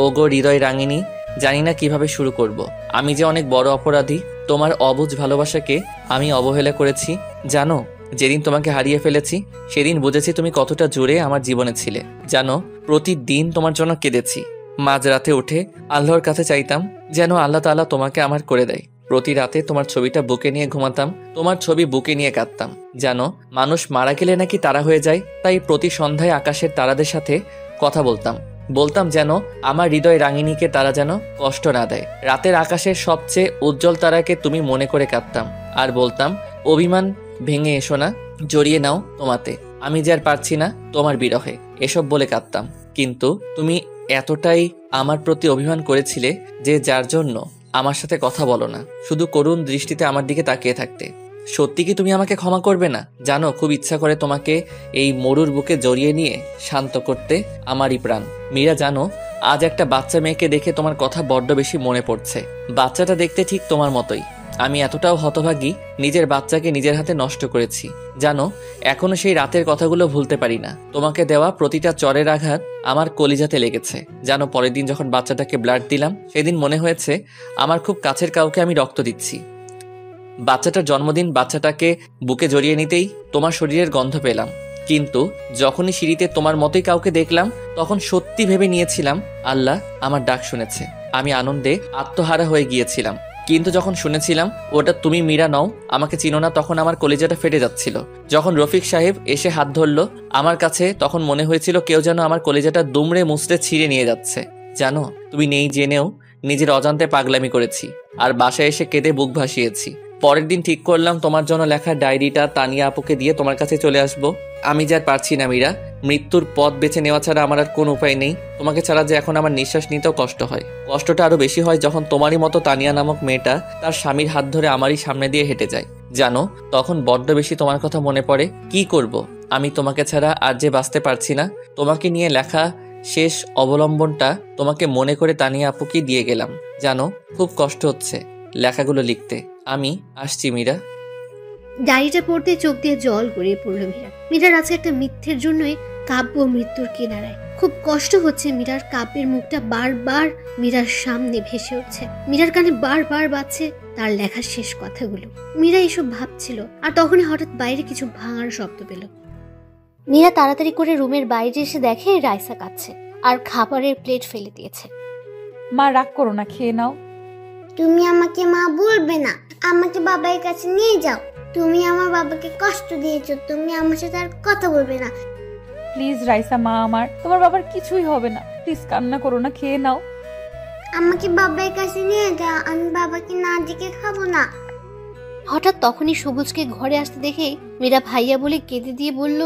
ওগো হৃদয় রাঙিনী, জানি না কিভাবে শুরু করব। আমি যে অনেক বড় অপরাধী। তোমার অবুঝ ভালোবাসাকে আমি অবহেলা করেছি। জানো, যেদিন তোমাকে হারিয়ে ফেলেছি সেদিন বুঝেছি তুমি কতটা জোরে আমার জীবনে ছিলে। জানো, প্রতিদিন তোমার জন্য কেঁদেছি। মাঝরাতে উঠে আল্লাহর কাছে চাইতাম যেন আল্লাহ তাআলা তোমাকে আমার করে দেয়। প্রতি রাতে তোমার ছবিটা বুকে নিয়ে ঘুমাতাম, তোমার ছবি বুকে নিয়ে কাঁদতাম। জানো, মানুষ মারা গেলে নাকি তারা হয়ে যায়, তাই প্রতি সন্ধ্যায় আকাশের তারাদের সাথে কথা বলতাম যেন আমার হৃদয় রাঙিনীকে তারা যেন কষ্ট না দেয়। রাতের আকাশের সবচেয়ে উজ্জ্বল তারাকে তুমি মনে করে কাঁদতাম আর বলতাম, অভিমান ভেঙে এসো না, জড়িয়ে নাও তোমাতে, আমি যে আর পারছি না তোমার বিরহে, এসব বলে কাঁদতাম। কিন্তু তুমি এতটাই আমার প্রতি অভিমান করেছিলে যে যার জন্য আমার সাথে কথা বলো না, শুধু করুণ দৃষ্টিতে আমার দিকে তাকিয়ে থাকতে। সত্যি কি তুমি আমাকে ক্ষমা করবে না? জানো, খুব ইচ্ছা করে তোমাকে এই মরুর বুকে জড়িয়ে নিয়ে শান্ত করতে আমারই প্রাণ। মীরা, জানো, আজ একটা বাচ্চা মেয়েকে দেখে তোমার কথা বড্ড বেশি মনে পড়ছে। বাচ্চাটা দেখতে ঠিক তোমার মতোই। আমি এতটাও হতভাগী, নিজের বাচ্চাকে নিজের হাতে নষ্ট করেছি। জানো, এখনো সেই রাতের কথাগুলো ভুলতে পারি না। তোমাকে দেওয়া প্রতিটা চরের আঘাত আমার কলিজাতে লেগেছে। জানো, পরের দিন যখন বাচ্চাটাকে ব্লাড দিলাম, সেদিন মনে হয়েছে আমার খুব কাছের কাউকে আমি রক্ত দিচ্ছি। বাচ্চাটার জন্মদিন, বাচ্চাটাকে বুকে জড়িয়ে নিতেই তোমার শরীরের গন্ধ পেলাম। কিন্তু যখনই সিঁড়িতে তোমার মতোই কাউকে দেখলাম, তখন সত্যি ভেবে নিয়েছিলাম আল্লাহ আমার ডাক শুনেছে। আমি আনন্দে আত্মহারা হয়ে গিয়েছিলাম। কিন্তু যখন শুনেছিলাম ওটা তুমি মীরা নও, আমাকে চিনো না, তখন আমার কলিজাটা ফেটে যাচ্ছিল। যখন রফিক সাহেব এসে হাত ধরলো আমার কাছে, তখন মনে হয়েছিল কেউ যেন আমার কলিজাটা দুমড়ে মুচড়ে ছিঁড়ে নিয়ে যাচ্ছে। জানো, তুমি নেই জেনেও নিজের অজান্তে পাগলামি করেছি আর বাসায় এসে কেঁদে বুক ভাসিয়েছি। পরের দিন ঠিক করলাম তোমার জন্য লেখা ডায়েরিটা তানিয়া আপুকে দিয়ে তোমার কাছে চলে আসবো। আমি যে আর পারছি না মীরা, মৃত্যুর পথ বেছে নেওয়া ছাড়া আমার আর কোনো উপায় নেই। তোমাকে ছাড়া যে এখন আমার নিঃশ্বাস নিতেও কষ্ট হয়। কষ্টটা আরো বেশি হয় যখন তোমারই মতো তানিয়া নামক মেয়েটা তার স্বামীর হাত ধরে আমারই সামনে দিয়ে হেঁটে যায়। জানো, তখন বড্ড বেশি তোমার কথা মনে পড়ে। কি করব, আমি তোমাকে ছাড়া আর যে বাঁচতে পারছি না। তোমাকে নিয়ে লেখা শেষ অবলম্বনটা তোমাকে মনে করে তানিয়া আপুকে দিয়ে গেলাম। জানো, খুব কষ্ট হচ্ছে লেখাগুলো লিখতে। আমি আসছি মীরা। ডায়েরিটা পড়তে চোখ দিয়ে জল গড়িয়ে পড়লো মীরার আছে একটা মিথ্যের জন্যই কাব্য মৃত্যুর কিনারায়। খুব কষ্ট হচ্ছে মীরার। কাব্যের মুখটা বারবার মীরার সামনে ভেসে উঠছে। মীরার কানে বারবার বাজছে তার লেখার শেষ কথাগুলো। মীরা এসব ভাবছিল, আর তখনই হঠাৎ বাইরে কিছু ভাঙার শব্দ পেল। মীরা তাড়াতাড়ি করে রুমের বাইরে এসে দেখে রাইসা কাঁদছে আর খাবারের প্লেট ফেলে দিয়েছে। মা, রাগ করো না, খেয়ে নাও। তুমি আমাকে মা বলবে না, আমাকে বাবার কাছে নিয়ে যাও। তুমি আমার বাবাকে কষ্ট দিয়েছো, তুমি আমার সাথে আর কথা বলবে না। প্লিজ রাইসা, মা আমার, তোমার বাবার কিছুই হবে না। প্লিজ কান্না করো না, খেয়ে নাও। আমাকে বাবার কাছে নিয়ে যাও, আমি বাবাকে না ডেকে খাবো না। হঠাৎ তখনই সবুজকে ঘরে আসতে দেখে মীরা ভাইয়া বলে কেঁদে দিয়ে বলল,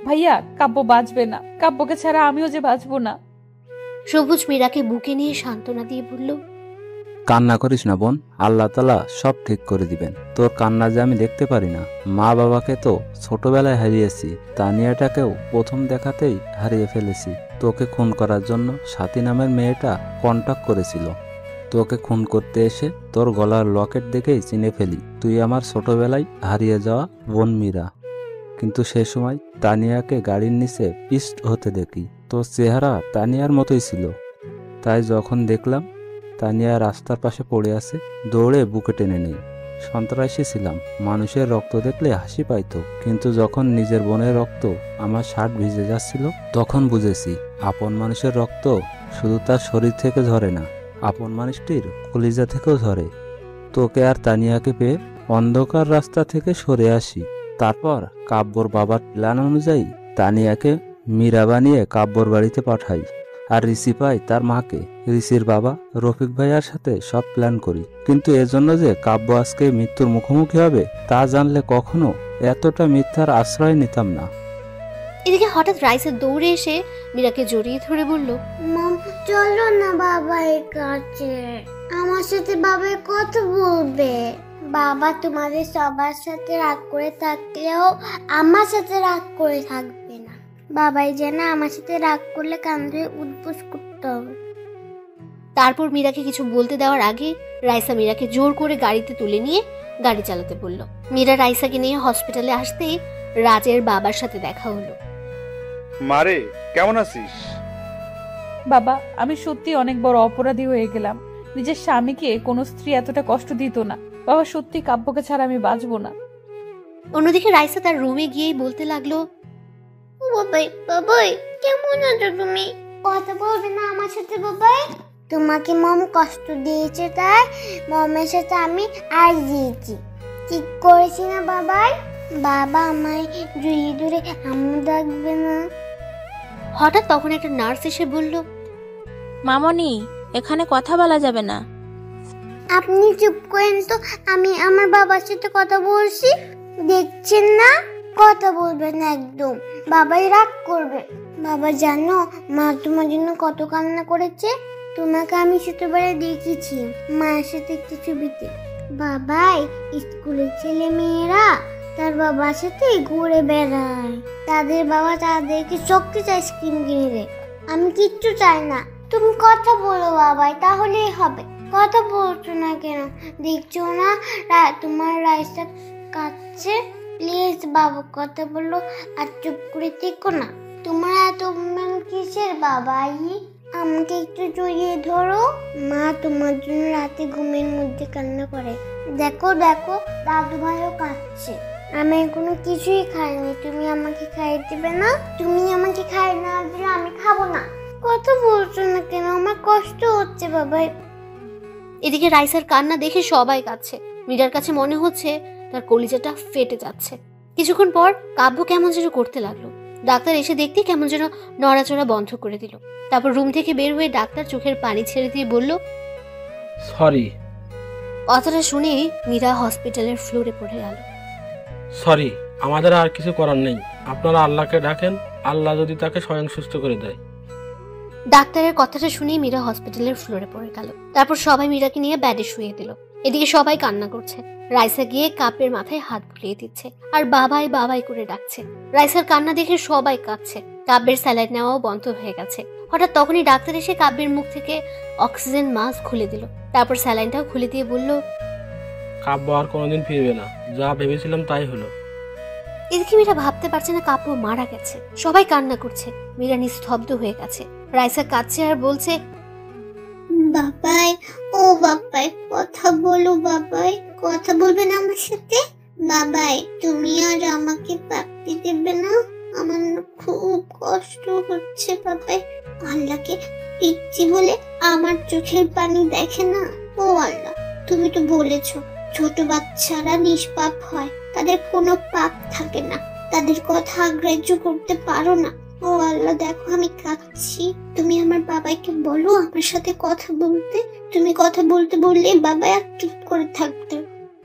ভাইয়া, কাব্য বাঁচবে না। কাব্যকে ছাড়া আমিও যে বাঁচবো না। সবুজ মীরাকে বুকে নিয়ে সান্ত্বনা দিয়ে বলল, কান্না করিস না বোন, আল্লাহ তাআলা সব ঠিক করে দিবেন। তোর কান্না যে আমি দেখতে পারি না। মা বাবাকে তো ছোটবেলায় হারিয়েছি, তানিয়াটাকেও প্রথম দেখাতেই হারিয়ে ফেলেছি। তোকে খুন করার জন্য সাথী নামের মেয়েটা কন্টাক্ট করেছিল। তোকে খুন করতে এসে তোর গলার লকেট দেখেই চিনে ফেলি তুই আমার ছোটবেলায় হারিয়ে যাওয়া বোন মীরা। কিন্তু সে সময় তানিয়াকে গাড়ির নিচে পিস্ট হতে দেখি। তোর চেহারা তানিয়ার মতোই ছিল, তাই যখন দেখলাম তানিয়া রাস্তার পাশে পড়ে আছে, দৌড়ে বুকে টেনে নেই। সন্ত্রাসী ছিলাম, মানুষের রক্ত দেখলে হাসি পাইতো, কিন্তু যখন নিজের বোনের রক্ত আমার শার্ট ভিজে যাচ্ছিল তখন বুঝেছি আপন মানুষের রক্ত শুধু তার শরীর থেকে ঝরে না, আপন মানুষটির কলিজা থেকেও ঝরে। তোকে আর তানিয়াকে পেয়ে অন্ধকার রাস্তা থেকে সরে আসি। তারপর কাব্যর বাবার প্ল্যান অনুযায়ী তানিয়াকে মীরা বানিয়ে কাব্যর বাড়িতে পাঠাই, আর ঋষি পাই তার মাকে। ঋষির বাবা রফিক ভাইয়ার সাথে সব প্ল্যান করি, কিন্তু এজন্য যে কাব্য আজকে মৃত্যুর মুখোমুখি হবে তা জানলে কখনো এতটা মিথ্যার আশ্রয় নিতাম না। এদিকে হঠাৎ রাইসা দৌড়ে এসে মীরাকে জড়িয়ে ধরে বলল, মম চলো না বাবার কাছে, আমার সাথে বাবা কথা বলবে। বাবা তোমাদের সবার সাথে রাগ করে থাকলেও আমার সাথে রাগ করে থাকবে না। বাবাই যেন আমার সাথে রাগ করলে কান্দে উদ্বোস করতে হবে। তারপর মীরাকে কিছু বলতে দেওয়ার আগে রাইসা মীরাকে জোর করে গাড়িতে তুলে নিয়ে গাড়ি চালাতে বলল। মীরা রাইসাকে নিয়ে হসপিটালে আসতেই রাজের বাবার সাথে দেখা হলো। মারে, কেমন আছিস? বাবা, আমি সত্যি অনেক বড় অপরাধী হয়ে গেলাম। নিজের স্বামীকে কোনো স্ত্রী এতটা কষ্ট দিত না। বাবা, সত্যি কাব্যকে ছাড়া আমি বাঁচবো না। অন্যদিকে রাইসা তার রুমে গিয়েই বলতে লাগলো, বাবাই বাবাই কেমন আছো তুমি? কথা বলবে না আমার সাথে বাবাই? তোমাকে মম কষ্ট দিয়েছে তাই মমের সাথে আমি আর দিয়েছি, ঠিক করেছি না বাবাই? বাবা আমায় জড়িয়ে ধরে আম্মু ডাকবে না? হঠাৎ তখন একটা নার্স এসে বলল, মামনি, এখানে কথা বলা যাবে না। আপনি চুপ করেন তো, আমি আমার বাবার সাথে কথা বলছি। দেখছেন না, কথা বলবেন না একদম, বাবাই রাগ করবে। বাবা জানো মা তোমার জন্য কত কান্না করেছে? তোমাকে আমি ছোটবেলায় দেখেছি মায়ের সাথে একটি ছবিতে। বাবাই স্কুলের ছেলে মেয়েরা তার বাবার সাথে ঘুরে বেড়ায়, তাদের বাবা তাদেরকে চকলেট আইসক্রিম কিনে দেয়। আমি কিচ্ছু চাই না, তুমি কথা বলো বাবাই, তাহলেই হবে। কথা বলছো না কেন? দেখছো না তোমার রাইসা কাঁদছে? প্লিজ বাবা কথা বলো, আর চুপ করে থেকো না। তোমার এত অভিমান কিসের বাবাই? আমাকে একটু জড়িয়ে ধরো। মা তোমার জন্য রাতে ঘুমের মধ্যে কান্না করে। দেখো দেখো দাদু ভাইও কাঁদছে। আমি কোনো কিছুই খাইনি, তুমি আমাকে খাইয়ে দিবে না? তুমি আমাকে খাইয়ে না দিলে আমি খাবো না। কথা বলছো না কেন? আমার কষ্ট হচ্ছে বাবাই। এদিকে রাইসার কান্না দেখে সবাই কাঁদছে। মীরার কাছে মনে হচ্ছে তার কলিজাটা ফেটে যাচ্ছে। কিছুক্ষণ পর কাব্য কেমন যেন করতে লাগলো। ডাক্তার এসে দেখতে কেমন যেন নড়াচড়া বন্ধ করে দিল। তারপর রুম থেকে বের হয়ে ডাক্তার চোখের পানি ছেড়ে দিয়ে বলল, সরি। কথাটা শুনেই মীরা হসপিটালের ফ্লোরে পড়ে গেল। সরি, আমাদের আর কিছু করার নেই। আপনারা আল্লাহকে ডাকেন, আল্লাহ যদি তাকে স্বয়ং সুস্থ করে দেয়। ডাক্তারের কথাটা শুনেই মীরা হসপিটালের ফ্লোরে পড়ে গেল। তারপর সবাই মীরাকে নিয়ে বেডে শুয়ে দিল। এদিকে সবাই কান্না করছে। রাইসা গিয়ে কাব্যের মাথায় হাত বুলিয়ে দিচ্ছে আর বাবাই বাবাই করে ডাকছে। রাইসার কান্না দেখে সবাই কাঁদছে। কাব্যের স্যালাইন নেওয়াও বন্ধ হয়ে গেছে। হঠাৎ তখনই ডাক্তার এসে কাব্যের মুখ থেকে অক্সিজেন মাস্ক খুলে দিল। তারপর স্যালাইনটাও খুলে দিয়ে বলল, কাব্য আর কোনোদিন ফিরবে না, যা ভেবেছিলাম তাই হলো। এদিকে মীরা ভাবতে পারছে না কাব্য মারা গেছে। সবাই কান্না করছে। মীরা নিস্তব্ধ হয়ে গেছে। রাইসা কাঁদছে আর বলছে, বাবাই ও বাবাই কথা বলো বাবাই, কথা বলবেন আমার সাথে? বাবাই তুমি আর আমাকে প্রাপ্তি দেবে না? আমার খুব কষ্ট হচ্ছে বাবাই। আল্লাহকে পিচ্ছি বলে আমার চোখের পানি দেখে না। ও আল্লাহ, তুমি তো বলেছো ছোট বাচ্চারা নিষ্পাপ হয়, তাদের কোনো পাপ থাকে না, তাদের কথা গ্রাহ্য করতে পারো না। ও আল্লাহ দেখো আমি কাঁদছি, তুমি আমার বাবাইকে বলো আমার সাথে কথা বলতে। তুমি কথা বলতে বললে বাবাই আর চুপ করে থাকতে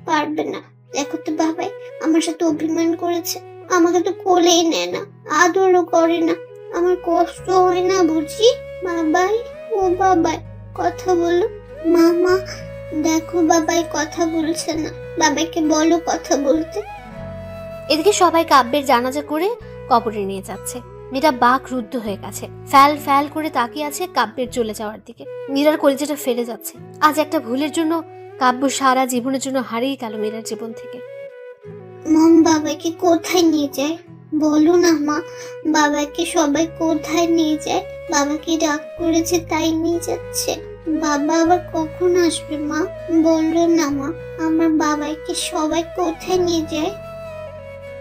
পারবে না। দেখো তো বাবাই আমার সাথে অভিমান করেছে, আমাকে তো কোলেই নেয় না, আদরও করে না, আমার কষ্ট হয় না বুঝি? বাবাই ও বাবাই কথা বলো। মামা দেখো বাবাই কথা বলছে না, বাবাইকে বলো কথা বলতে। এদিকে সবাই কাব্যের জানাজা করে কবরে নিয়ে যাচ্ছে। মীরা বাক রুদ্ধ হয়ে গেছে। ফ্যাল ফ্যাল করে তাকিয়ে আছে কাব্যের চলে যাওয়ার দিকে। মীরার কলিজাটা ফেলে যাচ্ছে। আজ একটা ভুলের জন্য কাব্য সারা জীবনের জন্য হারিয়ে গেল মীরার জীবন থেকে। মম বাবাকে কোথায় নিয়ে যায় বলো না মা? বাবাকে সবাই কোথায় নিয়ে যায়? বাবাকে রাগ করেছে তাই নিয়ে যাচ্ছে। বাবা আবার কখন আসবে মা? বললো না মা, আমার বাবাকে সবাই কোথায় নিয়ে যায়?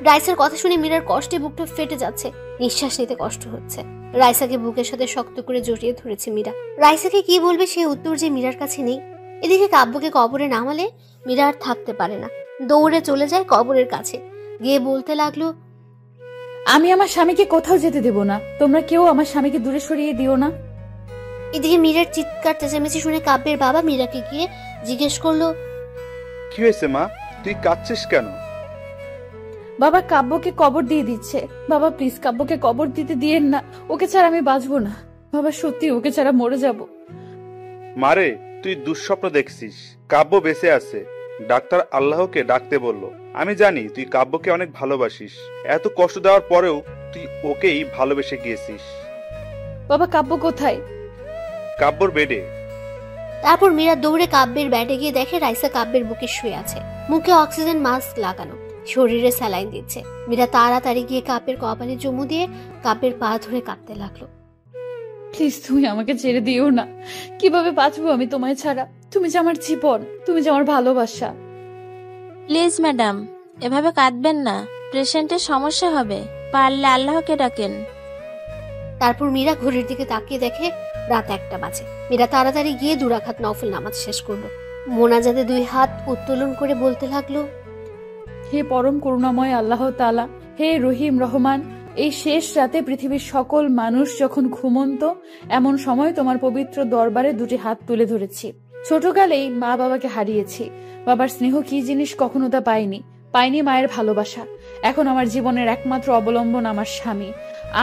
রাইসার কথা শুনে মীরার কষ্টে বুকটা ফেটে যাচ্ছে, নিঃশ্বাস নিতে কষ্ট হচ্ছে। রাইসাকে বুকের সাথে শক্ত করে জড়িয়ে ধরেছে মীরা। রাইসাকে কি বলবে সে উত্তর যে মীরার কাছে নেই। এদিকে কাব্যকে কবরে নামালে মীরা আর থাকতে পারে না, দৌড়ে চলে যায় কবরের কাছে, গিয়ে বলতে লাগলো, আমি আমার স্বামীকে কোথাও যেতে দেব না, তোমরা কেউ আমার স্বামীকে দূরে সরিয়ে দিও না। এদিকে মীরার চিৎকার চেঁচামেচি শুনে কাব্যের বাবা মীরাকে গিয়ে জিজ্ঞেস করলো, কি হয়েছে মা, তুই কাঁদছিস কেন? বাবা কাব্যকে কবর দিয়ে দিচ্ছে। বাবা প্লিজ কাব্যকে কবর দিতে দিয়েন না, ওকে ছাড়া আমি বাঁচবো না। বাবা সত্যি ওকে ছাড়া মরে যাব। মারে, তুই দুঃস্বপ্ন দেখছিস, কাব্য বেঁচে আছে। ডাক্তার আল্লাহকে ডাকতে বলল। আমি জানি তুই কাব্যকে অনেক ভালোবাসিস, এত কষ্ট দেওয়ার পরেও তুই ওকেই ভালোবেসে গিয়েছিস। বাবা কাব্য কোথায়? কাব্যর বেডে। তারপর মীরা দৌড়ে কাব্যের ব্যাটে গিয়ে দেখে রাইসা কাব্যের বুকে শুয়ে আছে, মুখে অক্সিজেন মাস্ক লাগানো, শরীরে স্যালাইন দিচ্ছে। মীরা তাড়াতাড়ি গিয়ে কাব্যের কপালে চুমু দিয়ে কাব্যের পা ধরে কাঁদতে লাগলো। প্লিজ তুমি আমাকে ছেড়ে দিও না, কিভাবে বাঁচবো আমি তোমায় ছাড়া? তুমি যে আমার জীবন, তুমি যে আমার ভালোবাসা। প্লিজ ম্যাডাম, এভাবে কাঁদবেন না, পেশেন্টের সমস্যা হবে, পারলে আল্লাহকে ডাকেন। তারপর মীরা ঘড়ির দিকে তাকিয়ে দেখে রাত 1টা বাজে। মীরা তাড়াতাড়ি গিয়ে 2 রাকাত নফল নামাজ শেষ করলো। মোনাজাতে 2 হাত উত্তোলন করে বলতে লাগলো, হে পরম করুণাময় আল্লাহ তাআলা, হে রহিম রহমান, এই শেষ রাতে পৃথিবীর সকল মানুষ যখন ঘুমন্ত, এমন সময় তোমার পবিত্র দরবারে 2টি হাত তুলে ধরেছি। ছোটকালেই মা বাবাকে হারিয়েছি, বাবার স্নেহ কি জিনিস কখনো তা পাইনি মায়ের ভালোবাসা। এখন আমার জীবনের একমাত্র অবলম্বন আমার স্বামী।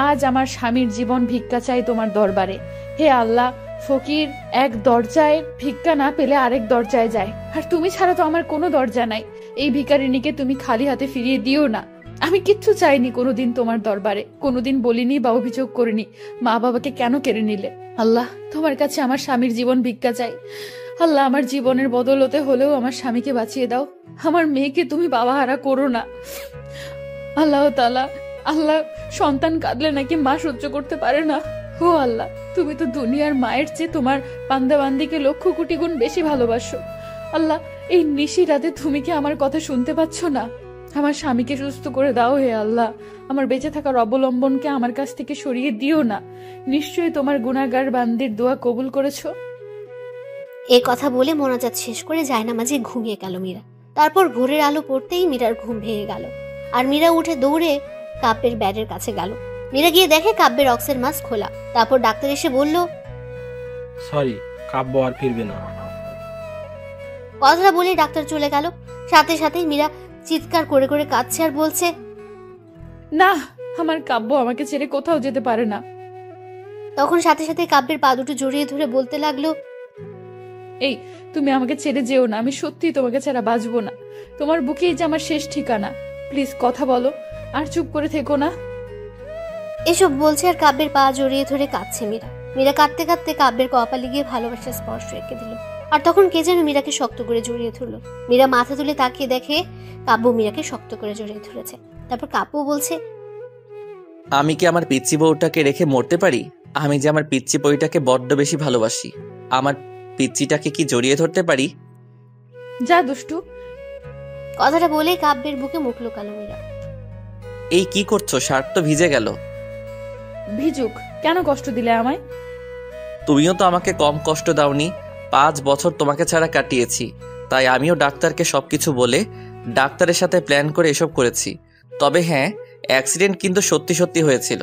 আজ আমার স্বামীর জীবন ভিক্ষা চাই তোমার দরবারে। হে আল্লাহ, ফকির এক দরজায় ভিক্ষা না পেলে আরেক দরজায় যায়, আর তুমি ছাড়া তো আমার কোনো দরজা নাই। এই ভিখারিনীকে তুমি খালি হাতে ফিরিয়ে দিও না। আমি কিচ্ছু চাইনি কোনোদিন তোমার দরবারে, কোনোদিন বলিনি বা অভিযোগ করিনি মা বাবাকে কেন কেড়ে নিলে। আল্লাহ, তোমার কাছে আমার স্বামীর জীবন ভিক্ষা চাই। আল্লাহ, আমার জীবনের বদলতে হলেও আমার স্বামীকে বাঁচিয়ে দাও, আমার মেয়েকে তুমি বাবা হারা করো না। আল্লাহ তাআলা, আল্লাহ, সন্তান কাঁদলে নাকি মা সহ্য করতে পারে না। ও আল্লাহ, তুমি তো দুনিয়ার মায়ের চেয়ে তোমার বান্দাবান্দিকে লক্ষ কোটি গুণ বেশি ভালোবাসো। আল্লাহ, এই নিশি রাতে তুমি কি আমার কথা শুনতে পাচ্ছ না? আমার স্বামীকে সুস্থ করে দাও হে আল্লাহ, আমার বেঁচে থাকার অবলম্বনকে আমার কাছ থেকে সরিয়ে দিও না। নিশ্চয়ই তোমার গুনাহগার বান্দির দোয়া কবুল করেছো। এই কথা বলে মোনাজাত শেষ করে জায়নামাজে ঘুমিয়ে গেল মীরা। তারপর ভোরের আলো পড়তেই মীরার ঘুম ভেঙে গেল, আর মীরা উঠে দৌড়ে কাব্যের ব্যাডের কাছে গেল। মীরা গিয়ে দেখে কাব্যের অক্সিজেন মাস্ক খোলা। তারপর ডাক্তার এসে বলল, সরি, কাব্য আর ফিরবে না। কথাটা বলে ডাক্তার চলে গেল। সাথে সাথেই মীরা চিৎকার করে করে কাঁদছে আর বলছে, না, আমার কাব্য আমাকে ছেড়ে কোথাও যেতে পারে না। তখন সাথে সাথে কাব্যের পা দুটো জড়িয়ে ধরে বলতে লাগলো, এই তুমি আমাকে ছেড়ে যেও না, আমি সত্যি তোমাকে ছাড়া বাঁচবো না। তোমার বুকেই যে আমার শেষ ঠিকানা, প্লিজ কথা বলো, আর চুপ করে থেকো না। এসব বলছে আর কাব্যের পা জড়িয়ে ধরে কাঁদছে মীরা। মীরা কাঁদতে কাঁদতে কাব্যের কপালে গিয়ে ভালোবাসার স্পর্শ রেখে দিল। আর তখন কে যেন মীরাকে শক্ত করে জড়িয়ে ধরলো। মীরা মাথা তুলে তাকিয়ে দেখে কাব্য মীরাকে শক্ত করে জড়িয়ে ধরেছে। তারপর কাব্য বলছে, আমি কি আমার পিচ্চি বউটাকে রেখে মরতে পারি? আমি যে আমার পিচ্চি বউটাকে বড্ড বেশি ভালোবাসি, আমার পিচ্চিটাকে কি জড়িয়ে ধরতে পারি? যা দুষ্টু। কথাটা বলে কাব্যের বুকে মুখ লুকালো মীরা। এই কি করছো? শার্ট তো ভিজে গেল। ভিজুক, কেন কষ্ট দিলে আমায়? তুমিও তো আমাকে কম কষ্ট দাওনি। 5 বছর তোমাকে ছাড়া কাটিয়েছি, তাই আমিও ডাক্তারকে সবকিছু বলে ডাক্তারের সাথে প্ল্যান করে এসব করেছি। তবে হ্যাঁ, অ্যাক্সিডেন্ট কিন্তু সত্যি সত্যি হয়েছিল।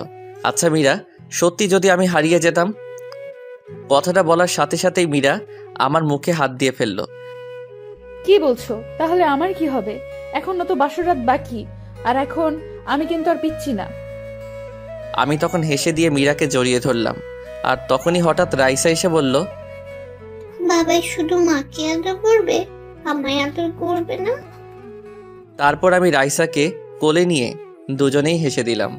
আচ্ছা মীরা, সত্যি যদি আমি হারিয়ে যেতাম? কথাটা বলার সাথে সাথেই মীরা আমার মুখে হাত দিয়ে ফেলল। কি বলছো? তাহলে আমার কি হবে? এখন তো বাসরাত বাকি, আর এখন আমি কিন্তু আর পিচ্ছি না। আমি তখন হেসে দিয়ে মীরাকে জড়িয়ে ধরলাম, আর তখনই হঠাৎ রাইসা এসে বলল, বাবাই শুধু মাকে আদর করবে, আমায় আদর করবে না? তারপর আমি রাইসাকে কোলে নিয়ে দুজনেই হেসে দিলাম।